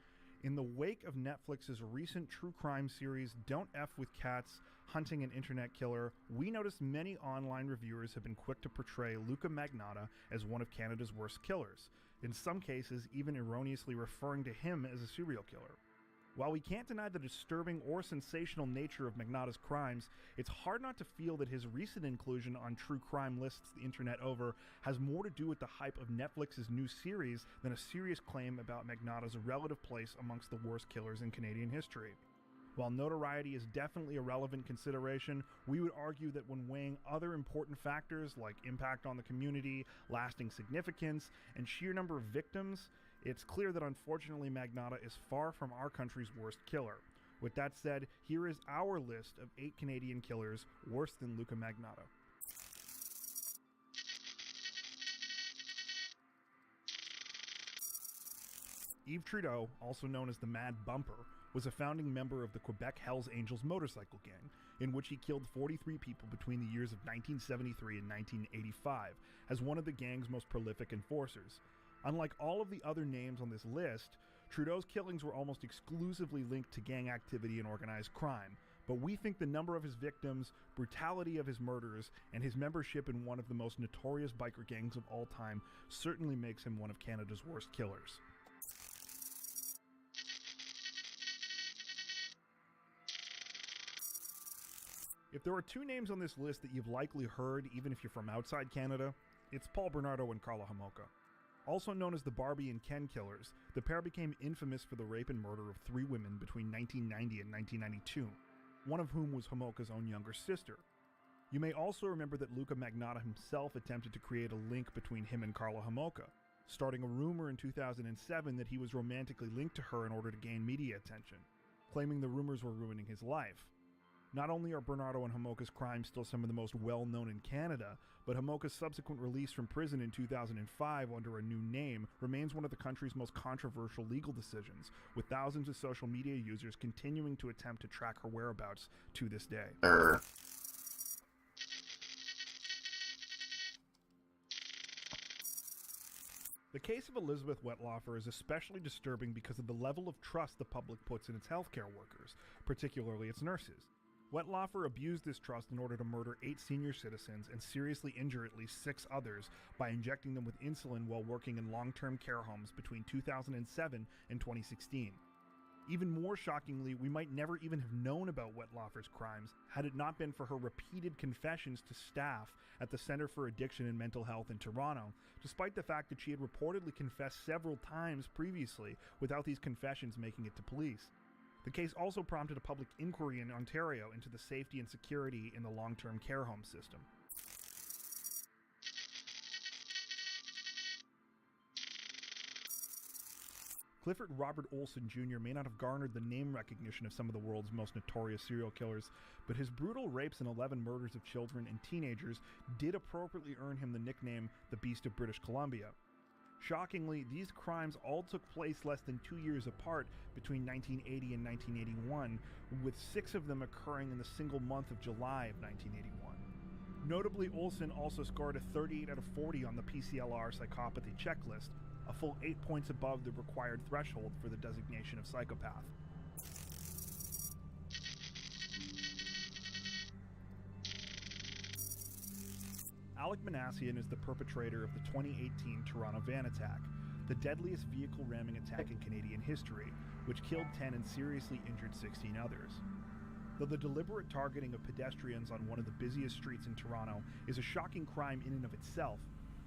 In the wake of Netflix's recent true crime series, Don't F with Cats, Hunting an Internet Killer, we noticed many online reviewers have been quick to portray Luca Magnotta as one of Canada's worst killers, in some cases even erroneously referring to him as a serial killer. While we can't deny the disturbing or sensational nature of Magnotta's crimes, it's hard not to feel that his recent inclusion on true crime lists the internet over has more to do with the hype of Netflix's new series than a serious claim about Magnotta's relative place amongst the worst killers in Canadian history. While notoriety is definitely a relevant consideration, we would argue that when weighing other important factors like impact on the community, lasting significance, and sheer number of victims, it's clear that unfortunately Magnotta is far from our country's worst killer. With that said, here is our list of 8 Canadian killers worse than Luca Magnotta. Yves Trudeau, also known as the Mad Bumper, was a founding member of the Quebec Hells Angels motorcycle gang, in which he killed 43 people between the years of 1973 and 1985, as one of the gang's most prolific enforcers. Unlike all of the other names on this list, Trudeau's killings were almost exclusively linked to gang activity and organized crime, but we think the number of his victims, brutality of his murders, and his membership in one of the most notorious biker gangs of all time certainly makes him one of Canada's worst killers. If there are 2 names on this list that you've likely heard even if you're from outside Canada, it's Paul Bernardo and Carla Homolka. Also known as the Barbie and Ken killers, the pair became infamous for the rape and murder of 3 women between 1990 and 1992, one of whom was Homolka's own younger sister. You may also remember that Luca Magnotta himself attempted to create a link between him and Carla Homolka, starting a rumor in 2007 that he was romantically linked to her in order to gain media attention, claiming the rumors were ruining his life. Not only are Bernardo and Homolka's crimes still some of the most well-known in Canada, but Homolka's subsequent release from prison in 2005 under a new name remains one of the country's most controversial legal decisions, with thousands of social media users continuing to attempt to track her whereabouts to this day. The case of Elizabeth Wettlaufer is especially disturbing because of the level of trust the public puts in its healthcare workers, particularly its nurses. Wettlaufer abused this trust in order to murder 8 senior citizens and seriously injure at least 6 others by injecting them with insulin while working in long-term care homes between 2007 and 2016. Even more shockingly, we might never even have known about Wettlaufer's crimes had it not been for her repeated confessions to staff at the Center for Addiction and Mental Health in Toronto, despite the fact that she had reportedly confessed several times previously without these confessions making it to police. The case also prompted a public inquiry in Ontario into the safety and security in the long-term care home system. Clifford Robert Olson Jr. may not have garnered the name recognition of some of the world's most notorious serial killers, but his brutal rapes and 11 murders of children and teenagers did appropriately earn him the nickname the Beast of British Columbia. Shockingly, these crimes all took place less than 2 years apart between 1980 and 1981, with 6 of them occurring in the single month of July of 1981. Notably, Olson also scored a 38 out of 40 on the PCLR psychopathy checklist, a full 8 points above the required threshold for the designation of psychopath. Alec Manassian is the perpetrator of the 2018 Toronto van attack, the deadliest vehicle ramming attack in Canadian history, which killed 10 and seriously injured 16 others. Though the deliberate targeting of pedestrians on one of the busiest streets in Toronto is a shocking crime in and of itself,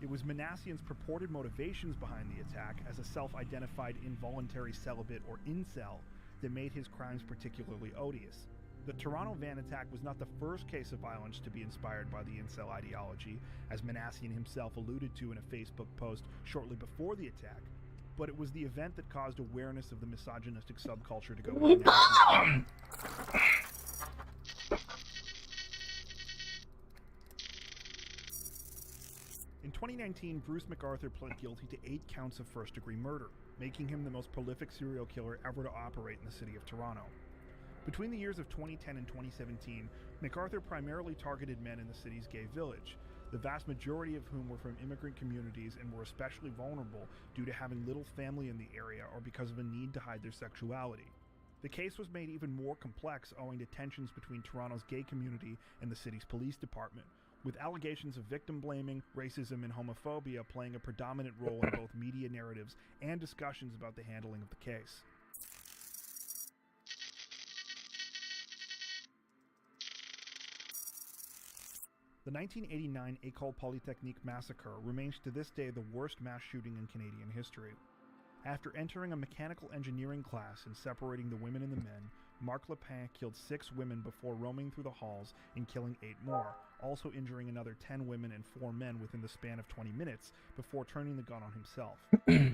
it was Manassian's purported motivations behind the attack as a self-identified involuntary celibate or incel that made his crimes particularly odious. The Toronto van attack was not the first case of violence to be inspired by the incel ideology, as Manassian himself alluded to in a Facebook post shortly before the attack, but it was the event that caused awareness of the misogynistic subculture to go international. In 2019, Bruce McArthur pled guilty to 8 counts of first-degree murder, making him the most prolific serial killer ever to operate in the city of Toronto. Between the years of 2010 and 2017, McArthur primarily targeted men in the city's gay village, the vast majority of whom were from immigrant communities and were especially vulnerable due to having little family in the area or because of a need to hide their sexuality. The case was made even more complex owing to tensions between Toronto's gay community and the city's police department, with allegations of victim blaming, racism, and homophobia playing a predominant role in both media narratives and discussions about the handling of the case. The 1989 École Polytechnique massacre remains to this day the worst mass shooting in Canadian history. After entering a mechanical engineering class and separating the women and the men, Marc Lepin killed 6 women before roaming through the halls and killing 8 more, also injuring another 10 women and 4 men within the span of 20 minutes before turning the gun on himself.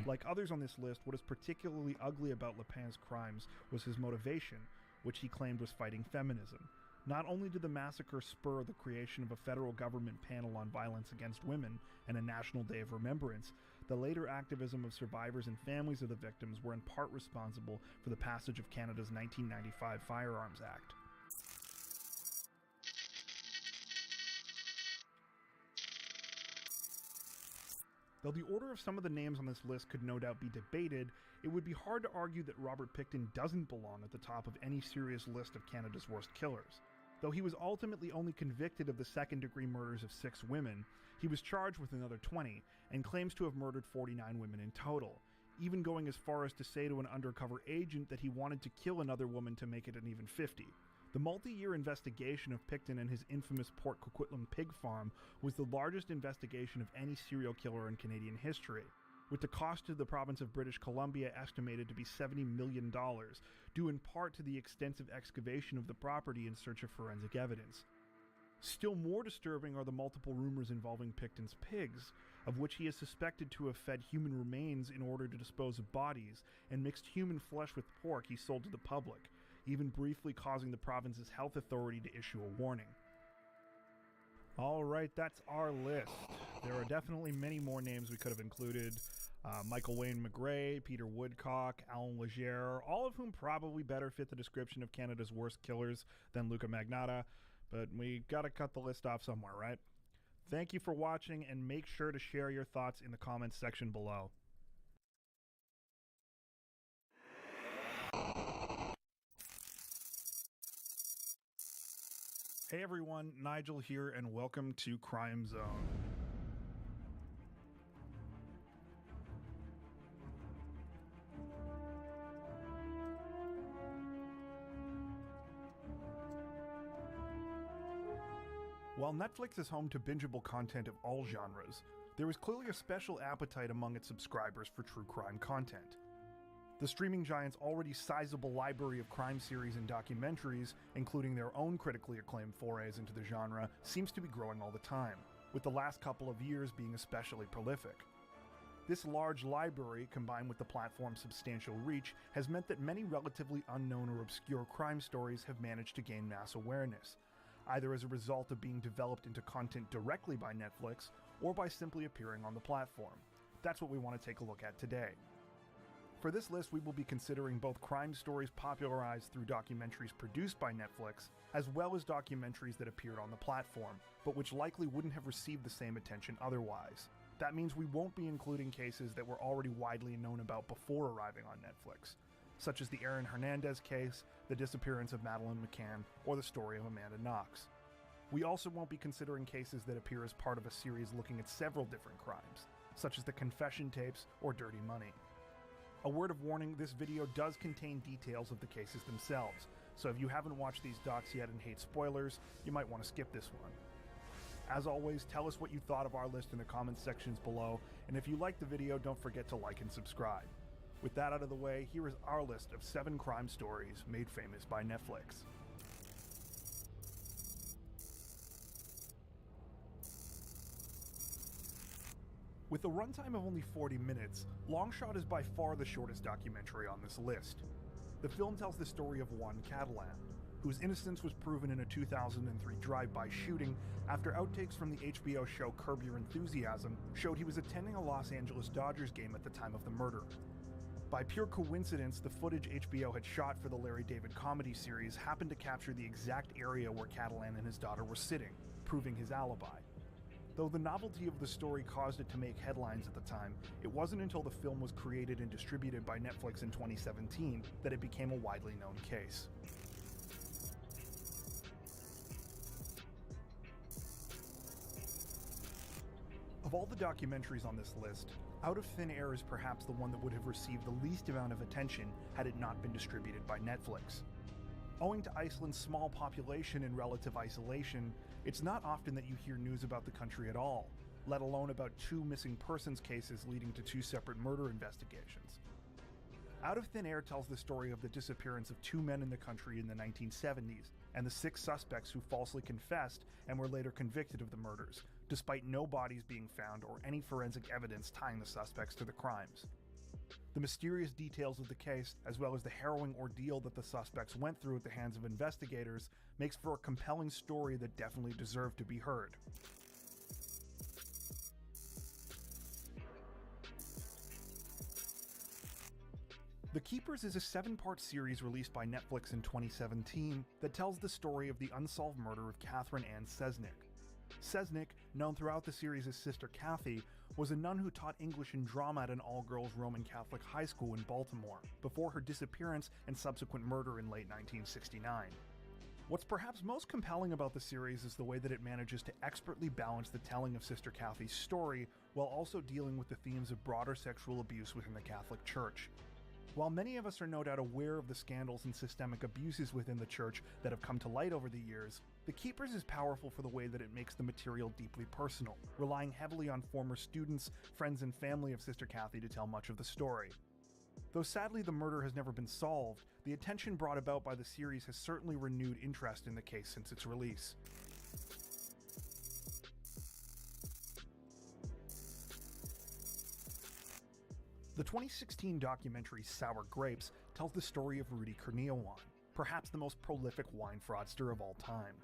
Like others on this list, what is particularly ugly about Lepin's crimes was his motivation, which he claimed was fighting feminism. Not only did the massacre spur the creation of a federal government panel on violence against women and a National Day of Remembrance, the later activism of survivors and families of the victims were in part responsible for the passage of Canada's 1995 Firearms Act. Though the order of some of the names on this list could no doubt be debated, it would be hard to argue that Robert Pickton doesn't belong at the top of any serious list of Canada's worst killers. Though he was ultimately only convicted of the second-degree murders of 6 women, he was charged with another 20, and claims to have murdered 49 women in total, even going as far as to say to an undercover agent that he wanted to kill another woman to make it an even 50. The multi-year investigation of Pickton and his infamous Port Coquitlam pig farm was the largest investigation of any serial killer in Canadian history, with the cost to the province of British Columbia estimated to be $70 million, due in part to the extensive excavation of the property in search of forensic evidence. Still more disturbing are the multiple rumors involving Pickton's pigs, of which he is suspected to have fed human remains in order to dispose of bodies, and mixed human flesh with pork he sold to the public, even briefly causing the province's health authority to issue a warning. Alright, that's our list. There are definitely many more names we could have included. Michael Wayne McGray, Peter Woodcock, Alan Legere, all of whom probably better fit the description of Canada's worst killers than Luca Magnotta, but we gotta cut the list off somewhere, right? Thank you for watching, and make sure to share your thoughts in the comments section below. Hey everyone, Nigel here, and welcome to Crime Zone. While Netflix is home to bingeable content of all genres, there is clearly a special appetite among its subscribers for true crime content. The streaming giant's already sizable library of crime series and documentaries, including their own critically acclaimed forays into the genre, seems to be growing all the time, with the last couple of years being especially prolific. This large library, combined with the platform's substantial reach, has meant that many relatively unknown or obscure crime stories have managed to gain mass awareness, either as a result of being developed into content directly by Netflix, or by simply appearing on the platform. That's what we want to take a look at today. For this list, we will be considering both crime stories popularized through documentaries produced by Netflix, as well as documentaries that appeared on the platform, but which likely wouldn't have received the same attention otherwise. That means we won't be including cases that were already widely known about before arriving on Netflix, such as the Aaron Hernandez case, the disappearance of Madeleine McCann, or the story of Amanda Knox. We also won't be considering cases that appear as part of a series looking at several different crimes, such as the confession tapes or Dirty Money. A word of warning, this video does contain details of the cases themselves, so if you haven't watched these docs yet and hate spoilers, you might want to skip this one. As always, tell us what you thought of our list in the comments sections below, and if you liked the video, don't forget to like and subscribe. With that out of the way, here is our list of 7 crime stories made famous by Netflix. With a runtime of only 40 minutes, Longshot is by far the shortest documentary on this list. The film tells the story of Juan Catalan, whose innocence was proven in a 2003 drive-by shooting after outtakes from the HBO show Curb Your Enthusiasm showed he was attending a Los Angeles Dodgers game at the time of the murder. By pure coincidence, the footage HBO had shot for the Larry David comedy series happened to capture the exact area where Catalan and his daughter were sitting, proving his alibi. Though the novelty of the story caused it to make headlines at the time, it wasn't until the film was created and distributed by Netflix in 2017 that it became a widely known case. Of all the documentaries on this list, Out of Thin Air is perhaps the one that would have received the least amount of attention had it not been distributed by Netflix. Owing to Iceland's small population and relative isolation, it's not often that you hear news about the country at all, let alone about 2 missing persons cases leading to 2 separate murder investigations. Out of Thin Air tells the story of the disappearance of 2 men in the country in the 1970s, and the 6 suspects who falsely confessed and were later convicted of the murders, despite no bodies being found or any forensic evidence tying the suspects to the crimes. The mysterious details of the case, as well as the harrowing ordeal that the suspects went through at the hands of investigators, makes for a compelling story that definitely deserved to be heard. The Keepers is a 7-part series released by Netflix in 2017 that tells the story of the unsolved murder of Catherine Ann Sesnick. Sesnick, known throughout the series as Sister Kathy, was a nun who taught English and drama at an all-girls Roman Catholic high school in Baltimore, before her disappearance and subsequent murder in late 1969. What's perhaps most compelling about the series is the way that it manages to expertly balance the telling of Sister Kathy's story while also dealing with the themes of broader sexual abuse within the Catholic Church. While many of us are no doubt aware of the scandals and systemic abuses within the church that have come to light over the years, The Keepers is powerful for the way that it makes the material deeply personal, relying heavily on former students, friends, and family of Sister Kathy to tell much of the story. Though sadly the murder has never been solved, the attention brought about by the series has certainly renewed interest in the case since its release. The 2016 documentary Sour Grapes tells the story of Rudy Kurniawan, perhaps the most prolific wine fraudster of all time.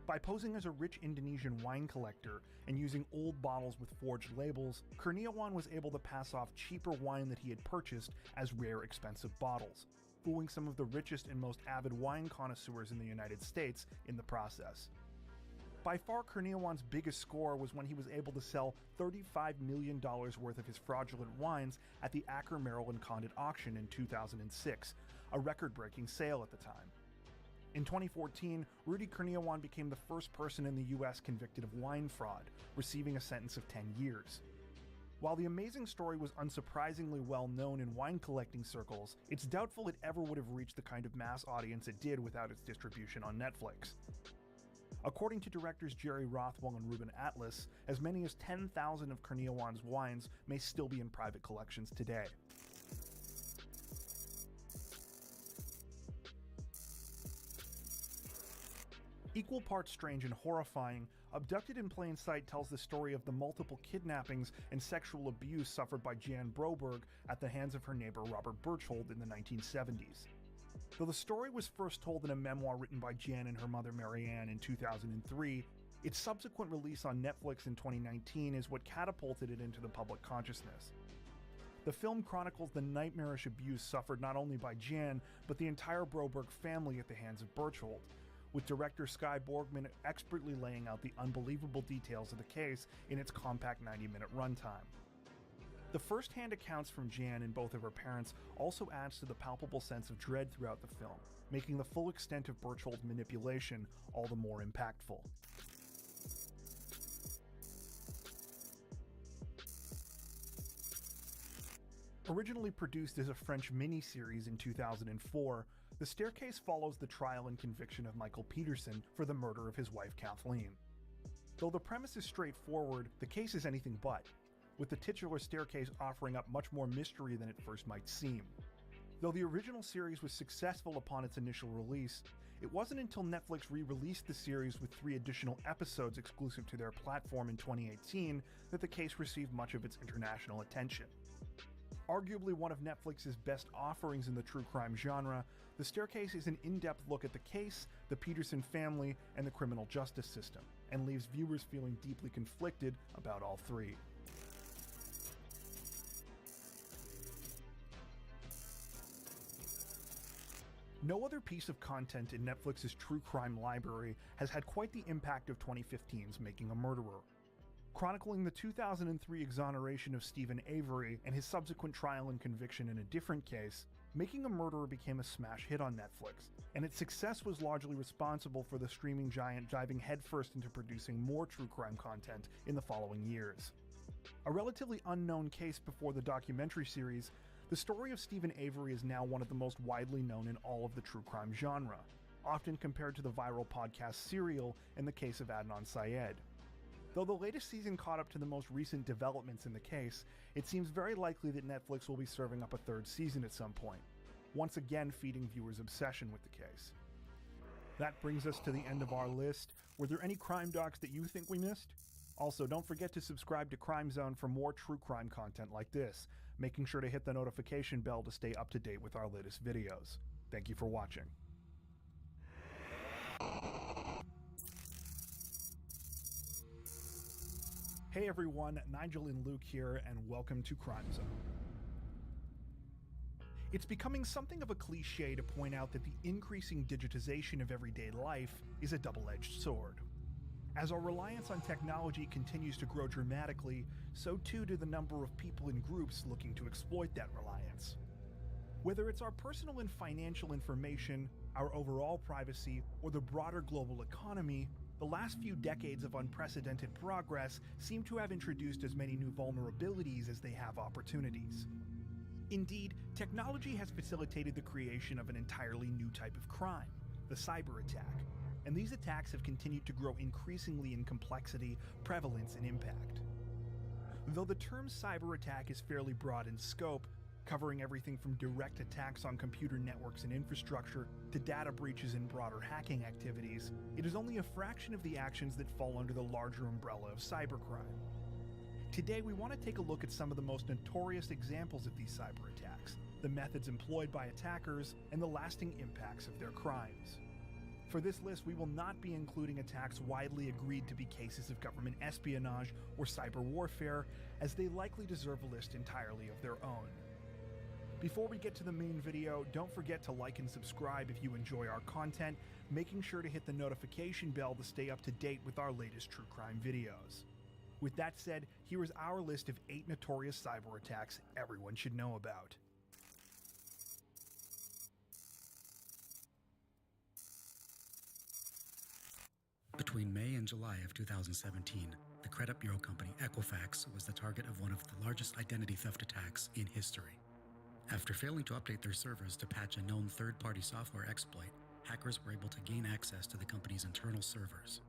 By posing as a rich Indonesian wine collector and using old bottles with forged labels, Kurniawan was able to pass off cheaper wine that he had purchased as rare, expensive bottles, fooling some of the richest and most avid wine connoisseurs in the United States in the process. By far, Kurniawan's biggest score was when he was able to sell $35 million worth of his fraudulent wines at the Acker, Maryland Condit auction in 2006, a record-breaking sale at the time. In 2014, Rudy Kurniawan became the first person in the US convicted of wine fraud, receiving a sentence of 10 years. While the amazing story was unsurprisingly well known in wine collecting circles, it's doubtful it ever would have reached the kind of mass audience it did without its distribution on Netflix. According to directors Jerry Rothwell and Ruben Atlas, as many as 10,000 of Kurniawan's wines may still be in private collections today. Equal parts strange and horrifying, Abducted in Plain Sight tells the story of the multiple kidnappings and sexual abuse suffered by Jan Broberg at the hands of her neighbor Robert Berchtold in the 1970s. Though the story was first told in a memoir written by Jan and her mother Marianne in 2003, its subsequent release on Netflix in 2019 is what catapulted it into the public consciousness. The film chronicles the nightmarish abuse suffered not only by Jan, but the entire Broberg family at the hands of Berchtold, with director Skye Borgman expertly laying out the unbelievable details of the case in its compact 90-minute runtime. The first-hand accounts from Jan and both of her parents also adds to the palpable sense of dread throughout the film, making the full extent of Berchtold's manipulation all the more impactful. Originally produced as a French miniseries in 2004, The Staircase follows the trial and conviction of Michael Peterson for the murder of his wife Kathleen. Though the premise is straightforward, the case is anything but, with the titular staircase offering up much more mystery than it first might seem. Though the original series was successful upon its initial release, it wasn't until Netflix re-released the series with 3 additional episodes exclusive to their platform in 2018 that the case received much of its international attention. Arguably one of Netflix's best offerings in the true crime genre, The Staircase is an in-depth look at the case, the Peterson family, and the criminal justice system, and leaves viewers feeling deeply conflicted about all 3. No other piece of content in Netflix's true crime library has had quite the impact of 2015's Making a Murderer. Chronicling the 2003 exoneration of Stephen Avery and his subsequent trial and conviction in a different case, Making a Murderer became a smash hit on Netflix, and its success was largely responsible for the streaming giant diving headfirst into producing more true crime content in the following years. A relatively unknown case before the documentary series, the story of Stephen Avery is now one of the most widely known in all of the true crime genre, often compared to the viral podcast Serial and the case of Adnan Syed. Though the latest season caught up to the most recent developments in the case, it seems very likely that Netflix will be serving up a 3rd season at some point, once again feeding viewers' obsession with the case. That brings us to the end of our list. Were there any crime docs that you think we missed? Also, don't forget to subscribe to Crime Zone for more true crime content like this, making sure to hit the notification bell to stay up to date with our latest videos. Thank you for watching. Hey everyone, Nigel and Luke here, and welcome to Crime Zone. It's becoming something of a cliche to point out that the increasing digitization of everyday life is a double-edged sword. As our reliance on technology continues to grow dramatically, so too do the number of people and groups looking to exploit that reliance. Whether it's our personal and financial information, our overall privacy, or the broader global economy, the last few decades of unprecedented progress seem to have introduced as many new vulnerabilities as they have opportunities. Indeed, technology has facilitated the creation of an entirely new type of crime, the cyber attack, and these attacks have continued to grow increasingly in complexity, prevalence, and impact. Though the term cyber attack is fairly broad in scope, covering everything from direct attacks on computer networks and infrastructure to data breaches and broader hacking activities, it is only a fraction of the actions that fall under the larger umbrella of cybercrime. Today we want to take a look at some of the most notorious examples of these cyber attacks, the methods employed by attackers, and the lasting impacts of their crimes. For this list, we will not be including attacks widely agreed to be cases of government espionage or cyber warfare, as they likely deserve a list entirely of their own. Before we get to the main video, don't forget to like and subscribe if you enjoy our content, making sure to hit the notification bell to stay up to date with our latest true crime videos. With that said, here is our list of 8 notorious cyber attacks everyone should know about. Between May and July of 2017, the credit bureau company Equifax was the target of one of the largest identity theft attacks in history. After failing to update their servers to patch a known third-party software exploit, hackers were able to gain access to the company's internal servers.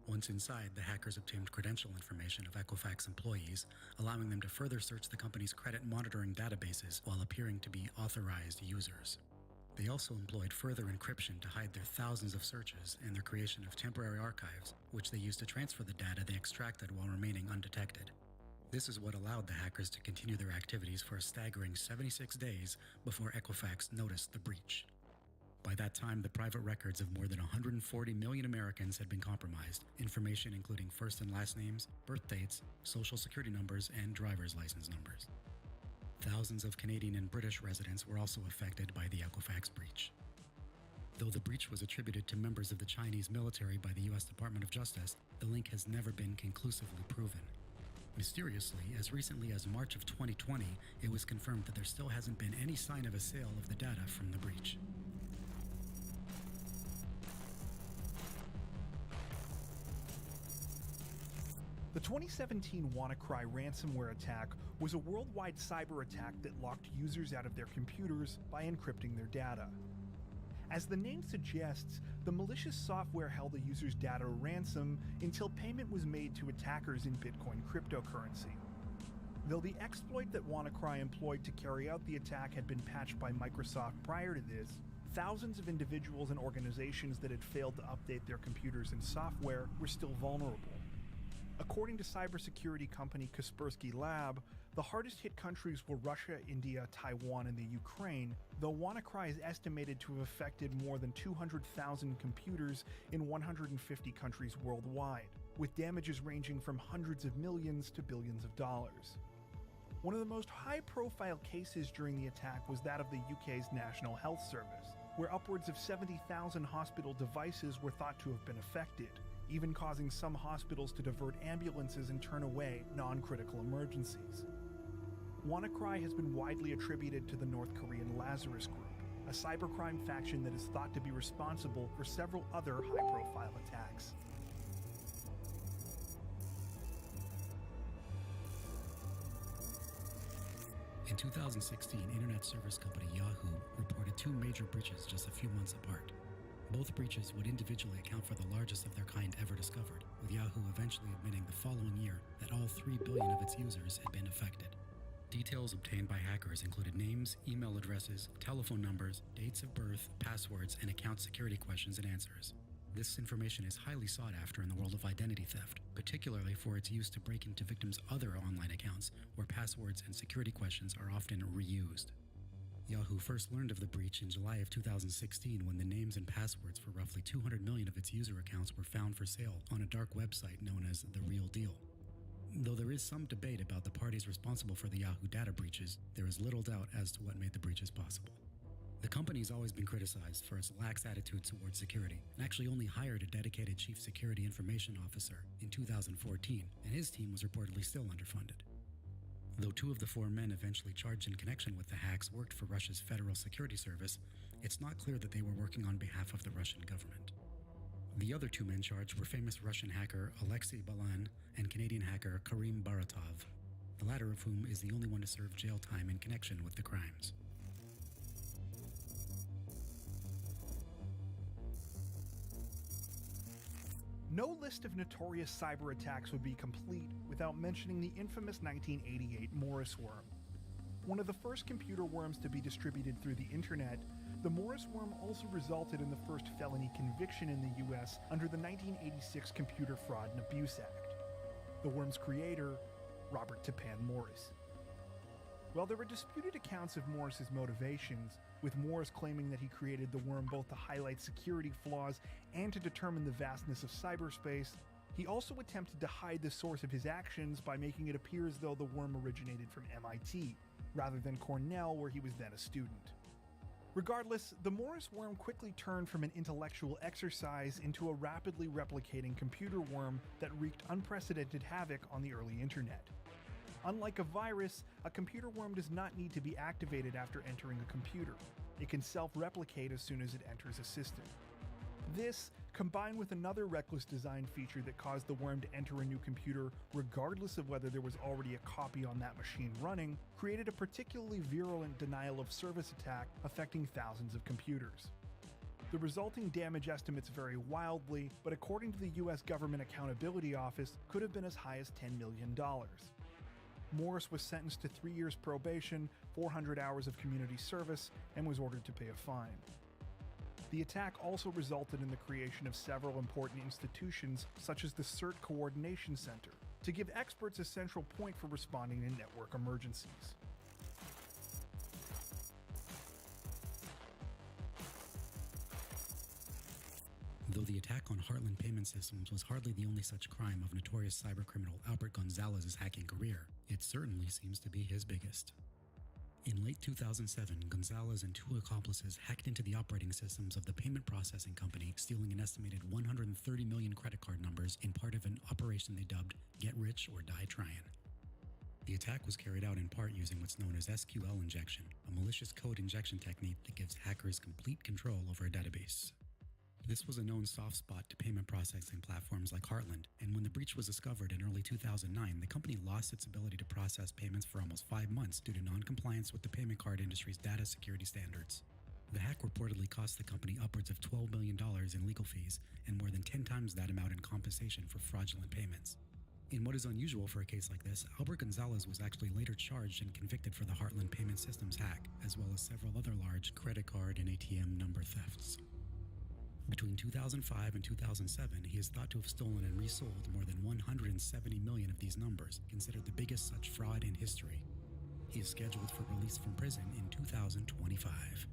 Once inside, the hackers obtained credential information of Equifax employees, allowing them to further search the company's credit monitoring databases while appearing to be authorized users. They also employed further encryption to hide their thousands of searches and their creation of temporary archives, which they used to transfer the data they extracted while remaining undetected. This is what allowed the hackers to continue their activities for a staggering 76 days before Equifax noticed the breach. By that time, the private records of more than 140 million Americans had been compromised, information including first and last names, birth dates, social security numbers, and driver's license numbers. Thousands of Canadian and British residents were also affected by the Equifax breach. Though the breach was attributed to members of the Chinese military by the U.S. Department of Justice, the link has never been conclusively proven. Mysteriously, as recently as March of 2020, it was confirmed that there still hasn't been any sign of a sale of the data from the breach. The 2017 WannaCry ransomware attack was a worldwide cyber attack that locked users out of their computers by encrypting their data. As the name suggests, the malicious software held a user's data ransom until payment was made to attackers in Bitcoin cryptocurrency. Though the exploit that WannaCry employed to carry out the attack had been patched by Microsoft prior to this, thousands of individuals and organizations that had failed to update their computers and software were still vulnerable. According to cybersecurity company Kaspersky Lab, the hardest hit countries were Russia, India, Taiwan, and the Ukraine, though WannaCry is estimated to have affected more than 200,000 computers in 150 countries worldwide, with damages ranging from hundreds of millions to billions of dollars. One of the most high-profile cases during the attack was that of the UK's National Health Service, where upwards of 70,000 hospital devices were thought to have been affected, even causing some hospitals to divert ambulances and turn away non-critical emergencies. WannaCry has been widely attributed to the North Korean Lazarus Group, a cybercrime faction that is thought to be responsible for several other high-profile attacks. In 2016, internet service company Yahoo reported two major breaches just a few months apart. Both breaches would individually account for the largest of their kind ever discovered, with Yahoo eventually admitting the following year that all 3 billion of its users had been affected. Details obtained by hackers included names, email addresses, telephone numbers, dates of birth, passwords, and account security questions and answers. This information is highly sought after in the world of identity theft, particularly for its use to break into victims' other online accounts, where passwords and security questions are often reused. Yahoo first learned of the breach in July of 2016 when the names and passwords for roughly 200 million of its user accounts were found for sale on a dark website known as The Real Deal. Though there is some debate about the parties responsible for the Yahoo data breaches, there is little doubt as to what made the breaches possible. The company's always been criticized for its lax attitude towards security, and actually only hired a dedicated chief security information officer in 2014, and his team was reportedly still underfunded. Though 2 of the 4 men eventually charged in connection with the hacks worked for Russia's Federal Security Service, it's not clear that they were working on behalf of the Russian government. The other 2 men charged were famous Russian hacker Alexei Balan and Canadian hacker Karim Baratov, the latter of whom is the only one to serve jail time in connection with the crimes. No list of notorious cyber attacks would be complete without mentioning the infamous 1988 Morris worm. One of the first computer worms to be distributed through the internet, the Morris worm also resulted in the first felony conviction in the US under the 1986 Computer Fraud and Abuse Act. The worm's creator, Robert Tapan Morris. While there were disputed accounts of Morris's motivations, with Morris claiming that he created the worm both to highlight security flaws and to determine the vastness of cyberspace, he also attempted to hide the source of his actions by making it appear as though the worm originated from MIT, rather than Cornell, where he was then a student. Regardless, the Morris worm quickly turned from an intellectual exercise into a rapidly replicating computer worm that wreaked unprecedented havoc on the early internet. Unlike a virus, a computer worm does not need to be activated after entering a computer. It can self-replicate as soon as it enters a system. This, combined with another reckless design feature that caused the worm to enter a new computer regardless of whether there was already a copy on that machine running, created a particularly virulent denial-of-service attack affecting thousands of computers. The resulting damage estimates vary wildly, but according to the US Government Accountability Office, could have been as high as $10 million. Morris was sentenced to 3 years probation, 400 hours of community service, and was ordered to pay a fine. The attack also resulted in the creation of several important institutions, such as the CERT Coordination Center, to give experts a central point for responding to network emergencies. Though the attack on Heartland Payment Systems was hardly the only such crime of notorious cybercriminal Albert Gonzalez's hacking career, it certainly seems to be his biggest. In late 2007, Gonzalez and 2 accomplices hacked into the operating systems of the payment processing company, stealing an estimated 130 million credit card numbers in part of an operation they dubbed Get Rich or Die Tryin'. The attack was carried out in part using what's known as SQL injection, a malicious code injection technique that gives hackers complete control over a database. This was a known soft spot to payment processing platforms like Heartland, and when the breach was discovered in early 2009, the company lost its ability to process payments for almost 5 months due to non-compliance with the payment card industry's data security standards. The hack reportedly cost the company upwards of $12 million in legal fees and more than 10 times that amount in compensation for fraudulent payments. In what is unusual for a case like this, Albert Gonzalez was actually later charged and convicted for the Heartland Payment Systems hack, as well as several other large credit card and ATM number thefts. Between 2005 and 2007, he is thought to have stolen and resold more than 170 million of these numbers, considered the biggest such fraud in history. He is scheduled for release from prison in 2025.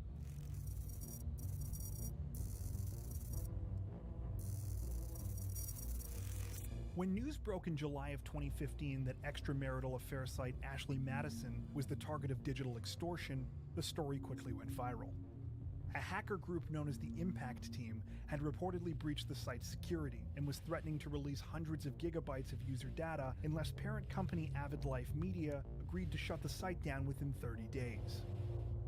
When news broke in July of 2015 that extramarital affair site Ashley Madison was the target of digital extortion, the story quickly went viral. A hacker group known as the Impact Team had reportedly breached the site's security and was threatening to release hundreds of gigabytes of user data unless parent company Avid Life Media agreed to shut the site down within 30 days.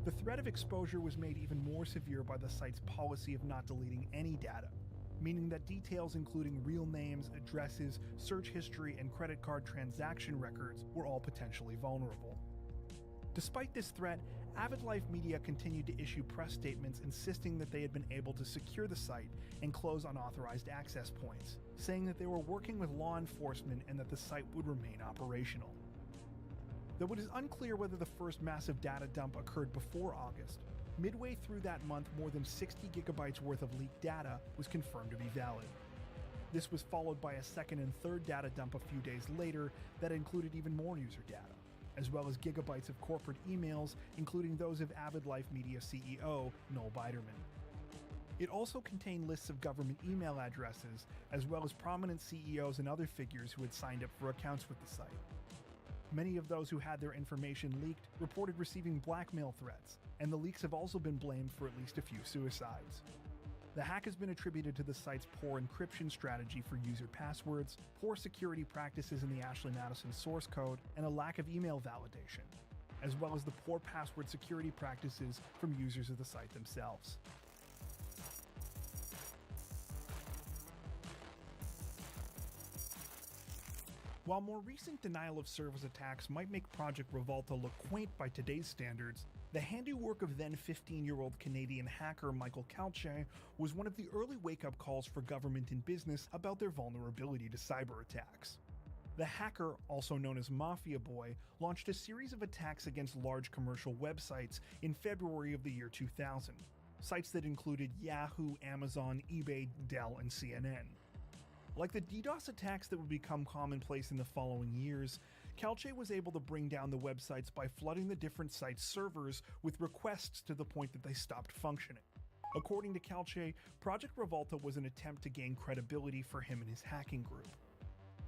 The threat of exposure was made even more severe by the site's policy of not deleting any data, meaning that details including real names, addresses, search history, and credit card transaction records were all potentially vulnerable. Despite this threat, Avid Life Media continued to issue press statements insisting that they had been able to secure the site and close unauthorized access points, saying that they were working with law enforcement and that the site would remain operational. Though it is unclear whether the first massive data dump occurred before August, midway through that month more than 60 gigabytes worth of leaked data was confirmed to be valid. This was followed by a second and third data dump a few days later that included even more user data, as well as gigabytes of corporate emails, including those of Avid Life Media CEO Noel Biderman. It also contained lists of government email addresses, as well as prominent CEOs and other figures who had signed up for accounts with the site. Many of those who had their information leaked reported receiving blackmail threats, and the leaks have also been blamed for at least a few suicides. The hack has been attributed to the site's poor encryption strategy for user passwords, poor security practices in the Ashley Madison source code, and a lack of email validation, as well as the poor password security practices from users of the site themselves. While more recent denial of service attacks might make Project Revolta look quaint by today's standards, the handiwork of then 15-year-old Canadian hacker Michael Calche was one of the early wake-up calls for government and business about their vulnerability to cyber attacks. The hacker, also known as Mafia Boy, launched a series of attacks against large commercial websites in February of the year 2000, sites that included Yahoo, Amazon, eBay, Dell, and CNN. Like the DDoS attacks that would become commonplace in the following years, Calche was able to bring down the websites by flooding the different sites' servers with requests to the point that they stopped functioning. According to Calche, Project Revolta was an attempt to gain credibility for him and his hacking group.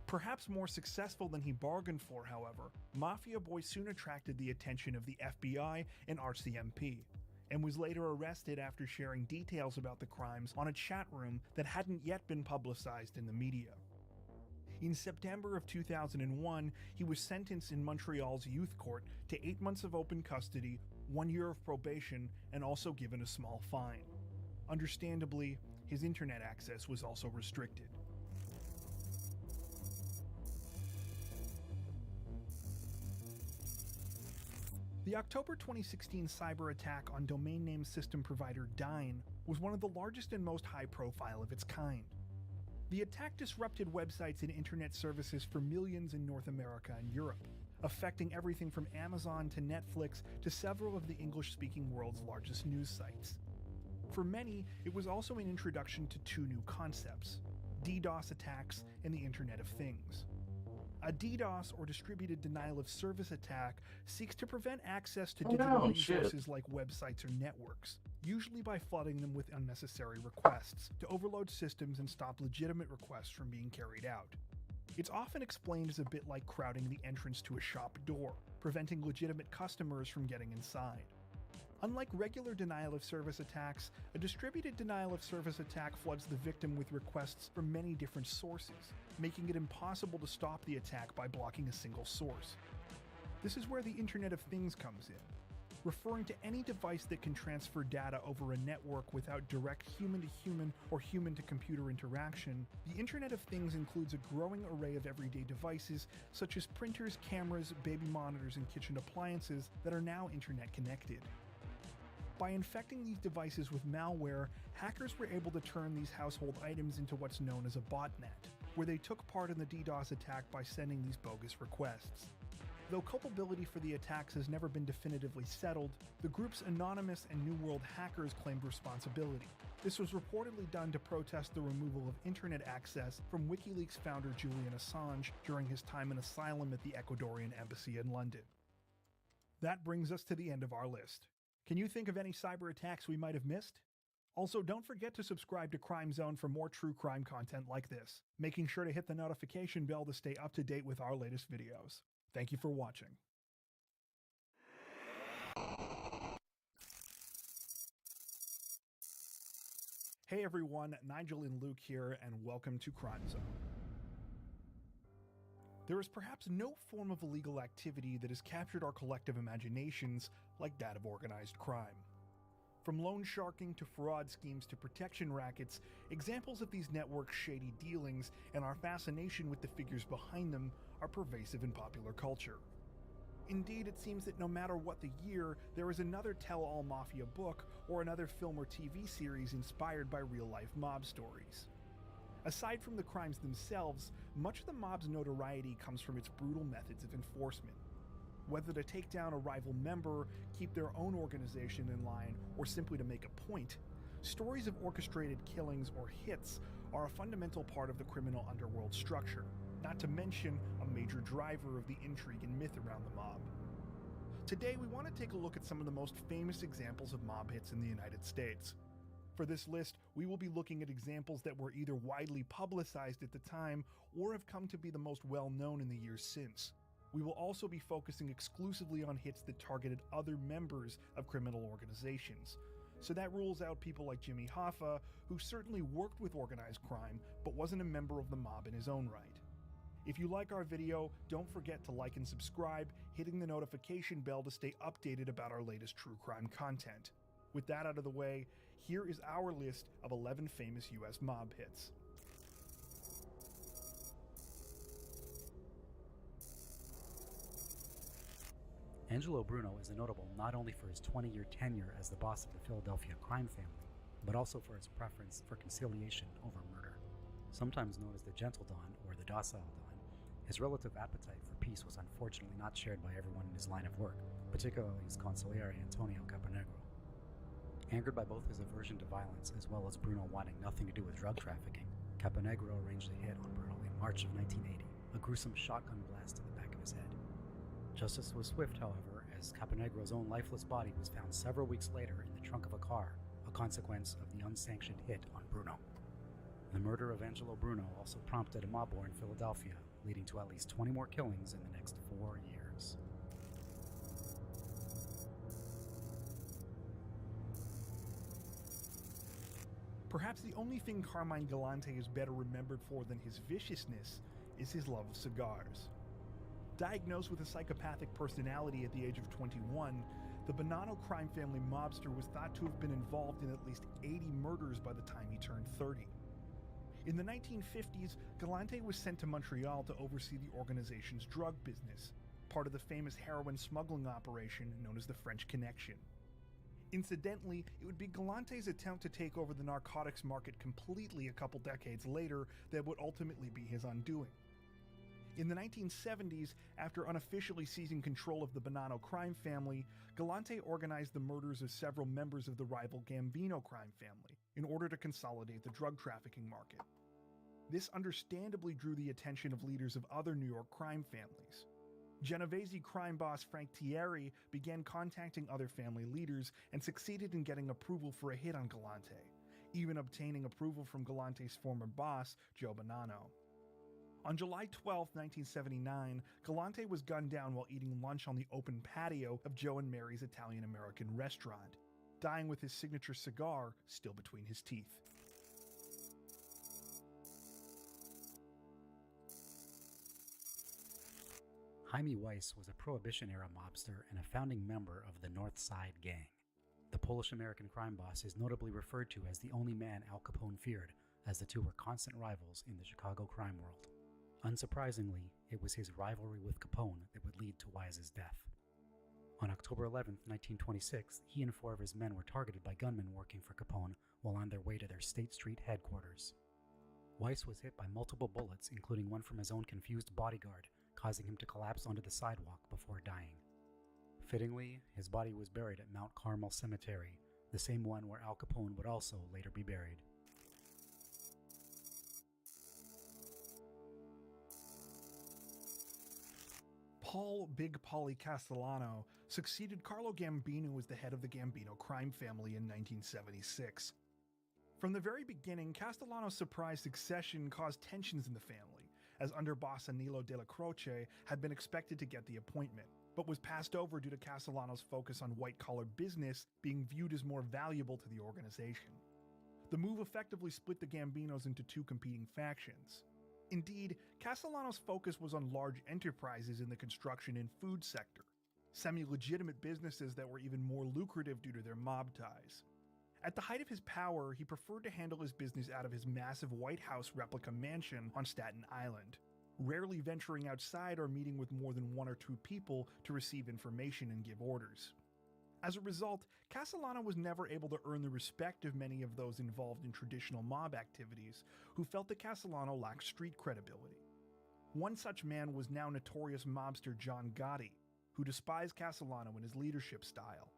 Perhaps more successful than he bargained for, however, Mafia Boy soon attracted the attention of the FBI and RCMP, and was later arrested after sharing details about the crimes on a chat room that hadn't yet been publicized in the media. In September of 2001, he was sentenced in Montreal's youth court to 8 months of open custody, 1 year of probation, and also given a small fine. Understandably, his internet access was also restricted. The October 2016 cyber attack on domain name system provider Dyn was one of the largest and most high-profile of its kind. The attack disrupted websites and internet services for millions in North America and Europe, affecting everything from Amazon to Netflix to several of the English-speaking world's largest news sites. For many, it was also an introduction to two new concepts: DDoS attacks and the Internet of Things. A DDoS, or distributed denial of service attack, seeks to prevent access to digital resources like websites or networks, usually by flooding them with unnecessary requests to overload systems and stop legitimate requests from being carried out. It's often explained as a bit like crowding the entrance to a shop door, preventing legitimate customers from getting inside. Unlike regular denial of service attacks, a distributed denial of service attack floods the victim with requests from many different sources, making it impossible to stop the attack by blocking a single source. This is where the Internet of Things comes in. Referring to any device that can transfer data over a network without direct human-to-human or human-to-computer interaction, the Internet of Things includes a growing array of everyday devices such as printers, cameras, baby monitors, and kitchen appliances that are now Internet connected. By infecting these devices with malware, hackers were able to turn these household items into what's known as a botnet, where they took part in the DDoS attack by sending these bogus requests. Though culpability for the attacks has never been definitively settled, the groups Anonymous and New World Hackers claimed responsibility. This was reportedly done to protest the removal of internet access from WikiLeaks founder Julian Assange during his time in asylum at the Ecuadorian embassy in London. That brings us to the end of our list. Can you think of any cyber attacks we might have missed? Also, don't forget to subscribe to Crime Zone for more true crime content like this, making sure to hit the notification bell to stay up to date with our latest videos. Thank you for watching. Hey everyone, Nigel and Luke here, and welcome to Crime Zone. There is perhaps no form of illegal activity that has captured our collective imaginations like that of organized crime. From loan sharking to fraud schemes to protection rackets, examples of these networks' shady dealings and our fascination with the figures behind them are pervasive in popular culture. Indeed, it seems that no matter what the year, there is another tell-all mafia book or another film or TV series inspired by real-life mob stories. Aside from the crimes themselves, much of the mob's notoriety comes from its brutal methods of enforcement. Whether to take down a rival member, keep their own organization in line, or simply to make a point, stories of orchestrated killings or hits are a fundamental part of the criminal underworld structure, not to mention a major driver of the intrigue and myth around the mob. Today we want to take a look at some of the most famous examples of mob hits in the United States. For this list, we will be looking at examples that were either widely publicized at the time or have come to be the most well-known in the years since. We will also be focusing exclusively on hits that targeted other members of criminal organizations. So that rules out people like Jimmy Hoffa, who certainly worked with organized crime, but wasn't a member of the mob in his own right. If you like our video, don't forget to like and subscribe, hitting the notification bell to stay updated about our latest true crime content. With that out of the way, here is our list of 11 famous US mob hits. Angelo Bruno is notable not only for his 20-year tenure as the boss of the Philadelphia crime family, but also for his preference for conciliation over murder. Sometimes known as the Gentle Don or the Docile Don, his relative appetite for peace was unfortunately not shared by everyone in his line of work, particularly his consigliere Antonio Caponegro. Angered by both his aversion to violence as well as Bruno wanting nothing to do with drug trafficking, Caponegro arranged a hit on Bruno in March of 1980, a gruesome shotgun blast to the back of his head. Justice was swift, however, as Caponegro's own lifeless body was found several weeks later in the trunk of a car, a consequence of the unsanctioned hit on Bruno. The murder of Angelo Bruno also prompted a mob war in Philadelphia, leading to at least 20 more killings in the next 4 years. Perhaps the only thing Carmine Galante is better remembered for than his viciousness is his love of cigars. Diagnosed with a psychopathic personality at the age of 21, the Bonanno crime family mobster was thought to have been involved in at least 80 murders by the time he turned 30. In the 1950s, Galante was sent to Montreal to oversee the organization's drug business, part of the famous heroin smuggling operation known as the French Connection. Incidentally, it would be Galante's attempt to take over the narcotics market completely a couple decades later that would ultimately be his undoing. In the 1970s, after unofficially seizing control of the Bonanno crime family, Galante organized the murders of several members of the rival Gambino crime family in order to consolidate the drug trafficking market. This understandably drew the attention of leaders of other New York crime families. Genovese crime boss Frank Thierry began contacting other family leaders and succeeded in getting approval for a hit on Galante, even obtaining approval from Galante's former boss, Joe Bonanno. On July 12, 1979, Galante was gunned down while eating lunch on the open patio of Joe and Mary's Italian-American restaurant, dying with his signature cigar still between his teeth. Jaime Weiss was a Prohibition-era mobster and a founding member of the North Side Gang. The Polish-American crime boss is notably referred to as the only man Al Capone feared, as the two were constant rivals in the Chicago crime world. Unsurprisingly, it was his rivalry with Capone that would lead to Weiss's death. On October 11, 1926, he and 4 of his men were targeted by gunmen working for Capone while on their way to their State Street headquarters. Weiss was hit by multiple bullets, including one from his own confused bodyguard, causing him to collapse onto the sidewalk before dying. Fittingly, his body was buried at Mount Carmel Cemetery, the same one where Al Capone would also later be buried. Paul Big Paulie Castellano succeeded Carlo Gambino as the head of the Gambino crime family in 1976. From the very beginning, Castellano's surprise succession caused tensions in the family, as underboss Anilo Della Croce had been expected to get the appointment, but was passed over due to Castellano's focus on white-collar business being viewed as more valuable to the organization. The move effectively split the Gambinos into 2 competing factions. Indeed, Castellano's focus was on large enterprises in the construction and food sector, semi-legitimate businesses that were even more lucrative due to their mob ties. At the height of his power, he preferred to handle his business out of his massive White House replica mansion on Staten Island, rarely venturing outside or meeting with more than 1 or 2 people to receive information and give orders. As a result, Castellano was never able to earn the respect of many of those involved in traditional mob activities who felt that Castellano lacked street credibility. One such man was now notorious mobster John Gotti, who despised Castellano and his leadership style.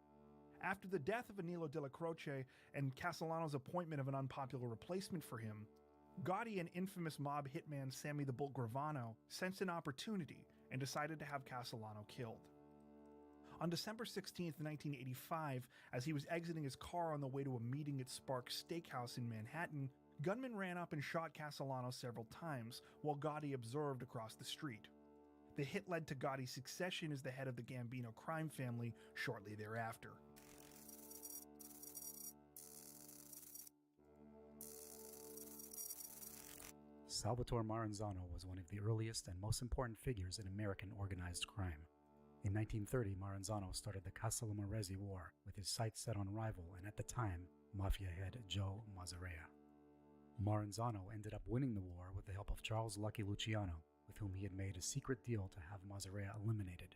After the death of Anilo Della Croce and Castellano's appointment of an unpopular replacement for him, Gotti and infamous mob hitman Sammy the Bull Gravano sensed an opportunity and decided to have Castellano killed. On December 16, 1985, as he was exiting his car on the way to a meeting at Sparks Steakhouse in Manhattan, gunmen ran up and shot Castellano several times while Gotti observed across the street. The hit led to Gotti's succession as the head of the Gambino crime family shortly thereafter. Salvatore Maranzano was one of the earliest and most important figures in American organized crime. In 1930, Maranzano started the Castellamarese War with his sights set on rival and at the time, mafia head Joe Mazzarea. Maranzano ended up winning the war with the help of Charles Lucky Luciano, with whom he had made a secret deal to have Mazzarea eliminated.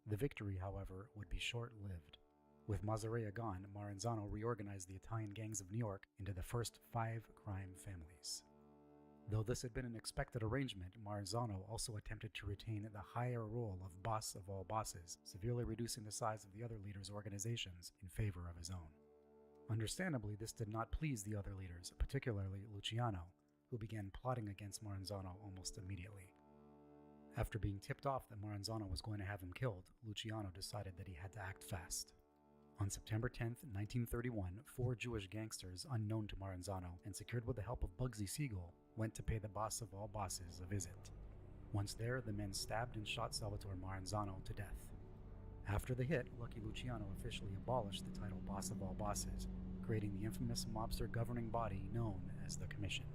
The victory, however, would be short-lived. With Mazzarea gone, Maranzano reorganized the Italian gangs of New York into the first 5 crime families. Though this had been an expected arrangement, Maranzano also attempted to retain the higher role of boss of all bosses, severely reducing the size of the other leaders' organizations in favor of his own. Understandably, this did not please the other leaders, particularly Luciano, who began plotting against Maranzano almost immediately. After being tipped off that Maranzano was going to have him killed, Luciano decided that he had to act fast. On September 10, 1931, 4 Jewish gangsters unknown to Maranzano and secured with the help of Bugsy Siegel went to pay the boss of all bosses a visit. Once there, the men stabbed and shot Salvatore Maranzano to death. After the hit, Lucky Luciano officially abolished the title boss of all bosses, creating the infamous mobster governing body known as the Commission.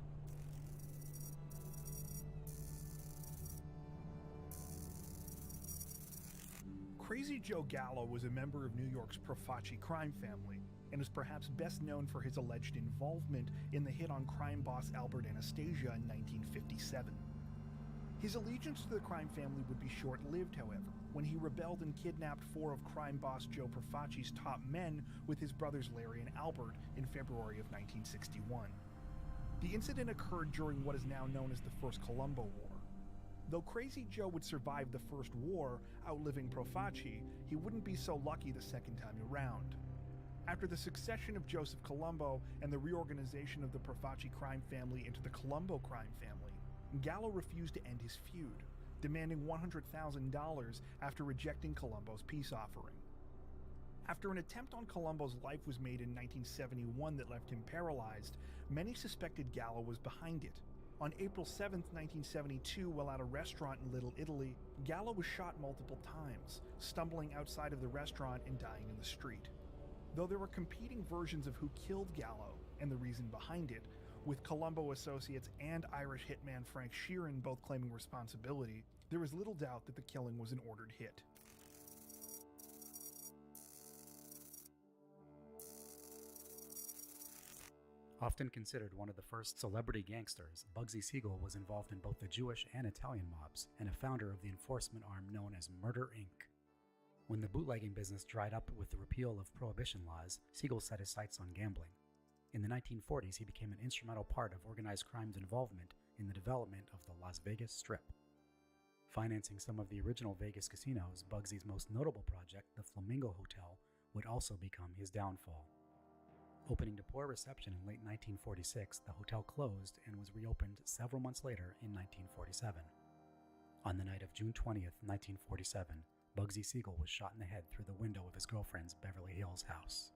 Crazy Joe Gallo was a member of New York's Prepatch crime family and is perhaps best known for his alleged involvement in the hit on crime boss Albert Anastasia in 1957. His allegiance to the crime family would be short-lived, however, when he rebelled and kidnapped 4 of crime boss Joe Prepatch's top men with his brothers Larry and Albert in February of 1961. The incident occurred during what is now known as the First Colombo War. Though Crazy Joe would survive the first war, outliving Prepatch, he wouldn't be so lucky the second time around. After the succession of Joseph Colombo and the reorganization of the Prepatch crime family into the Colombo crime family, Gallo refused to end his feud, demanding $100,000 after rejecting Colombo's peace offering. After an attempt on Colombo's life was made in 1971 that left him paralyzed, many suspected Gallo was behind it. On April 7, 1972, while at a restaurant in Little Italy, Gallo was shot multiple times, stumbling outside of the restaurant and dying in the street. Though there were competing versions of who killed Gallo and the reason behind it, with Colombo associates and Irish hitman Frank Sheeran both claiming responsibility, there is little doubt that the killing was an ordered hit. Often considered one of the first celebrity gangsters, Bugsy Siegel was involved in both the Jewish and Italian mobs, and a founder of the enforcement arm known as Murder Inc. When the bootlegging business dried up with the repeal of prohibition laws, Siegel set his sights on gambling. In the 1940s, he became an instrumental part of organized crime's involvement in the development of the Las Vegas Strip. Financing some of the original Vegas casinos, Bugsy's most notable project, the Flamingo Hotel, would also become his downfall. Opening to poor reception in late 1946, the hotel closed and was reopened several months later in 1947. On the night of June 20th, 1947, Bugsy Siegel was shot in the head through the window of his girlfriend's Beverly Hills house.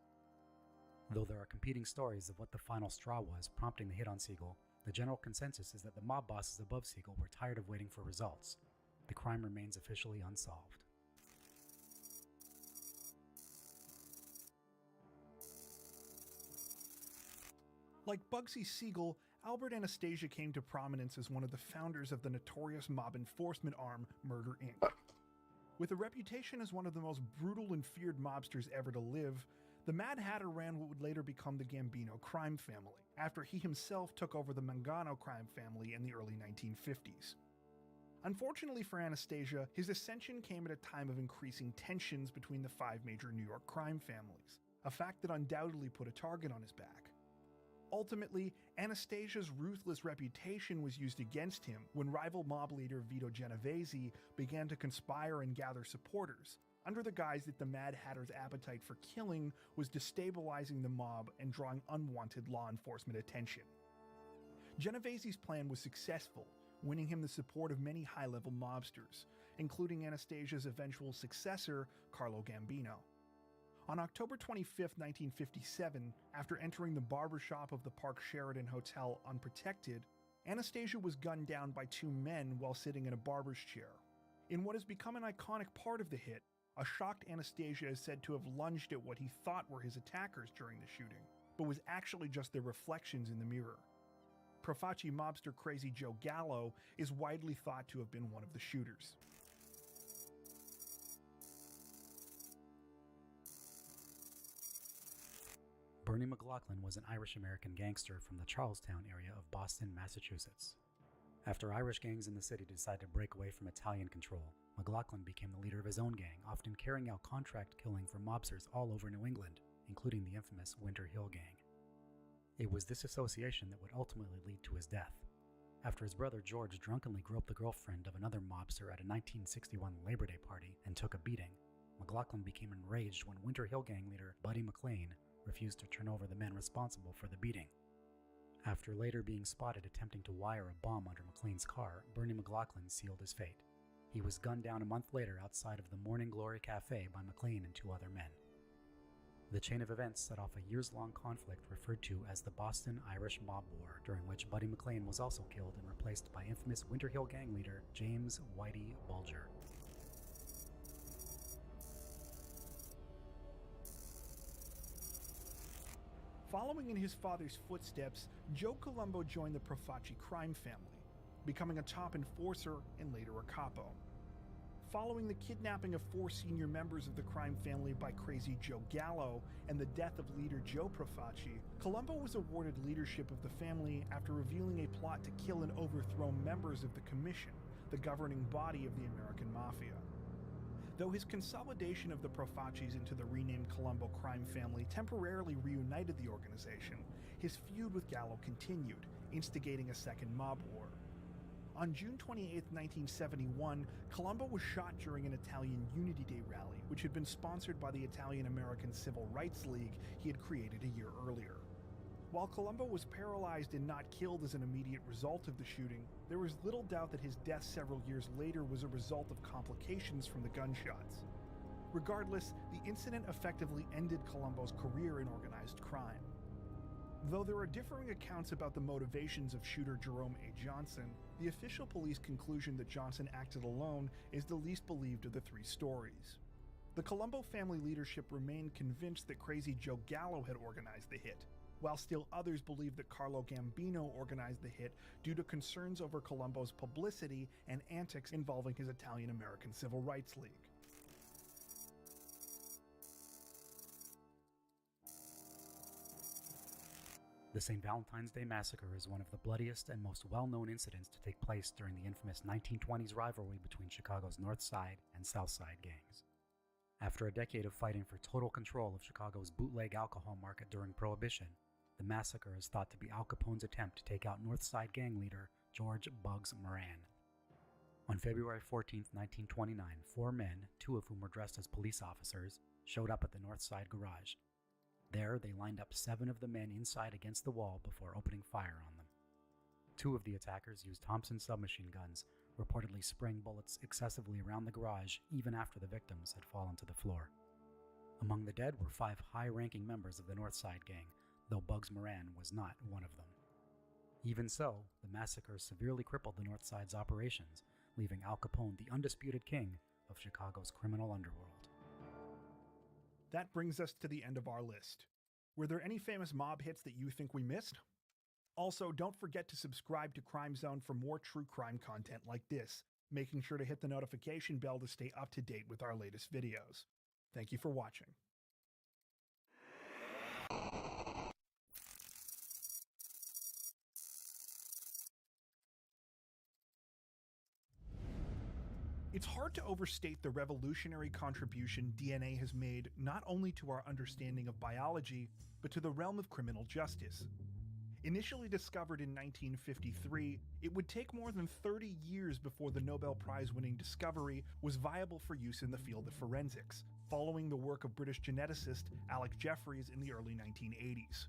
Though there are competing stories of what the final straw was prompting the hit on Siegel, the general consensus is that the mob bosses above Siegel were tired of waiting for results. The crime remains officially unsolved. Like Bugsy Siegel, Albert Anastasia came to prominence as one of the founders of the notorious mob enforcement arm, Murder Inc. With a reputation as one of the most brutal and feared mobsters ever to live, the Mad Hatter ran what would later become the Gambino crime family, after he himself took over the Mangano crime family in the early 1950s. Unfortunately for Anastasia, his ascension came at a time of increasing tensions between the 5 major New York crime families, a fact that undoubtedly put a target on his back. Ultimately, Anastasia's ruthless reputation was used against him when rival mob leader Vito Genovese began to conspire and gather supporters, under the guise that the Mad Hatter's appetite for killing was destabilizing the mob and drawing unwanted law enforcement attention. Genovese's plan was successful, winning him the support of many high-level mobsters, including Anastasia's eventual successor, Carlo Gambino. On October 25, 1957, after entering the barbershop of the Park Sheraton Hotel unprotected, Anastasia was gunned down by 2 men while sitting in a barber's chair. In what has become an iconic part of the hit, a shocked Anastasia is said to have lunged at what he thought were his attackers during the shooting, but was actually just their reflections in the mirror. Prepatch mobster Crazy Joe Gallo is widely thought to have been one of the shooters. Bernie McLaughlin was an Irish-American gangster from the Charlestown area of Boston, Massachusetts. After Irish gangs in the city decided to break away from Italian control, McLaughlin became the leader of his own gang, often carrying out contract killing for mobsters all over New England, including the infamous Winter Hill Gang. It was this association that would ultimately lead to his death. After his brother George drunkenly groped the girlfriend of another mobster at a 1961 Labor Day party and took a beating, McLaughlin became enraged when Winter Hill Gang leader Buddy McLean refused to turn over the men responsible for the beating. After later being spotted attempting to wire a bomb under McLean's car, Bernie McLaughlin sealed his fate. He was gunned down a month later outside of the Morning Glory Cafe by McLean and 2 other men. The chain of events set off a years-long conflict referred to as the Boston Irish Mob War, during which Buddy McLean was also killed and replaced by infamous Winter Hill Gang leader James Whitey Bulger. Following in his father's footsteps, Joe Colombo joined the Prepatch crime family, becoming a top enforcer and later a capo. Following the kidnapping of 4 senior members of the crime family by Crazy Joe Gallo and the death of leader Joe Prepatch, Colombo was awarded leadership of the family after revealing a plot to kill and overthrow members of the Commission, the governing body of the American Mafia. Though his consolidation of the Prepatchs into the renamed Colombo crime family temporarily reunited the organization, his feud with Gallo continued, instigating a second mob war. On June 28, 1971, Colombo was shot during an Italian Unity Day rally, which had been sponsored by the Italian-American Civil Rights League he had created a year earlier. While Colombo was paralyzed and not killed as an immediate result of the shooting, there was little doubt that his death several years later was a result of complications from the gunshots. Regardless, the incident effectively ended Colombo's career in organized crime. Though there are differing accounts about the motivations of shooter Jerome A. Johnson, the official police conclusion that Johnson acted alone is the least believed of the three stories. The Colombo family leadership remained convinced that Crazy Joe Gallo had organized the hit, while still others believe that Carlo Gambino organized the hit due to concerns over Colombo's publicity and antics involving his Italian-American Civil Rights League. The St. Valentine's Day Massacre is one of the bloodiest and most well-known incidents to take place during the infamous 1920s rivalry between Chicago's North Side and South Side gangs. After a decade of fighting for total control of Chicago's bootleg alcohol market during Prohibition, the massacre is thought to be Al Capone's attempt to take out North Side gang leader George Bugs Moran. On February 14, 1929, 4 men, 2 of whom were dressed as police officers, showed up at the North Side garage. There, they lined up 7 of the men inside against the wall before opening fire on them. 2 of the attackers used Thompson submachine guns, reportedly spraying bullets excessively around the garage even after the victims had fallen to the floor. Among the dead were 5 high-ranking members of the North Side gang, though Bugs Moran was not one of them. Even so, the massacre severely crippled the North Side's operations, leaving Al Capone the undisputed king of Chicago's criminal underworld. That brings us to the end of our list. Were there any famous mob hits that you think we missed? Also, don't forget to subscribe to Crime Zone for more true crime content like this, making sure to hit the notification bell to stay up to date with our latest videos. Thank you for watching. It's hard to overstate the revolutionary contribution DNA has made not only to our understanding of biology, but to the realm of criminal justice. Initially discovered in 1953, it would take more than 30 years before the Nobel Prize-winning discovery was viable for use in the field of forensics, following the work of British geneticist Alec Jeffreys in the early 1980s.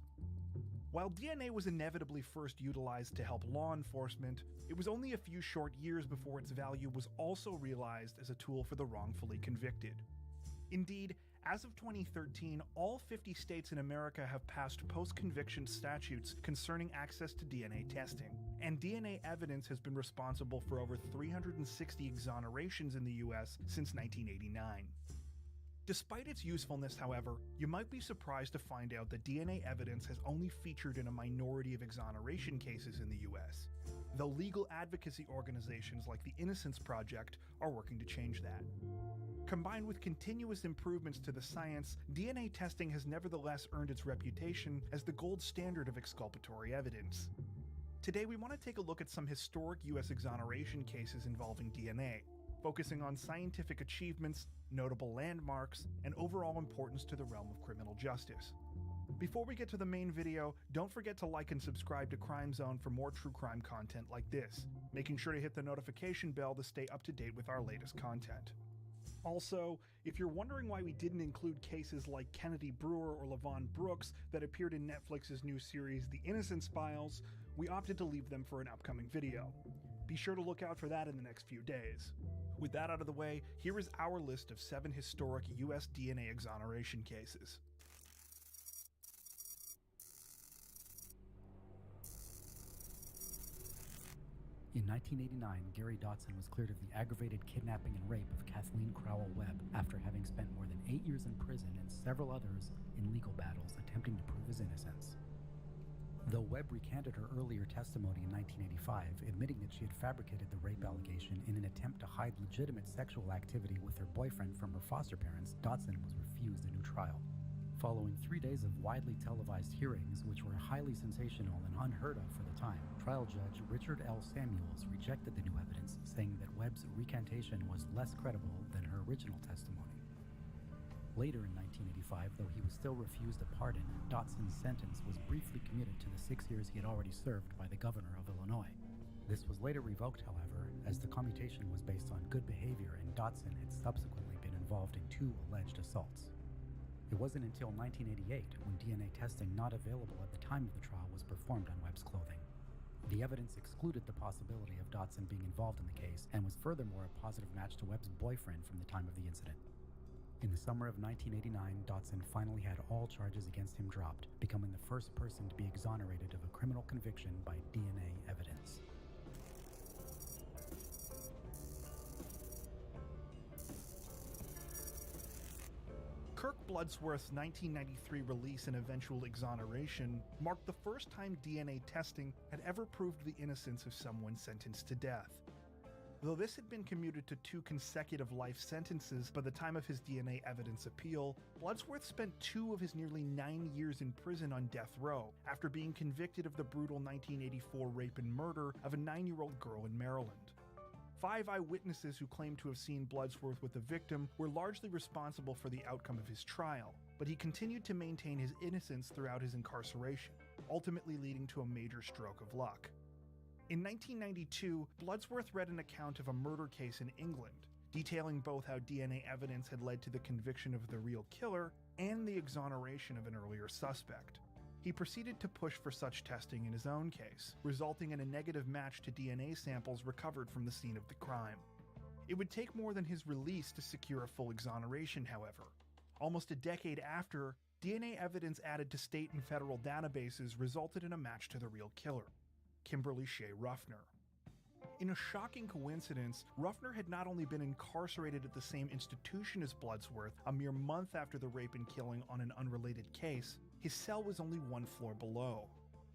While DNA was inevitably first utilized to help law enforcement, it was only a few short years before its value was also realized as a tool for the wrongfully convicted. Indeed, as of 2013, all 50 states in America have passed post-conviction statutes concerning access to DNA testing, and DNA evidence has been responsible for over 360 exonerations in the US since 1989. Despite its usefulness, however, you might be surprised to find out that DNA evidence has only featured in a minority of exoneration cases in the US, though legal advocacy organizations like the Innocence Project are working to change that. Combined with continuous improvements to the science, DNA testing has nevertheless earned its reputation as the gold standard of exculpatory evidence. Today we want to take a look at some historic US exoneration cases involving DNA, focusing on scientific achievements, notable landmarks, and overall importance to the realm of criminal justice. Before we get to the main video, don't forget to like and subscribe to Crime Zone for more true crime content like this, making sure to hit the notification bell to stay up to date with our latest content. Also, if you're wondering why we didn't include cases like Kennedy Brewer or Levon Brooks that appeared in Netflix's new series The Innocence Files, we opted to leave them for an upcoming video. Be sure to look out for that in the next few days. With that out of the way, here is our list of 7 historic US DNA exoneration cases. In 1989, Gary Dotson was cleared of the aggravated kidnapping and rape of Kathleen Crowell Webb after having spent more than 8 years in prison and several others in legal battles attempting to prove his innocence. Though Webb recanted her earlier testimony in 1985, admitting that she had fabricated the rape allegation in an attempt to hide legitimate sexual activity with her boyfriend from her foster parents, Dotson was refused a new trial. Following 3 days of widely televised hearings, which were highly sensational and unheard of for the time, trial judge Richard L. Samuels rejected the new evidence, saying that Webb's recantation was less credible than her original testimony. Later in 1985, though he was still refused a pardon, Dotson's sentence was briefly commuted to the 6 years he had already served by the governor of Illinois. This was later revoked, however, as the commutation was based on good behavior and Dotson had subsequently been involved in 2 alleged assaults. It wasn't until 1988 when DNA testing not available at the time of the trial was performed on Webb's clothing. The evidence excluded the possibility of Dotson being involved in the case and was furthermore a positive match to Webb's boyfriend from the time of the incident. In the summer of 1989, Dotson finally had all charges against him dropped, becoming the first person to be exonerated of a criminal conviction by DNA evidence. Kirk Bloodsworth's 1993 release and eventual exoneration marked the first time DNA testing had ever proved the innocence of someone sentenced to death. Though this had been commuted to 2 consecutive life sentences by the time of his DNA evidence appeal, Bloodsworth spent 2 of his nearly 9 years in prison on death row after being convicted of the brutal 1984 rape and murder of a 9-year-old girl in Maryland. 5 eyewitnesses who claimed to have seen Bloodsworth with the victim were largely responsible for the outcome of his trial, but he continued to maintain his innocence throughout his incarceration, ultimately leading to a major stroke of luck. In 1992, Bloodsworth read an account of a murder case in England, detailing both how DNA evidence had led to the conviction of the real killer and the exoneration of an earlier suspect. He proceeded to push for such testing in his own case, resulting in a negative match to DNA samples recovered from the scene of the crime. It would take more than his release to secure a full exoneration, however. Almost a decade after, DNA evidence added to state and federal databases resulted in a match to the real killer, Kimberly Shea Ruffner. In a shocking coincidence, Ruffner had not only been incarcerated at the same institution as Bloodsworth a mere month after the rape and killing on an unrelated case, his cell was only 1 floor below.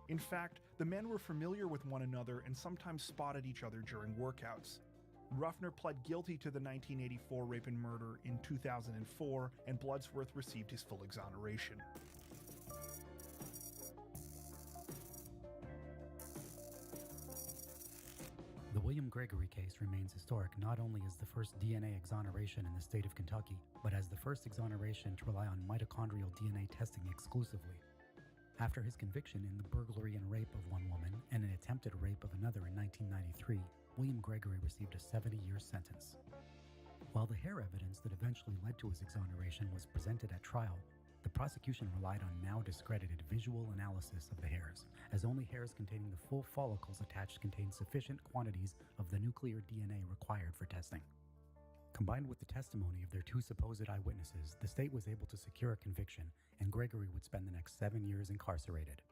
In fact, the men were familiar with one another and sometimes spotted each other during workouts. Ruffner pled guilty to the 1984 rape and murder in 2004, and Bloodsworth received his full exoneration. The William Gregory case remains historic not only as the first DNA exoneration in the state of Kentucky, but as the first exoneration to rely on mitochondrial DNA testing exclusively. After his conviction in the burglary and rape of one woman and an attempted rape of another in 1993, William Gregory received a 70-year sentence. While the hair evidence that eventually led to his exoneration was presented at trial, the prosecution relied on now discredited visual analysis of the hairs, as only hairs containing the full follicles attached contained sufficient quantities of the nuclear DNA required for testing. Combined with the testimony of their 2 supposed eyewitnesses, the state was able to secure a conviction, and Gregory would spend the next 7 years incarcerated.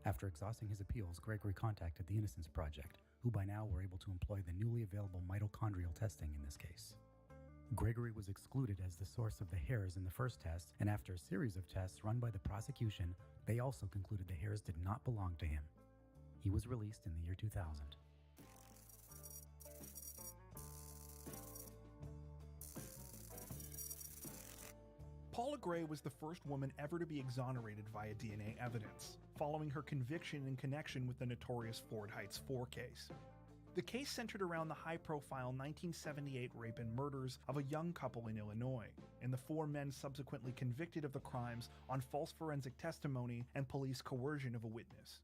After exhausting his appeals, Gregory contacted the Innocence Project, who by now were able to employ the newly available mitochondrial testing in this case. Gregory was excluded as the source of the hairs in the first test, and after a series of tests run by the prosecution, they also concluded the hairs did not belong to him. He was released in the year 2000. Paula Gray was the first woman ever to be exonerated via DNA evidence, following her conviction in connection with the notorious Ford Heights 4 case. The case centered around the high-profile 1978 rape and murders of a young couple in Illinois, and the 4 men subsequently convicted of the crimes on false forensic testimony and police coercion of a witness.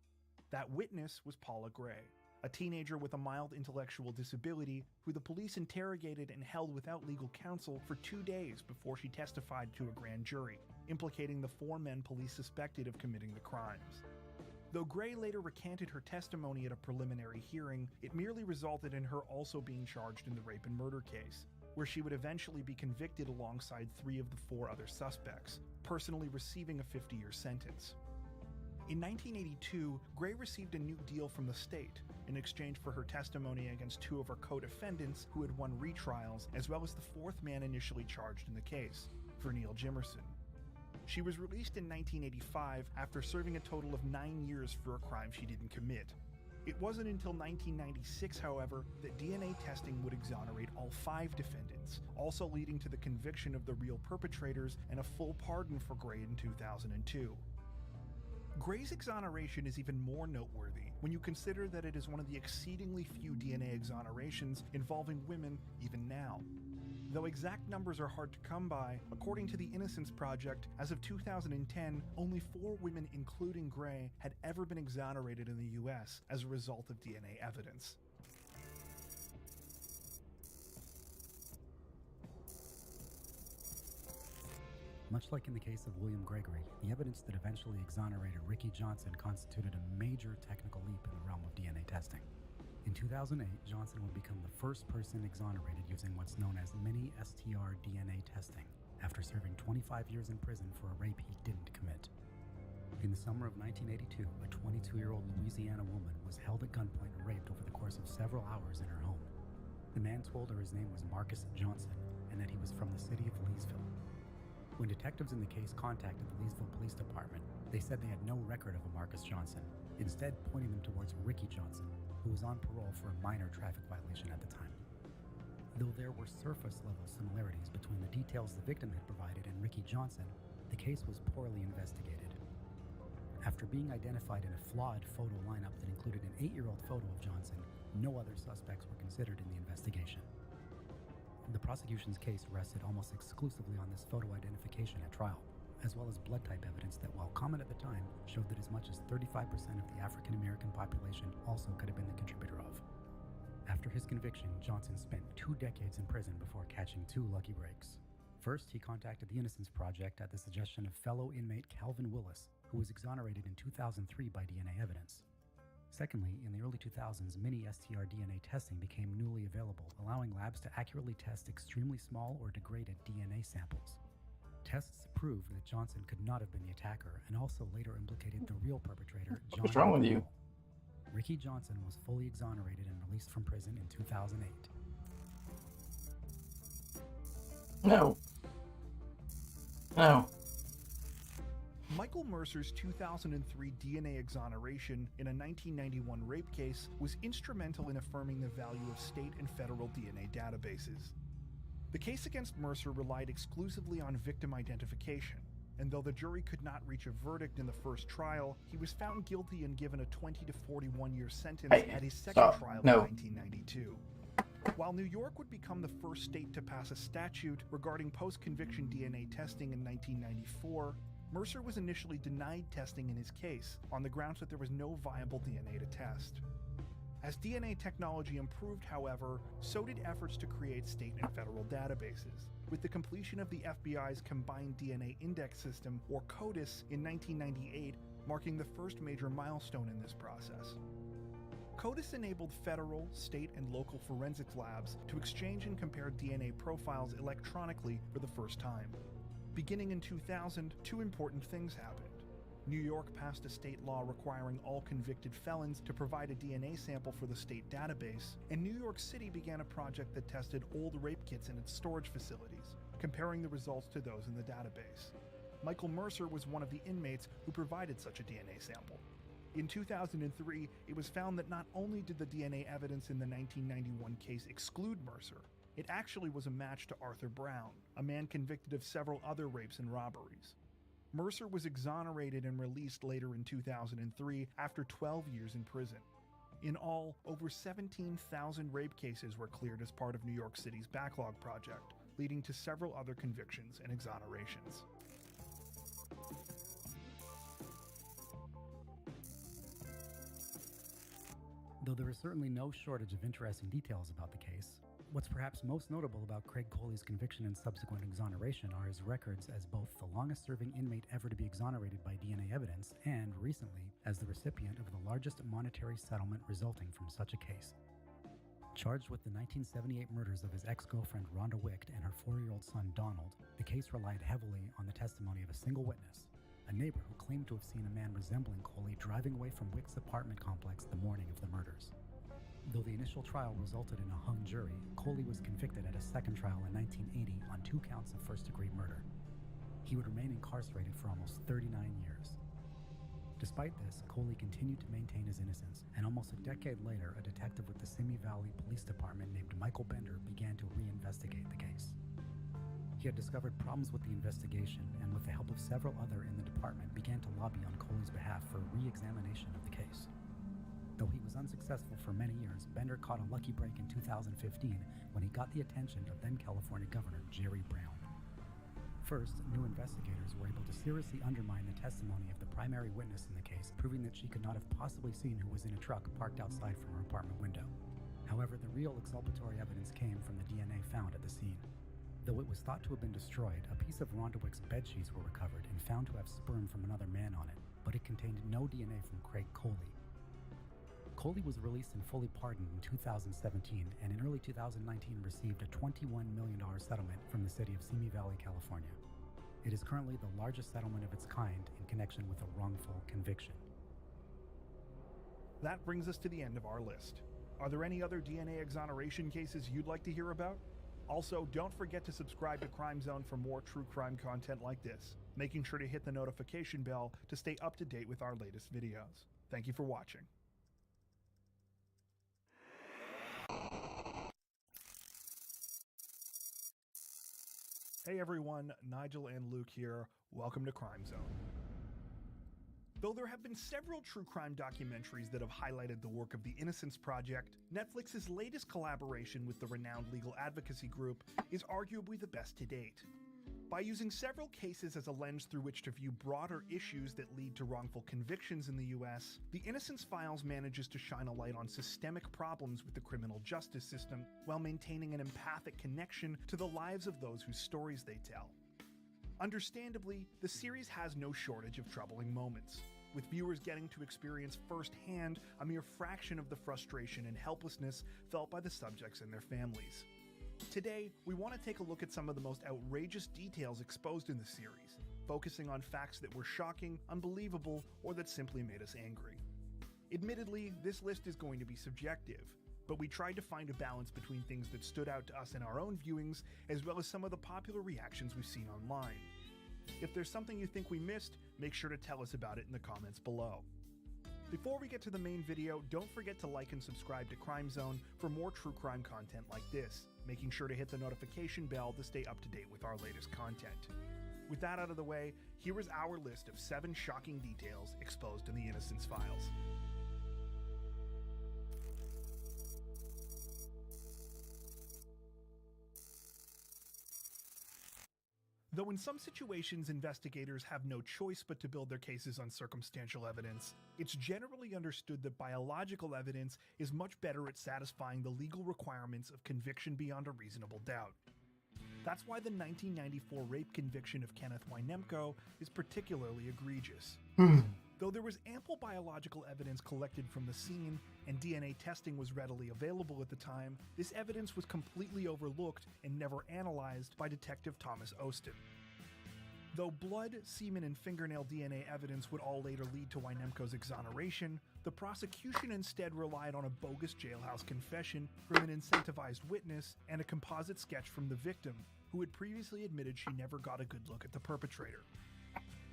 That witness was Paula Gray, a teenager with a mild intellectual disability who the police interrogated and held without legal counsel for 2 days before she testified to a grand jury, implicating the 4 men police suspected of committing the crimes. Though Gray later recanted her testimony at a preliminary hearing, it merely resulted in her also being charged in the rape and murder case, where she would eventually be convicted alongside 3 of the 4 other suspects, personally receiving a 50-year sentence. In 1982, Gray received a new deal from the state in exchange for her testimony against 2 of her co-defendants who had won retrials, as well as the 4th man initially charged in the case, Verneil Jimerson. She was released in 1985 after serving a total of 9 years for a crime she didn't commit. It wasn't until 1996, however, that DNA testing would exonerate all 5 defendants, also leading to the conviction of the real perpetrators and a full pardon for Gray in 2002. Gray's exoneration is even more noteworthy when you consider that it is one of the exceedingly few DNA exonerations involving women even now. Though exact numbers are hard to come by, according to the Innocence Project, as of 2010, only 4 women, including Gray, had ever been exonerated in the US as a result of DNA evidence. Much like in the case of William Gregory, the evidence that eventually exonerated Ricky Johnson constituted a major technical leap in the realm of DNA testing. In 2008, Johnson would become the first person exonerated using what's known as mini-STR DNA testing, after serving 25 years in prison for a rape he didn't commit. In the summer of 1982, a 22-year-old Louisiana woman was held at gunpoint and raped over the course of several hours in her home. The man told her his name was Marcus Johnson and that he was from the city of Leesville. When detectives in the case contacted the Leesville Police Department, they said they had no record of a Marcus Johnson, instead pointing them towards Ricky Johnson, who was on parole for a minor traffic violation at the time. Though there were surface-level similarities between the details the victim had provided and Ricky Johnson, the case was poorly investigated. After being identified in a flawed photo lineup that included an 8-year-old photo of Johnson, no other suspects were considered in the investigation. The prosecution's case rested almost exclusively on this photo identification at trial, as well as blood type evidence that, while common at the time, showed that as much as 35% of the African American population also could have been the contributor of. After his conviction, Johnson spent 2 decades in prison before catching 2 lucky breaks. First, he contacted the Innocence Project at the suggestion of fellow inmate Calvin Willis, who was exonerated in 2003 by DNA evidence. Secondly, in the early 2000s, mini-STR DNA testing became newly available, allowing labs to accurately test extremely small or degraded DNA samples. Tests proved that Johnson could not have been the attacker, and also later implicated the real perpetrator, John. What's wrong with you? Ricky Johnson was fully exonerated and released from prison in 2008. No. No. Michael Mercer's 2003 DNA exoneration in a 1991 rape case was instrumental in affirming the value of state and federal DNA databases. The case against Mercer relied exclusively on victim identification, and though the jury could not reach a verdict in the first trial, he was found guilty and given a 20 to 41-year sentence at his second trial in 1992. While New York would become the first state to pass a statute regarding post-conviction DNA testing in 1994, Mercer was initially denied testing in his case on the grounds that there was no viable DNA to test. As DNA technology improved, however, so did efforts to create state and federal databases, with the completion of the FBI's Combined DNA Index System, or CODIS, in 1998 marking the first major milestone in this process. CODIS enabled federal, state, and local forensics labs to exchange and compare DNA profiles electronically for the first time. Beginning in 2000, 2 important things happened. New York passed a state law requiring all convicted felons to provide a DNA sample for the state database, and New York City began a project that tested old rape kits in its storage facilities, comparing the results to those in the database. Michael Mercer was one of the inmates who provided such a DNA sample. In 2003, it was found that not only did the DNA evidence in the 1991 case exclude Mercer, it actually was a match to Arthur Brown, a man convicted of several other rapes and robberies. Mercer was exonerated and released later in 2003 after 12 years in prison. In all, over 17,000 rape cases were cleared as part of New York City's backlog project, leading to several other convictions and exonerations. Though there is certainly no shortage of interesting details about the case, what's perhaps most notable about Craig Coley's conviction and subsequent exoneration are his records as both the longest-serving inmate ever to be exonerated by DNA evidence and, recently, as the recipient of the largest monetary settlement resulting from such a case. Charged with the 1978 murders of his ex-girlfriend Rhonda Wicht and her 4-year-old son Donald, the case relied heavily on the testimony of a single witness, a neighbor who claimed to have seen a man resembling Coley driving away from Wicht's apartment complex the morning of the murders. Though the initial trial resulted in a hung jury, Coley was convicted at a second trial in 1980 on 2 counts of first-degree murder. He would remain incarcerated for almost 39 years. Despite this, Coley continued to maintain his innocence, and almost a decade later, a detective with the Simi Valley Police Department named Michael Bender began to reinvestigate the case. He had discovered problems with the investigation, and with the help of several others in the department, began to lobby on Coley's behalf for re-examination of the case. Though he was unsuccessful for many years, Bender caught a lucky break in 2015 when he got the attention of then California Governor Jerry Brown. First, new investigators were able to seriously undermine the testimony of the primary witness in the case, proving that she could not have possibly seen who was in a truck parked outside from her apartment window. However, the real exculpatory evidence came from the DNA found at the scene. Though it was thought to have been destroyed, a piece of Rhonda Wick's bedsheets were recovered and found to have sperm from another man on it, but it contained no DNA from Craig Coley. Coley was released and fully pardoned in 2017, and in early 2019 received a $21 million settlement from the city of Simi Valley, California. It is currently the largest settlement of its kind in connection with a wrongful conviction. That brings us to the end of our list. Are there any other DNA exoneration cases you'd like to hear about? Also, don't forget to subscribe to Crime Zone for more true crime content like this, making sure to hit the notification bell to stay up to date with our latest videos. Thank you for watching. Hey everyone, Nigel and Luke here. Welcome to Crime Zone. Though there have been several true crime documentaries that have highlighted the work of the Innocence Project, Netflix's latest collaboration with the renowned legal advocacy group is arguably the best to date. By using several cases as a lens through which to view broader issues that lead to wrongful convictions in the US, the Innocence Files manages to shine a light on systemic problems with the criminal justice system while maintaining an empathic connection to the lives of those whose stories they tell. Understandably, the series has no shortage of troubling moments, with viewers getting to experience firsthand a mere fraction of the frustration and helplessness felt by the subjects and their families. Today, we want to take a look at some of the most outrageous details exposed in the series, focusing on facts that were shocking, unbelievable, or that simply made us angry. Admittedly, this list is going to be subjective, but we tried to find a balance between things that stood out to us in our own viewings, as well as some of the popular reactions we've seen online. If there's something you think we missed, make sure to tell us about it in the comments below. Before we get to the main video, don't forget to like and subscribe to Crime Zone for more true crime content like this, making sure to hit the notification bell to stay up to date with our latest content. With that out of the way, here is our list of 7 shocking details exposed in the Innocence Files. Though in some situations investigators have no choice but to build their cases on circumstantial evidence, it's generally understood that biological evidence is much better at satisfying the legal requirements of conviction beyond a reasonable doubt. That's why the 1994 rape conviction of Kenneth Wynemko is particularly egregious. Though there was ample biological evidence collected from the scene, and DNA testing was readily available at the time, this evidence was completely overlooked and never analyzed by Detective Thomas Ostin. Though blood, semen, and fingernail DNA evidence would all later lead to Wynemko's exoneration, the prosecution instead relied on a bogus jailhouse confession from an incentivized witness and a composite sketch from the victim, who had previously admitted she never got a good look at the perpetrator.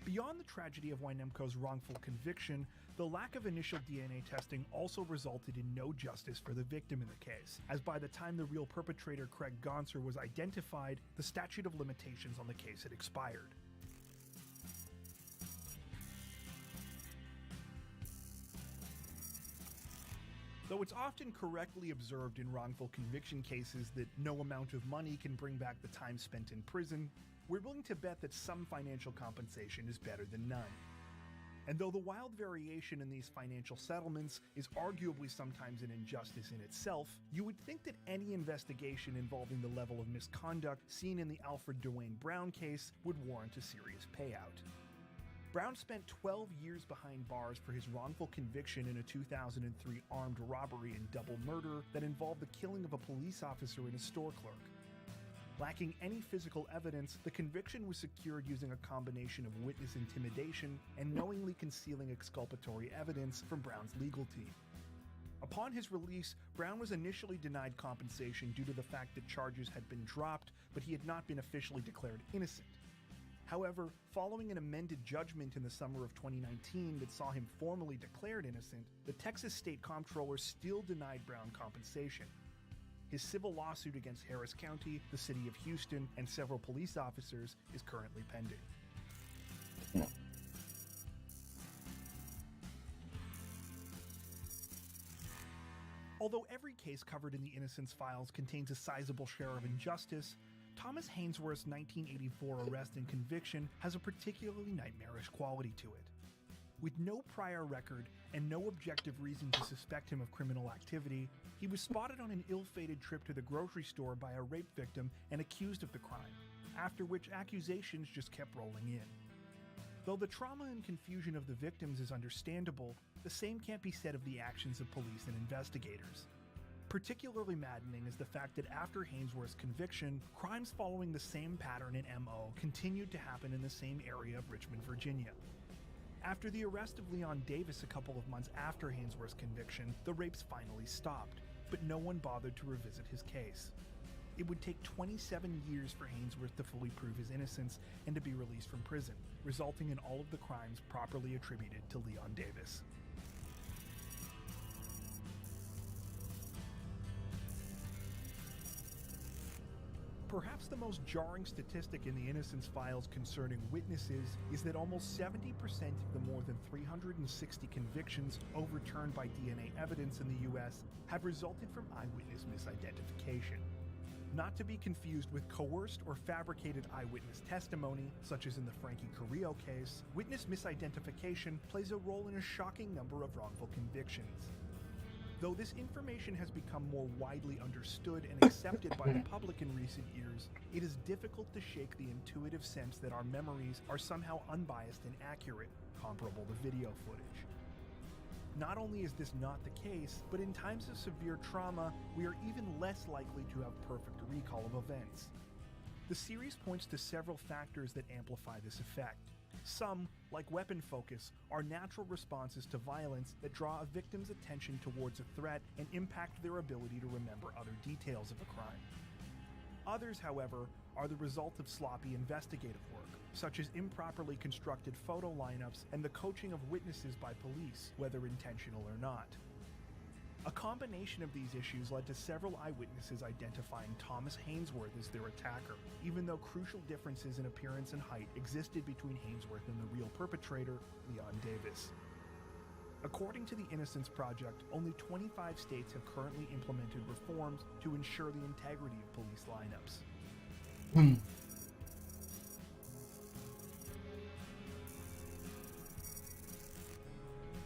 Beyond the tragedy of Wynemko's wrongful conviction, the lack of initial DNA testing also resulted in no justice for the victim in the case, as by the time the real perpetrator Craig Gonser was identified, the statute of limitations on the case had expired. Though it's often correctly observed in wrongful conviction cases that no amount of money can bring back the time spent in prison, we're willing to bet that some financial compensation is better than none. And though the wild variation in these financial settlements is arguably sometimes an injustice in itself, you would think that any investigation involving the level of misconduct seen in the Alfred Dwayne Brown case would warrant a serious payout. Brown spent 12 years behind bars for his wrongful conviction in a 2003 armed robbery and double murder that involved the killing of a police officer and a store clerk. Lacking any physical evidence, the conviction was secured using a combination of witness intimidation and knowingly concealing exculpatory evidence from Brown's legal team. Upon his release, Brown was initially denied compensation due to the fact that charges had been dropped, but he had not been officially declared innocent. However, following an amended judgment in the summer of 2019 that saw him formally declared innocent, the Texas State Comptroller still denied Brown compensation. His civil lawsuit against Harris County, the city of Houston, and several police officers is currently pending. Although every case covered in the Innocence Files contains a sizable share of injustice, Thomas Hainsworth's 1984 arrest and conviction has a particularly nightmarish quality to it. With no prior record and no objective reason to suspect him of criminal activity, he was spotted on an ill-fated trip to the grocery store by a rape victim and accused of the crime, after which accusations just kept rolling in. Though the trauma and confusion of the victims is understandable, the same can't be said of the actions of police and investigators. Particularly maddening is the fact that after Hainsworth's conviction, crimes following the same pattern and MO continued to happen in the same area of Richmond, Virginia. After the arrest of Leon Davis a couple of months after Hainsworth's conviction, the rapes finally stopped, but no one bothered to revisit his case. It would take 27 years for Hainsworth to fully prove his innocence and to be released from prison, resulting in all of the crimes properly attributed to Leon Davis. Perhaps the most jarring statistic in the Innocence Files concerning witnesses is that almost 70% of the more than 360 convictions overturned by DNA evidence in the US have resulted from eyewitness misidentification. Not to be confused with coerced or fabricated eyewitness testimony, such as in the Frankie Carrillo case, witness misidentification plays a role in a shocking number of wrongful convictions. Though this information has become more widely understood and accepted by the public in recent years, it is difficult to shake the intuitive sense that our memories are somehow unbiased and accurate, comparable to video footage. Not only is this not the case, but in times of severe trauma, we are even less likely to have perfect recall of events. The series points to several factors that amplify this effect. Some, like weapon focus, are natural responses to violence that draw a victim's attention towards a threat and impact their ability to remember other details of a crime. Others, however, are the result of sloppy investigative work, such as improperly constructed photo lineups and the coaching of witnesses by police, whether intentional or not. A combination of these issues led to several eyewitnesses identifying Thomas Hainsworth as their attacker, even though crucial differences in appearance and height existed between Hainsworth and the real perpetrator, Leon Davis. According to the Innocence Project, only 25 states have currently implemented reforms to ensure the integrity of police lineups.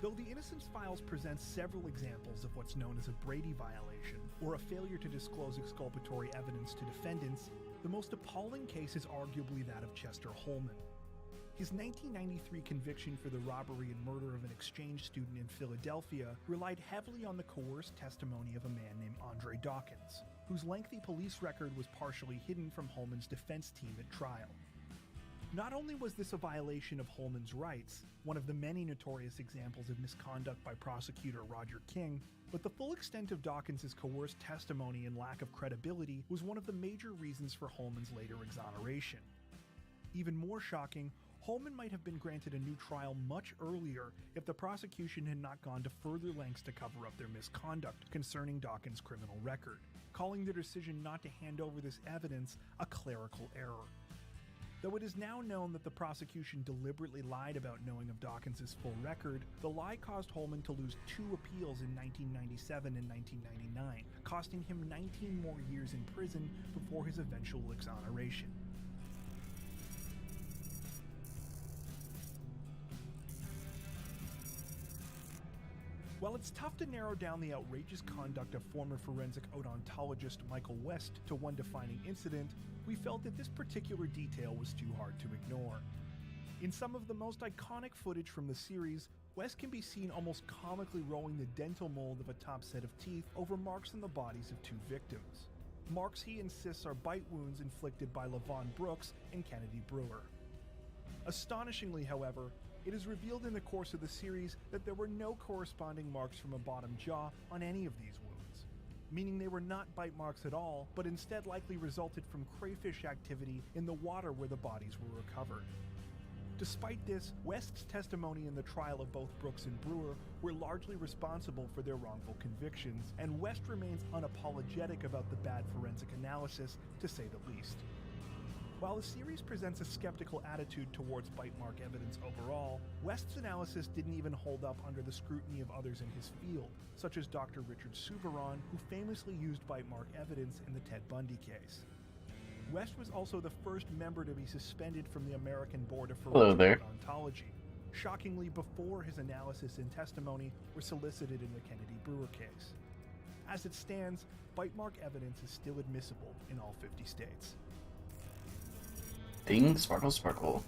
Though the Innocence Files presents several examples of what's known as a Brady violation, or a failure to disclose exculpatory evidence to defendants, the most appalling case is arguably that of Chester Holman. His 1993 conviction for the robbery and murder of an exchange student in Philadelphia relied heavily on the coerced testimony of a man named Andre Dawkins, whose lengthy police record was partially hidden from Holman's defense team at trial. Not only was this a violation of Holman's rights, one of the many notorious examples of misconduct by prosecutor Roger King, but the full extent of Dawkins' coerced testimony and lack of credibility was one of the major reasons for Holman's later exoneration. Even more shocking, Holman might have been granted a new trial much earlier if the prosecution had not gone to further lengths to cover up their misconduct concerning Dawkins' criminal record, calling their decision not to hand over this evidence a clerical error. Though it is now known that the prosecution deliberately lied about knowing of Dawkins' full record, the lie caused Holman to lose 2 appeals in 1997 and 1999, costing him 19 more years in prison before his eventual exoneration. While it's tough to narrow down the outrageous conduct of former forensic odontologist Michael West to one defining incident, we felt that this particular detail was too hard to ignore. In some of the most iconic footage from the series, West can be seen almost comically rolling the dental mold of a top set of teeth over marks on the bodies of 2 victims. Marks he insists are bite wounds inflicted by Lavon Brooks and Kennedy Brewer. Astonishingly, however, it is revealed in the course of the series that there were no corresponding marks from a bottom jaw on any of these wounds, meaning they were not bite marks at all, but instead likely resulted from crayfish activity in the water where the bodies were recovered. Despite this, West's testimony in the trial of both Brooks and Brewer were largely responsible for their wrongful convictions, and West remains unapologetic about the bad forensic analysis, to say the least. While the series presents a skeptical attitude towards bite mark evidence overall, West's analysis didn't even hold up under the scrutiny of others in his field, such as Dr. Richard Souveron, who famously used bite mark evidence in the Ted Bundy case. West was also the first member to be suspended from the American Board of Forensic Ontology, shockingly before his analysis and testimony were solicited in the Kennedy Brewer case. As it stands, bite mark evidence is still admissible in all 50 states. Ding, sparkle, sparkle.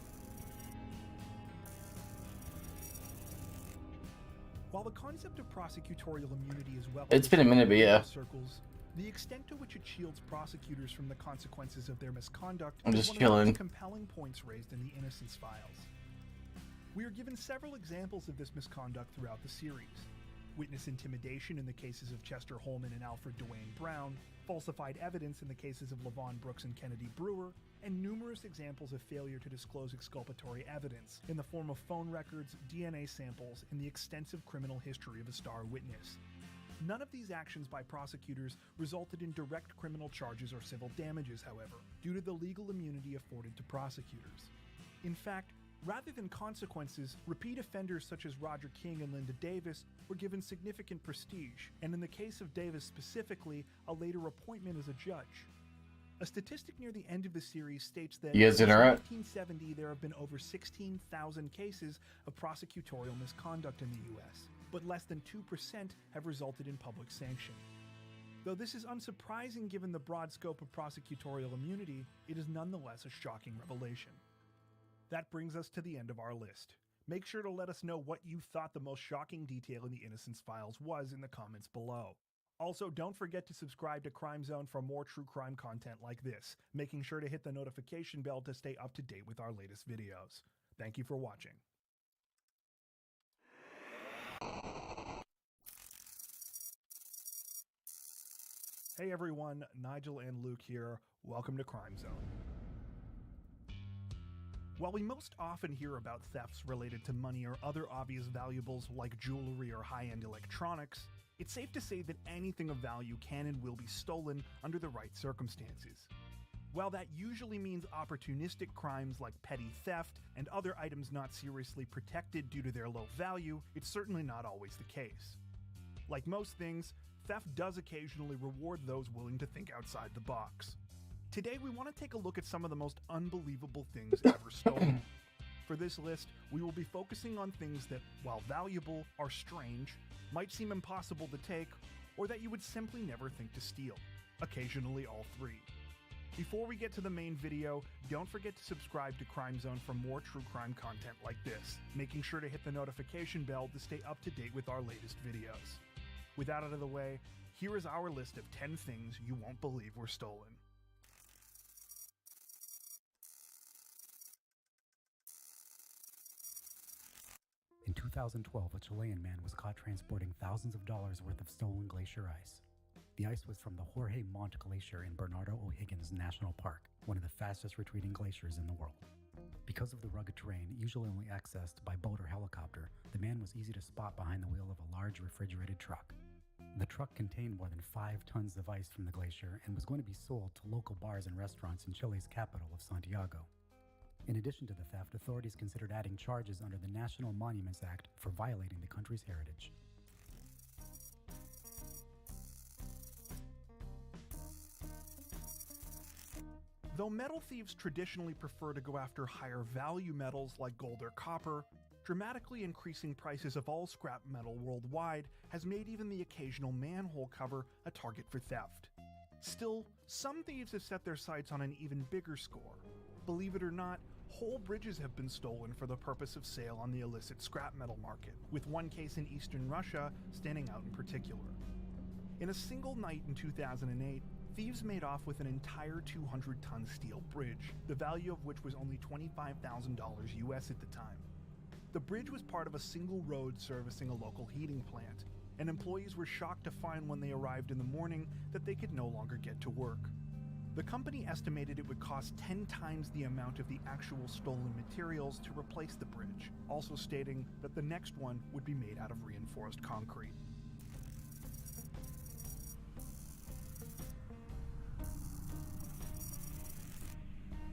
While the concept of prosecutorial immunity is well It's been a minute, but yeah. circles, the extent to which it shields prosecutors from the consequences of their misconduct I'm is just one of the chilling. most compelling points raised in the Innocence Files. We are given several examples of this misconduct throughout the series. Witness intimidation in the cases of Chester Holman and Alfred Dwayne Brown, falsified evidence in the cases of Levon Brooks and Kennedy Brewer, and numerous examples of failure to disclose exculpatory evidence in the form of phone records, DNA samples, and the extensive criminal history of a star witness. None of these actions by prosecutors resulted in direct criminal charges or civil damages, however, due to the legal immunity afforded to prosecutors. In fact, rather than consequences, repeat offenders such as Roger King and Linda Davis were given significant prestige, and in the case of Davis specifically, a later appointment as a judge. A statistic near the end of the series states that You guys since doing alright? 1970 there have been over 16,000 cases of prosecutorial misconduct in the US, but less than 2% have resulted in public sanction. Though this is unsurprising given the broad scope of prosecutorial immunity, it is nonetheless a shocking revelation. That brings us to the end of our list. Make sure to let us know what you thought the most shocking detail in the Innocence Files was in the comments below. Also, don't forget to subscribe to Crime Zone for more true crime content like this, making sure to hit the notification bell to stay up to date with our latest videos. Thank you for watching. Hey everyone, Nigel and Luke here. Welcome to Crime Zone. While we most often hear about thefts related to money or other obvious valuables like jewelry or high-end electronics, it's safe to say that anything of value can and will be stolen under the right circumstances. While that usually means opportunistic crimes like petty theft and other items not seriously protected due to their low value, it's certainly not always the case. Like most things, theft does occasionally reward those willing to think outside the box. Today we want to take a look at some of the most unbelievable things ever stolen. For this list, we will be focusing on things that, while valuable, are strange, might seem impossible to take, or that you would simply never think to steal. Occasionally all three. Before we get to the main video, don't forget to subscribe to Crime Zone for more true crime content like this, making sure to hit the notification bell to stay up to date with our latest videos. With that out of the way, here is our list of 10 things you won't believe were stolen. In 2012, a Chilean man was caught transporting thousands of dollars worth of stolen glacier ice. The ice was from the Jorge Montt Glacier in Bernardo O'Higgins National Park, one of the fastest retreating glaciers in the world. Because of the rugged terrain, usually only accessed by boat or helicopter, the man was easy to spot behind the wheel of a large refrigerated truck. The truck contained more than 5 tons of ice from the glacier and was going to be sold to local bars and restaurants in Chile's capital of Santiago. In addition to the theft, authorities considered adding charges under the National Monuments Act for violating the country's heritage. Though metal thieves traditionally prefer to go after higher value metals like gold or copper, dramatically increasing prices of all scrap metal worldwide has made even the occasional manhole cover a target for theft. Still, some thieves have set their sights on an even bigger score. Believe it or not, whole bridges have been stolen for the purpose of sale on the illicit scrap metal market, with one case in eastern Russia standing out in particular. In a single night in 2008, thieves made off with an entire 200-ton steel bridge, the value of which was only $25,000 US at the time. The bridge was part of a single road servicing a local heating plant, and employees were shocked to find when they arrived in the morning that they could no longer get to work. The company estimated it would cost 10 times the amount of the actual stolen materials to replace the bridge, also stating that the next one would be made out of reinforced concrete.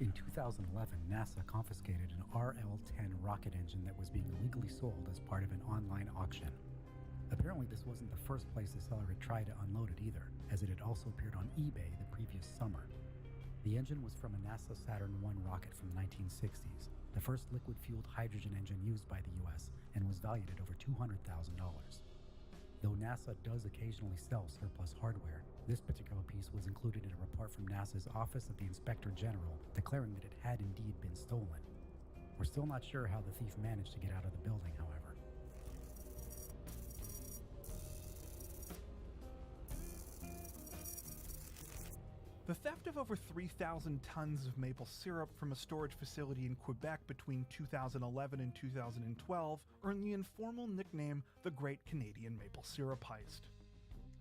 In 2011, NASA confiscated an RL-10 rocket engine that was being illegally sold as part of an online auction. Apparently, this wasn't the first place the seller had tried to unload it either, as it had also appeared on eBay the previous summer. The engine was from a NASA Saturn I rocket from the 1960s, the first liquid-fueled hydrogen engine used by the US, and was valued at over $200,000. Though NASA does occasionally sell surplus hardware, this particular piece was included in a report from NASA's Office of the Inspector General declaring that it had indeed been stolen. We're still not sure how the thief managed to get out of the building, however. The theft of over 3,000 tons of maple syrup from a storage facility in Quebec between 2011 and 2012 earned the informal nickname the Great Canadian Maple Syrup Heist.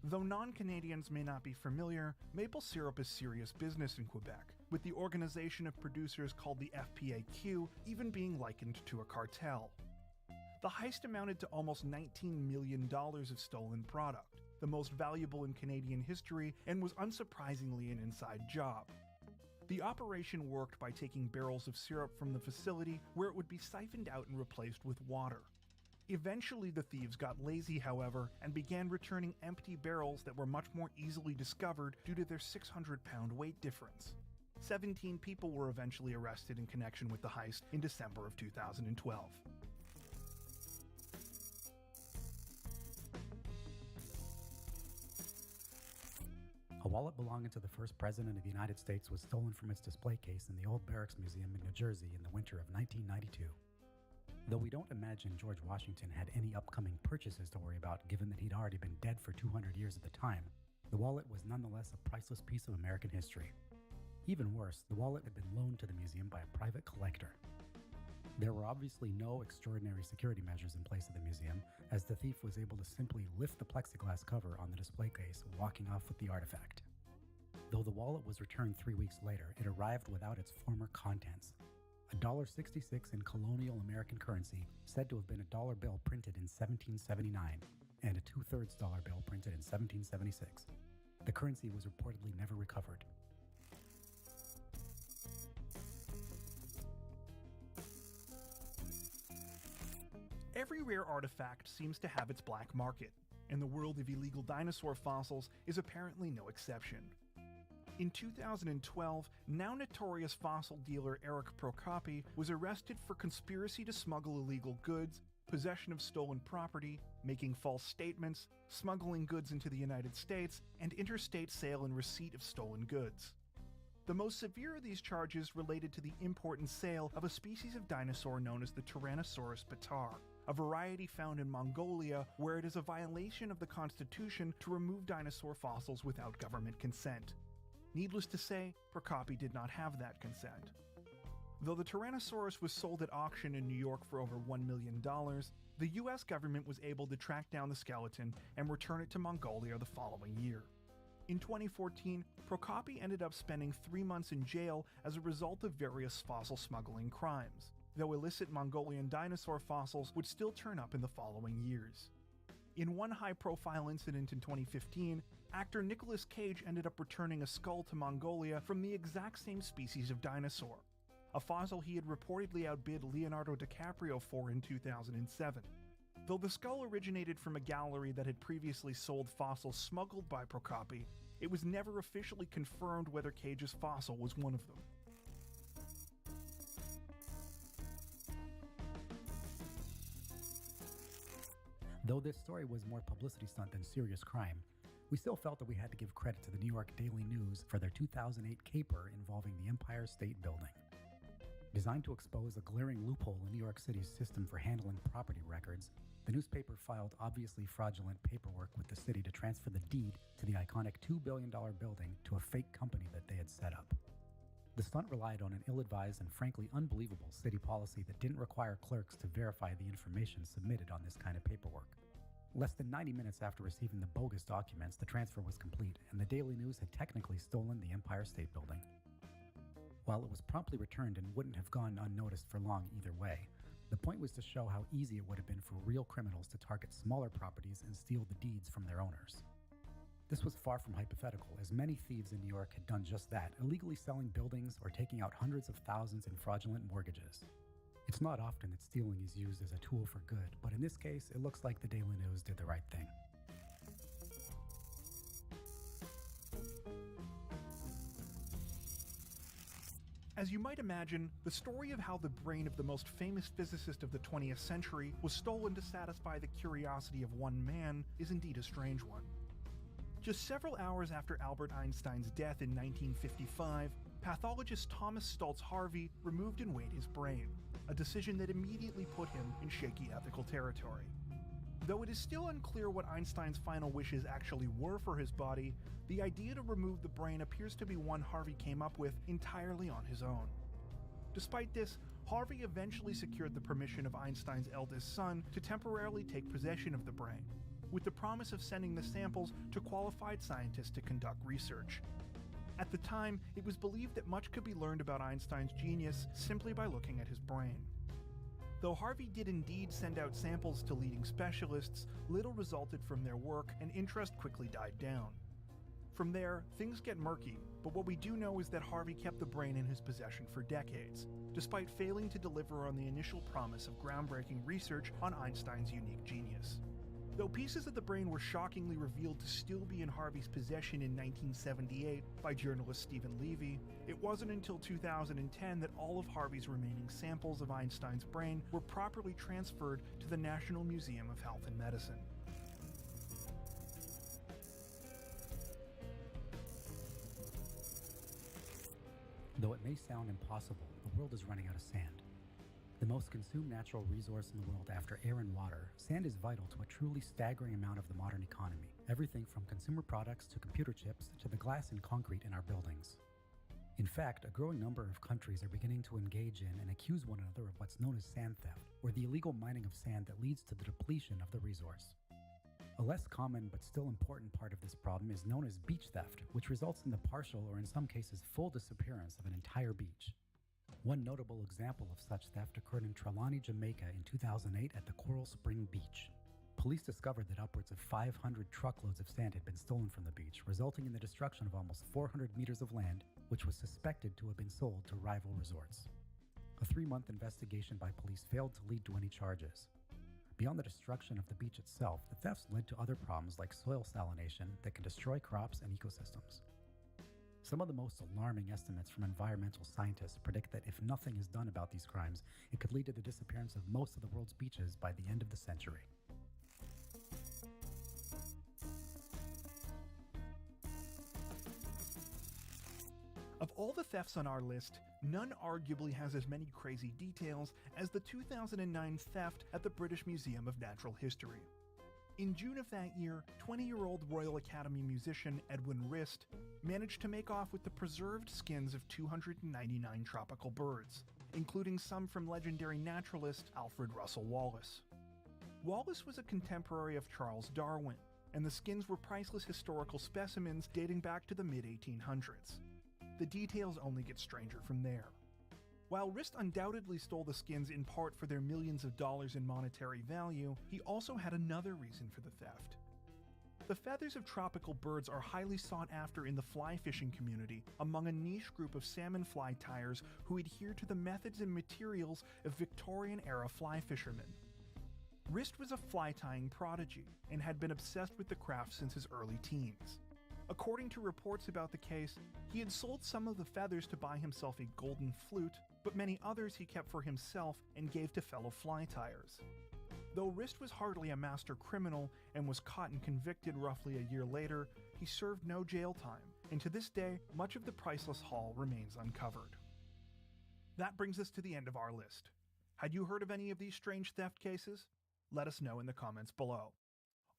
Though non-Canadians may not be familiar, maple syrup is serious business in Quebec, with the organization of producers called the FPAQ even being likened to a cartel. The heist amounted to almost $19 million of stolen product, the most valuable in Canadian history, and was unsurprisingly an inside job. The operation worked by taking barrels of syrup from the facility where it would be siphoned out and replaced with water. Eventually the thieves got lazy, however, and began returning empty barrels that were much more easily discovered due to their 600-pound weight difference. 17 people were eventually arrested in connection with the heist in December of 2012. A wallet belonging to the first president of the United States was stolen from its display case in the Old Barracks Museum in New Jersey in the winter of 1992. Though we don't imagine George Washington had any upcoming purchases to worry about given that he'd already been dead for 200 years at the time, the wallet was nonetheless a priceless piece of American history. Even worse, the wallet had been loaned to the museum by a private collector. There were obviously no extraordinary security measures in place at the museum, as the thief was able to simply lift the plexiglass cover on the display case, walking off with the artifact. Though the wallet was returned 3 weeks later, it arrived without its former contents. $1.66 in colonial American currency, said to have been a dollar bill printed in 1779, and a two-thirds dollar bill printed in 1776. The currency was reportedly never recovered. Every rare artifact seems to have its black market, and the world of illegal dinosaur fossils is apparently no exception. In 2012, now notorious fossil dealer Eric Procopi was arrested for conspiracy to smuggle illegal goods, possession of stolen property, making false statements, smuggling goods into the United States, and interstate sale and receipt of stolen goods. The most severe of these charges related to the import and sale of a species of dinosaur known as the Tyrannosaurus bataar, a variety found in Mongolia where it is a violation of the Constitution to remove dinosaur fossils without government consent. Needless to say, Procopi did not have that consent. Though the Tyrannosaurus was sold at auction in New York for over $1 million, the US government was able to track down the skeleton and return it to Mongolia the following year. In 2014, Procopi ended up spending 3 months in jail as a result of various fossil smuggling crimes, though illicit Mongolian dinosaur fossils would still turn up in the following years. In one high-profile incident in 2015, actor Nicolas Cage ended up returning a skull to Mongolia from the exact same species of dinosaur, a fossil he had reportedly outbid Leonardo DiCaprio for in 2007. Though the skull originated from a gallery that had previously sold fossils smuggled by Procopi, it was never officially confirmed whether Cage's fossil was one of them. Though this story was more publicity stunt than serious crime, we still felt that we had to give credit to the New York Daily News for their 2008 caper involving the Empire State Building. Designed to expose a glaring loophole in New York City's system for handling property records, the newspaper filed obviously fraudulent paperwork with the city to transfer the deed to the iconic $2 billion building to a fake company that they had set up. The stunt relied on an ill-advised and frankly unbelievable city policy that didn't require clerks to verify the information submitted on this kind of paperwork. Less than 90 minutes after receiving the bogus documents, the transfer was complete, and the Daily News had technically stolen the Empire State Building. While it was promptly returned and wouldn't have gone unnoticed for long either way, the point was to show how easy it would have been for real criminals to target smaller properties and steal the deeds from their owners. This was far from hypothetical, as many thieves in New York had done just that, illegally selling buildings or taking out hundreds of thousands in fraudulent mortgages. It's not often that stealing is used as a tool for good, but in this case, it looks like the Daily News did the right thing. As you might imagine, the story of how the brain of the most famous physicist of the 20th century was stolen to satisfy the curiosity of one man is indeed a strange one. Just several hours after Albert Einstein's death in 1955, pathologist Thomas Stultz Harvey removed and weighed his brain, a decision that immediately put him in shaky ethical territory. Though it is still unclear what Einstein's final wishes actually were for his body, the idea to remove the brain appears to be one Harvey came up with entirely on his own. Despite this, Harvey eventually secured the permission of Einstein's eldest son to temporarily take possession of the brain, with the promise of sending the samples to qualified scientists to conduct research. At the time, it was believed that much could be learned about Einstein's genius simply by looking at his brain. Though Harvey did indeed send out samples to leading specialists, little resulted from their work and interest quickly died down. From there, things get murky, but what we do know is that Harvey kept the brain in his possession for decades, despite failing to deliver on the initial promise of groundbreaking research on Einstein's unique genius. Though pieces of the brain were shockingly revealed to still be in Harvey's possession in 1978 by journalist Stephen Levy, it wasn't until 2010 that all of Harvey's remaining samples of Einstein's brain were properly transferred to the National Museum of Health and Medicine. Though it may sound impossible, the world is running out of sand. The most consumed natural resource in the world after air and water, sand is vital to a truly staggering amount of the modern economy. Everything from consumer products to computer chips to the glass and concrete in our buildings. In fact, a growing number of countries are beginning to engage in and accuse one another of what's known as sand theft, or the illegal mining of sand that leads to the depletion of the resource. A less common but still important part of this problem is known as beach theft, which results in the partial or in some cases full disappearance of an entire beach. One notable example of such theft occurred in Trelawney, Jamaica in 2008 at the Coral Spring Beach. Police discovered that upwards of 500 truckloads of sand had been stolen from the beach, resulting in the destruction of almost 400 meters of land, which was suspected to have been sold to rival resorts. A 3-month investigation by police failed to lead to any charges. Beyond the destruction of the beach itself, the thefts led to other problems like soil salination that can destroy crops and ecosystems. Some of the most alarming estimates from environmental scientists predict that if nothing is done about these crimes, it could lead to the disappearance of most of the world's beaches by the end of the century. Of all the thefts on our list, none arguably has as many crazy details as the 2009 theft at the British Museum of Natural History. In June of that year, 20-year-old Royal Academy musician Edwin Rist managed to make off with the preserved skins of 299 tropical birds, including some from legendary naturalist Alfred Russel Wallace. Wallace was a contemporary of Charles Darwin, and the skins were priceless historical specimens dating back to the mid-1800s. The details only get stranger from there. While Rist undoubtedly stole the skins in part for their millions of dollars in monetary value, he also had another reason for the theft. The feathers of tropical birds are highly sought after in the fly fishing community among a niche group of salmon fly tyers who adhere to the methods and materials of Victorian-era fly fishermen. Rist was a fly tying prodigy and had been obsessed with the craft since his early teens. According to reports about the case, he had sold some of the feathers to buy himself a golden flute, but many others he kept for himself and gave to fellow fly tyers. Though Rist was hardly a master criminal and was caught and convicted roughly a year later, he served no jail time, and to this day, much of the priceless haul remains uncovered. That brings us to the end of our list. Had you heard of any of these strange theft cases? Let us know in the comments below.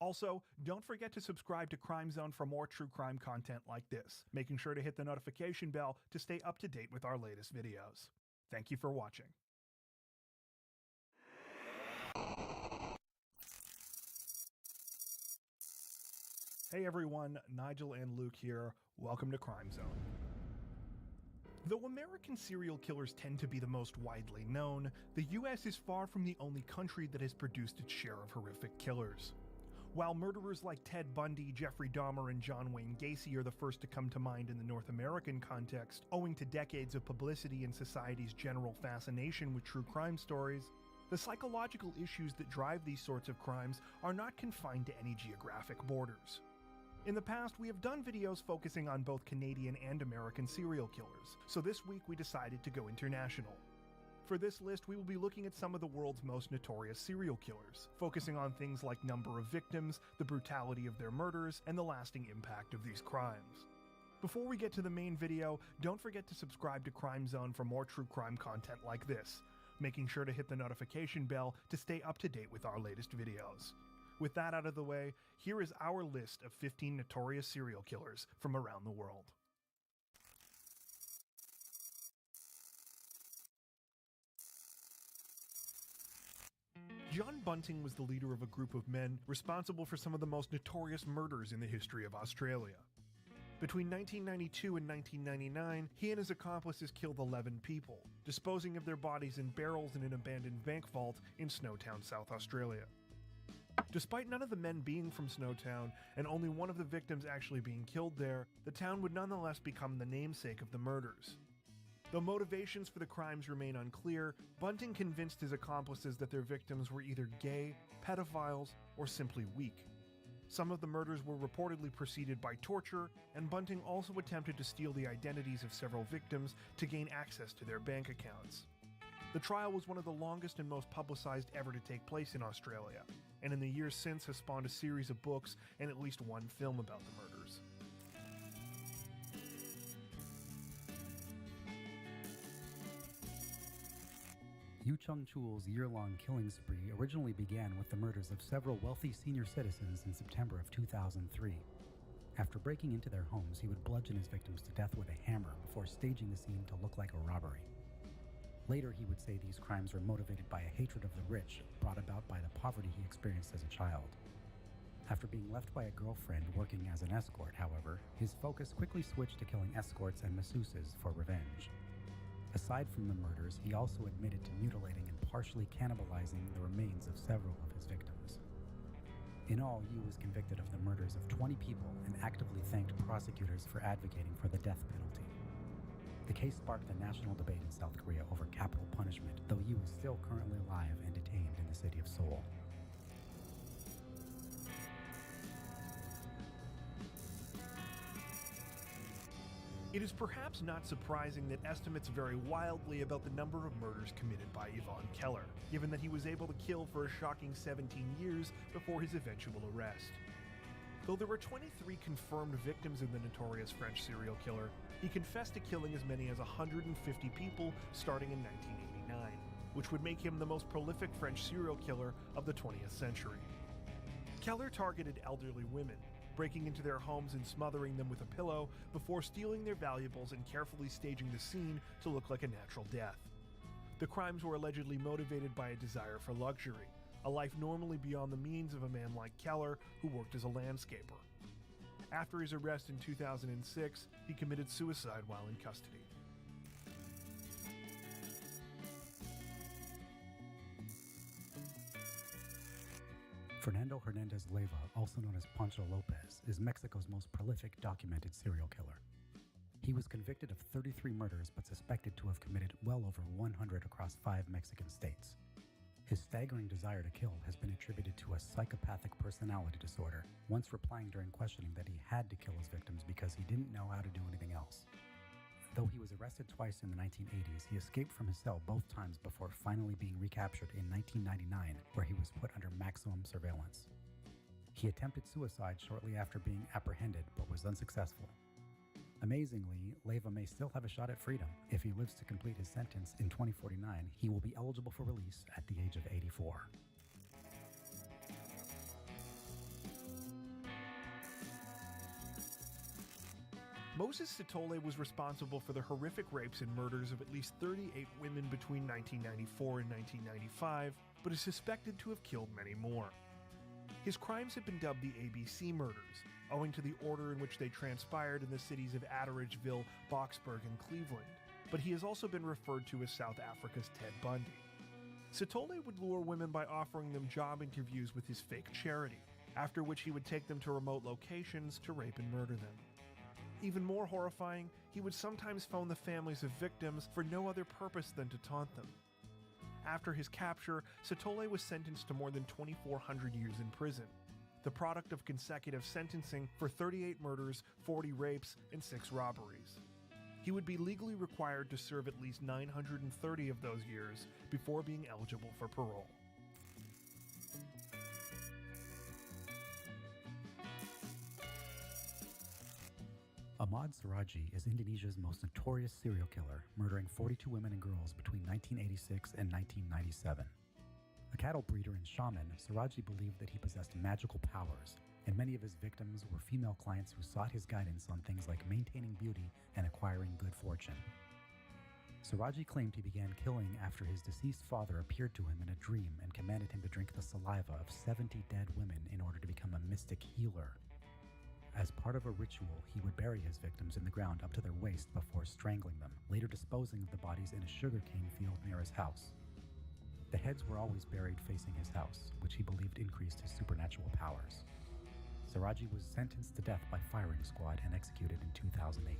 Also, don't forget to subscribe to Crime Zone for more true crime content like this, making sure to hit the notification bell to stay up to date with our latest videos. Thank you for watching. Hey everyone, Nigel and Luke here. Welcome to Crime Zone. Though American serial killers tend to be the most widely known, the US is far from the only country that has produced its share of horrific killers. While murderers like Ted Bundy, Jeffrey Dahmer, and John Wayne Gacy are the first to come to mind in the North American context, owing to decades of publicity and society's general fascination with true crime stories, the psychological issues that drive these sorts of crimes are not confined to any geographic borders. In the past, we have done videos focusing on both Canadian and American serial killers, so this week we decided to go international. For this list, we will be looking at some of the world's most notorious serial killers, focusing on things like number of victims, the brutality of their murders, and the lasting impact of these crimes. Before we get to the main video, don't forget to subscribe to Crime Zone for more true crime content like this, making sure to hit the notification bell to stay up to date with our latest videos. With that out of the way, here is our list of 15 notorious serial killers from around the world. John Bunting was the leader of a group of men responsible for some of the most notorious murders in the history of Australia. Between 1992 and 1999, he and his accomplices killed 11 people, disposing of their bodies in barrels in an abandoned bank vault in Snowtown, South Australia. Despite none of the men being from Snowtown, and only one of the victims actually being killed there, the town would nonetheless become the namesake of the murders. Though motivations for the crimes remain unclear, Bunting convinced his accomplices that their victims were either gay, pedophiles, or simply weak. Some of the murders were reportedly preceded by torture, and Bunting also attempted to steal the identities of several victims to gain access to their bank accounts. The trial was one of the longest and most publicized ever to take place in Australia, and in the years since has spawned a series of books and at least one film about the murders. Yu Chung-chul's year-long killing spree originally began with the murders of several wealthy senior citizens in September of 2003. After breaking into their homes, he would bludgeon his victims to death with a hammer before staging the scene to look like a robbery. Later, he would say these crimes were motivated by a hatred of the rich brought about by the poverty he experienced as a child. After being left by a girlfriend working as an escort, however, his focus quickly switched to killing escorts and masseuses for revenge. Aside from the murders, he also admitted to mutilating and partially cannibalizing the remains of several of his victims. In all, Yu was convicted of the murders of 20 people and actively thanked prosecutors for advocating for the death penalty. The case sparked a national debate in South Korea over capital punishment, though Yu is still currently alive and detained in the city of Seoul. It is perhaps not surprising that estimates vary wildly about the number of murders committed by Yvonne Keller, given that he was able to kill for a shocking 17 years before his eventual arrest. Though there were 23 confirmed victims of the notorious French serial killer, he confessed to killing as many as 150 people starting in 1989, which would make him the most prolific French serial killer of the 20th century. Keller targeted elderly women, breaking into their homes and smothering them with a pillow before stealing their valuables and carefully staging the scene to look like a natural death. The crimes were allegedly motivated by a desire for luxury, a life normally beyond the means of a man like Keller who worked as a landscaper. After his arrest in 2006, he committed suicide while in custody. Fernando Hernandez Leyva, also known as Pancho Lopez, is Mexico's most prolific documented serial killer. He was convicted of 33 murders but suspected to have committed well over 100 across 5 Mexican states. His staggering desire to kill has been attributed to a psychopathic personality disorder, once replying during questioning that he had to kill his victims because he didn't know how to do anything else. Though he was arrested twice in the 1980s, he escaped from his cell both times before finally being recaptured in 1999, where he was put under maximum surveillance. He attempted suicide shortly after being apprehended, but was unsuccessful. Amazingly, Leyva may still have a shot at freedom. If he lives to complete his sentence in 2049, he will be eligible for release at the age of 84. Moses Sitole was responsible for the horrific rapes and murders of at least 38 women between 1994 and 1995, but is suspected to have killed many more. His crimes have been dubbed the ABC murders, owing to the order in which they transpired in the cities of Atteridgeville, Boxburg, and Cleveland, but he has also been referred to as South Africa's Ted Bundy. Sitole would lure women by offering them job interviews with his fake charity, after which he would take them to remote locations to rape and murder them. Even more horrifying, he would sometimes phone the families of victims for no other purpose than to taunt them. After his capture, Satole was sentenced to more than 2,400 years in prison, the product of consecutive sentencing for 38 murders, 40 rapes, and 6 robberies. He would be legally required to serve at least 930 of those years before being eligible for parole. Ahmad Siraji is Indonesia's most notorious serial killer, murdering 42 women and girls between 1986 and 1997. A cattle breeder and shaman, Siraji believed that he possessed magical powers, and many of his victims were female clients who sought his guidance on things like maintaining beauty and acquiring good fortune. Siraji claimed he began killing after his deceased father appeared to him in a dream and commanded him to drink the saliva of 70 dead women in order to become a mystic healer. As part of a ritual, he would bury his victims in the ground up to their waist before strangling them, later disposing of the bodies in a sugarcane field near his house. The heads were always buried facing his house, which he believed increased his supernatural powers. Siraji was sentenced to death by firing squad and executed in 2008.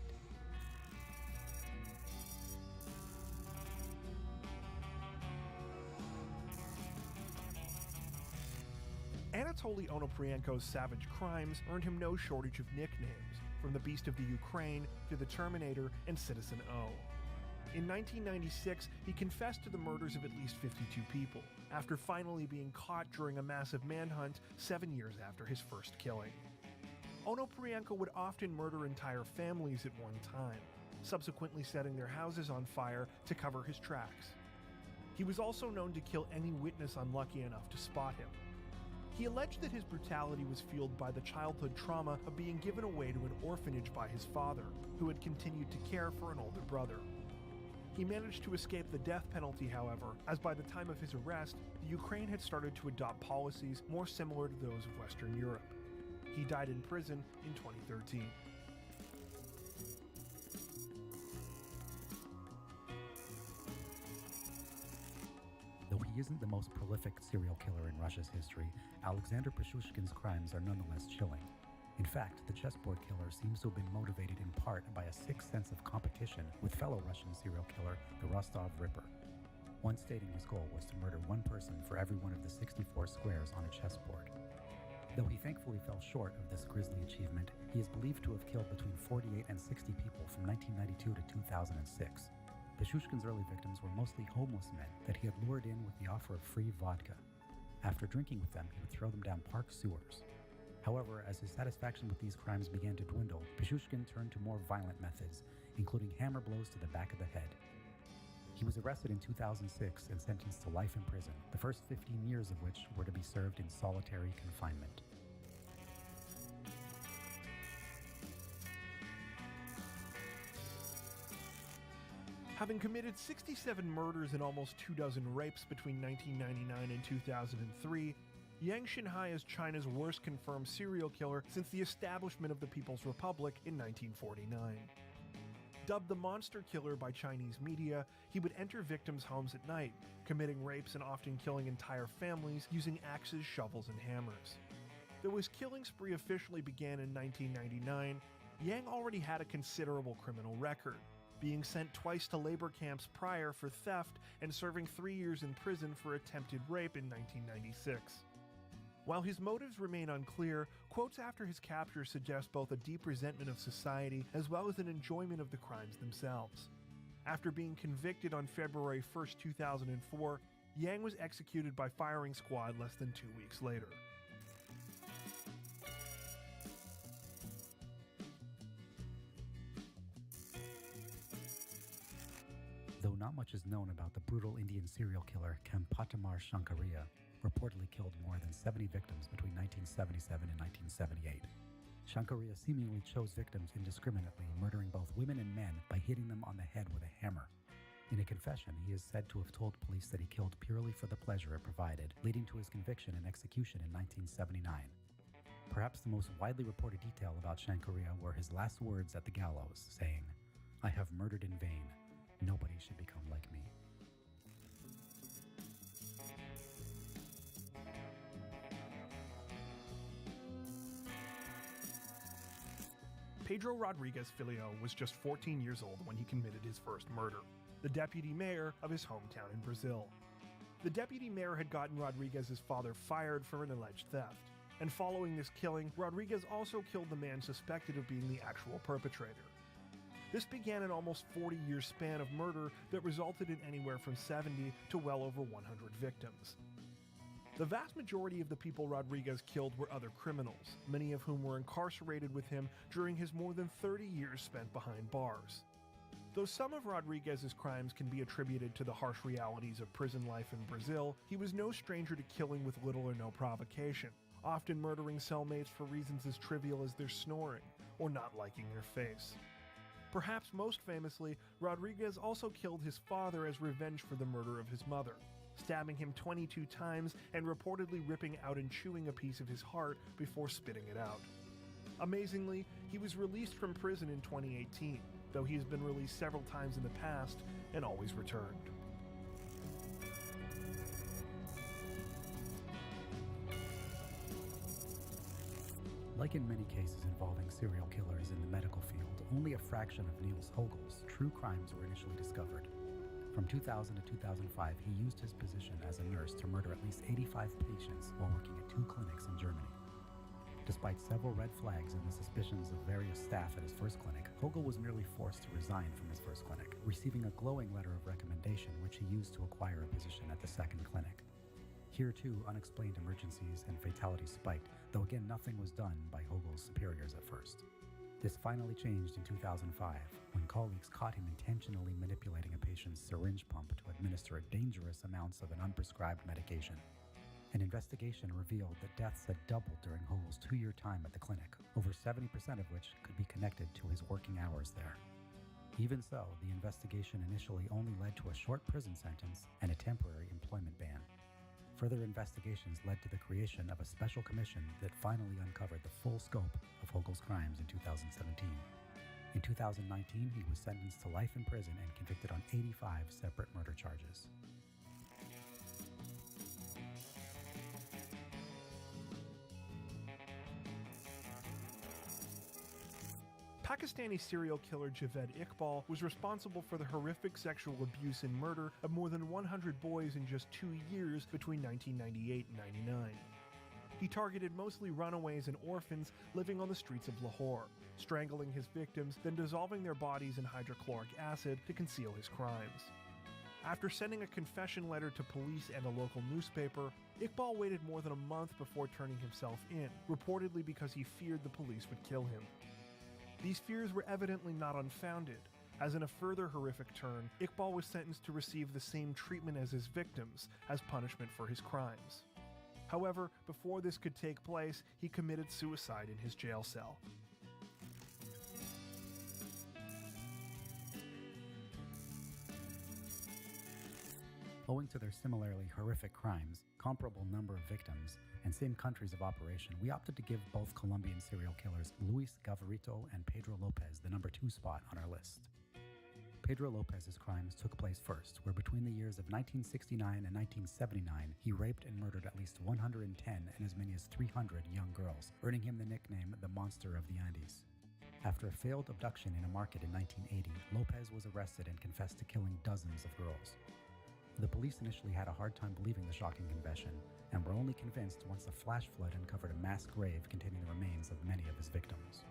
Anatoly Onoprienko's savage crimes earned him no shortage of nicknames, from the Beast of the Ukraine to the Terminator and Citizen O. In 1996, he confessed to the murders of at least 52 people, after finally being caught during a massive manhunt 7 years after his first killing. Onoprienko would often murder entire families at one time, subsequently setting their houses on fire to cover his tracks. He was also known to kill any witness unlucky enough to spot him. He alleged that his brutality was fueled by the childhood trauma of being given away to an orphanage by his father, who had continued to care for an older brother. He managed to escape the death penalty, however, as by the time of his arrest, the Ukraine had started to adopt policies more similar to those of Western Europe. He died in prison in 2013. Though he isn't the most prolific serial killer in Russia's history, Alexander Pichushkin's crimes are nonetheless chilling. In fact, the chessboard killer seems to have been motivated in part by a sick sense of competition with fellow Russian serial killer, the Rostov Ripper. Once stating his goal was to murder one person for every one of the 64 squares on a chessboard. Though he thankfully fell short of this grisly achievement, he is believed to have killed between 48 and 60 people from 1992 to 2006. Pichushkin's early victims were mostly homeless men that he had lured in with the offer of free vodka. After drinking with them, he would throw them down park sewers. However, as his satisfaction with these crimes began to dwindle, Pichushkin turned to more violent methods, including hammer blows to the back of the head. He was arrested in 2006 and sentenced to life in prison, the first 15 years of which were to be served in solitary confinement. Having committed 67 murders and almost 24 rapes between 1999 and 2003, Yang Xinhai is China's worst confirmed serial killer since the establishment of the People's Republic in 1949. Dubbed the Monster Killer by Chinese media, he would enter victims' homes at night, committing rapes and often killing entire families using axes, shovels, and hammers. Though his killing spree officially began in 1999, Yang already had a considerable criminal record, being sent twice to labor camps prior for theft and serving 3 years in prison for attempted rape in 1996. While his motives remain unclear, quotes after his capture suggest both a deep resentment of society as well as an enjoyment of the crimes themselves. After being convicted on February 1, 2004, Yang was executed by firing squad less than 2 weeks later. Though not much is known about the brutal Indian serial killer Kampatamar Shankaria, reportedly killed more than 70 victims between 1977 and 1978. Shankaria seemingly chose victims indiscriminately, murdering both women and men by hitting them on the head with a hammer. In a confession, he is said to have told police that he killed purely for the pleasure it provided, leading to his conviction and execution in 1979. Perhaps the most widely reported detail about Shankaria were his last words at the gallows, saying, "I have murdered in vain. Nobody should become like me." Pedro Rodriguez Filio was just 14 years old when he committed his first murder, the deputy mayor of his hometown in Brazil. The deputy mayor had gotten Rodriguez's father fired for an alleged theft, and following this killing, Rodriguez also killed the man suspected of being the actual perpetrator. This began an almost 40-year span of murder that resulted in anywhere from 70 to well over 100 victims. The vast majority of the people Rodriguez killed were other criminals, many of whom were incarcerated with him during his more than 30 years spent behind bars. Though some of Rodriguez's crimes can be attributed to the harsh realities of prison life in Brazil, he was no stranger to killing with little or no provocation, often murdering cellmates for reasons as trivial as their snoring or not liking their face. Perhaps most famously, Rodriguez also killed his father as revenge for the murder of his mother, stabbing him 22 times and reportedly ripping out and chewing a piece of his heart before spitting it out. Amazingly, he was released from prison in 2018, though he has been released several times in the past and always returned. Like in many cases involving serial killers in the medical field, only a fraction of Niels Hogel's true crimes were initially discovered. From 2000 to 2005, he used his position as a nurse to murder at least 85 patients while working at 2 clinics in Germany. Despite several red flags and the suspicions of various staff at his first clinic, Hogel was merely forced to resign from his first clinic, receiving a glowing letter of recommendation which he used to acquire a position at the second clinic. Here too, unexplained emergencies and fatalities spiked, though again nothing was done by Hogel's superiors at first. This finally changed in 2005, when colleagues caught him intentionally manipulating a patient's syringe pump to administer dangerous amounts of an unprescribed medication. An investigation revealed that deaths had doubled during Hogel's 2-year time at the clinic, over 70% of which could be connected to his working hours there. Even so, the investigation initially only led to a short prison sentence and a temporary employment ban. Further investigations led to the creation of a special commission that finally uncovered the full scope of Hogel's crimes in 2017. In 2019, he was sentenced to life in prison and convicted on 85 separate murder charges. Pakistani serial killer Javed Iqbal was responsible for the horrific sexual abuse and murder of more than 100 boys in just 2 years between 1998 and 99. He targeted mostly runaways and orphans living on the streets of Lahore, strangling his victims, then dissolving their bodies in hydrochloric acid to conceal his crimes. After sending a confession letter to police and a local newspaper, Iqbal waited more than a month before turning himself in, reportedly because he feared the police would kill him. These fears were evidently not unfounded, as in a further horrific turn, Iqbal was sentenced to receive the same treatment as his victims as punishment for his crimes. However, before this could take place, he committed suicide in his jail cell. Owing to their similarly horrific crimes, comparable number of victims, and same countries of operation, we opted to give both Colombian serial killers Luis Gavarito and Pedro Lopez the number 2 spot on our list. Pedro Lopez's crimes took place first, where between the years of 1969 and 1979, he raped and murdered at least 110 and as many as 300 young girls, earning him the nickname the Monster of the Andes. After a failed abduction in a market in 1980, Lopez was arrested and confessed to killing dozens of girls. The police initially had a hard time believing the shocking confession, and were only convinced once a flash flood uncovered a mass grave containing the remains of many of his victims.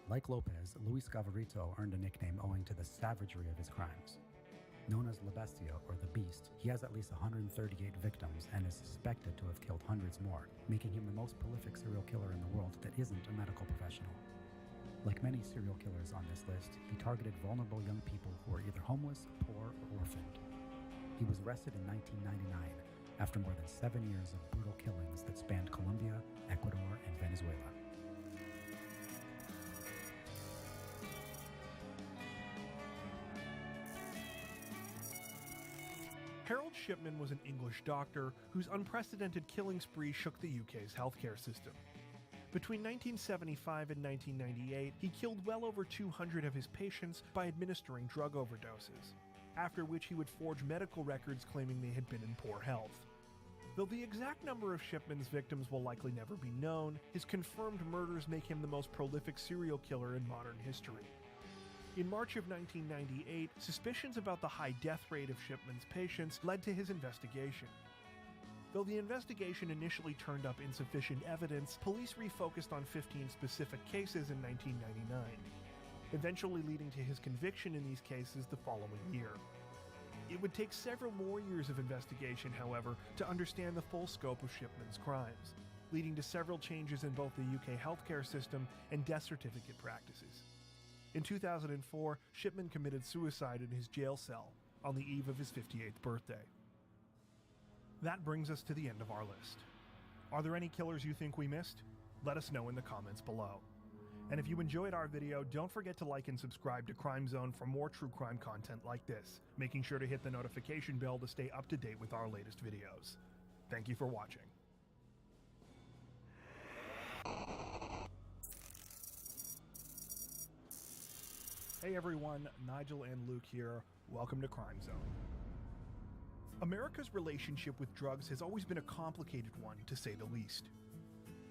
Like Lopez, Luis Gavarito earned a nickname owing to the savagery of his crimes. Known as La Bestia, or the Beast, he has at least 138 victims and is suspected to have killed hundreds more, making him the most prolific serial killer in the world that isn't a medical professional. Like many serial killers on this list, he targeted vulnerable young people who were either homeless, poor, or orphaned. He was arrested in 1999 after more than 7 years of brutal killings that spanned Colombia, Ecuador, and Venezuela. Harold Shipman was an English doctor whose unprecedented killing spree shook the UK's healthcare system. Between 1975 and 1998, he killed well over 200 of his patients by administering drug overdoses, after which he would forge medical records claiming they had been in poor health. Though the exact number of Shipman's victims will likely never be known, his confirmed murders make him the most prolific serial killer in modern history. In March of 1998, suspicions about the high death rate of Shipman's patients led to his investigation. Though the investigation initially turned up insufficient evidence, police refocused on 15 specific cases in 1999, eventually leading to his conviction in these cases the following year. It would take several more years of investigation, however, to understand the full scope of Shipman's crimes, leading to several changes in both the UK healthcare system and death certificate practices. In 2004, Shipman committed suicide in his jail cell on the eve of his 58th birthday. That brings us to the end of our list. Are there any killers you think we missed? Let us know in the comments below. And if you enjoyed our video, don't forget to like and subscribe to Crime Zone for more true crime content like this, making sure to hit the notification bell to stay up to date with our latest videos. Thank you for watching. Hey everyone, Nigel and Luke here. Welcome to Crime Zone. America's relationship with drugs has always been a complicated one, to say the least.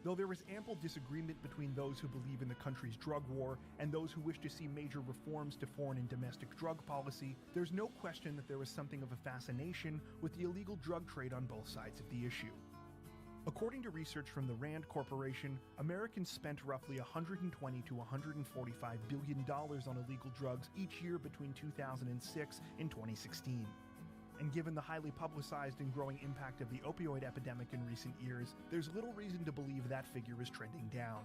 Though there is ample disagreement between those who believe in the country's drug war and those who wish to see major reforms to foreign and domestic drug policy, there's no question that there is something of a fascination with the illegal drug trade on both sides of the issue. According to research from the Rand Corporation, Americans spent roughly $120 to $145 billion on illegal drugs each year between 2006 and 2016. And given the highly publicized and growing impact of the opioid epidemic in recent years, there's little reason to believe that figure is trending down.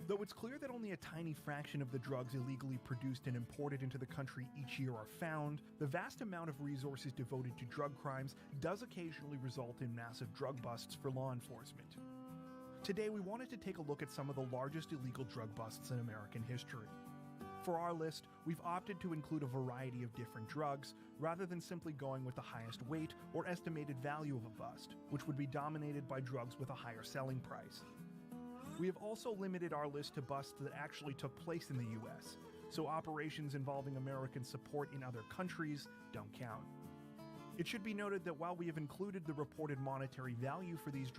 Though it's clear that only a tiny fraction of the drugs illegally produced and imported into the country each year are found, the vast amount of resources devoted to drug crimes does occasionally result in massive drug busts for law enforcement. Today we wanted to take a look at some of the largest illegal drug busts in American history. For our list, we've opted to include a variety of different drugs, rather than simply going with the highest weight or estimated value of a bust, which would be dominated by drugs with a higher selling price. We have also limited our list to busts that actually took place in the US, so operations involving American support in other countries don't count. It should be noted that while we have included the reported monetary value for these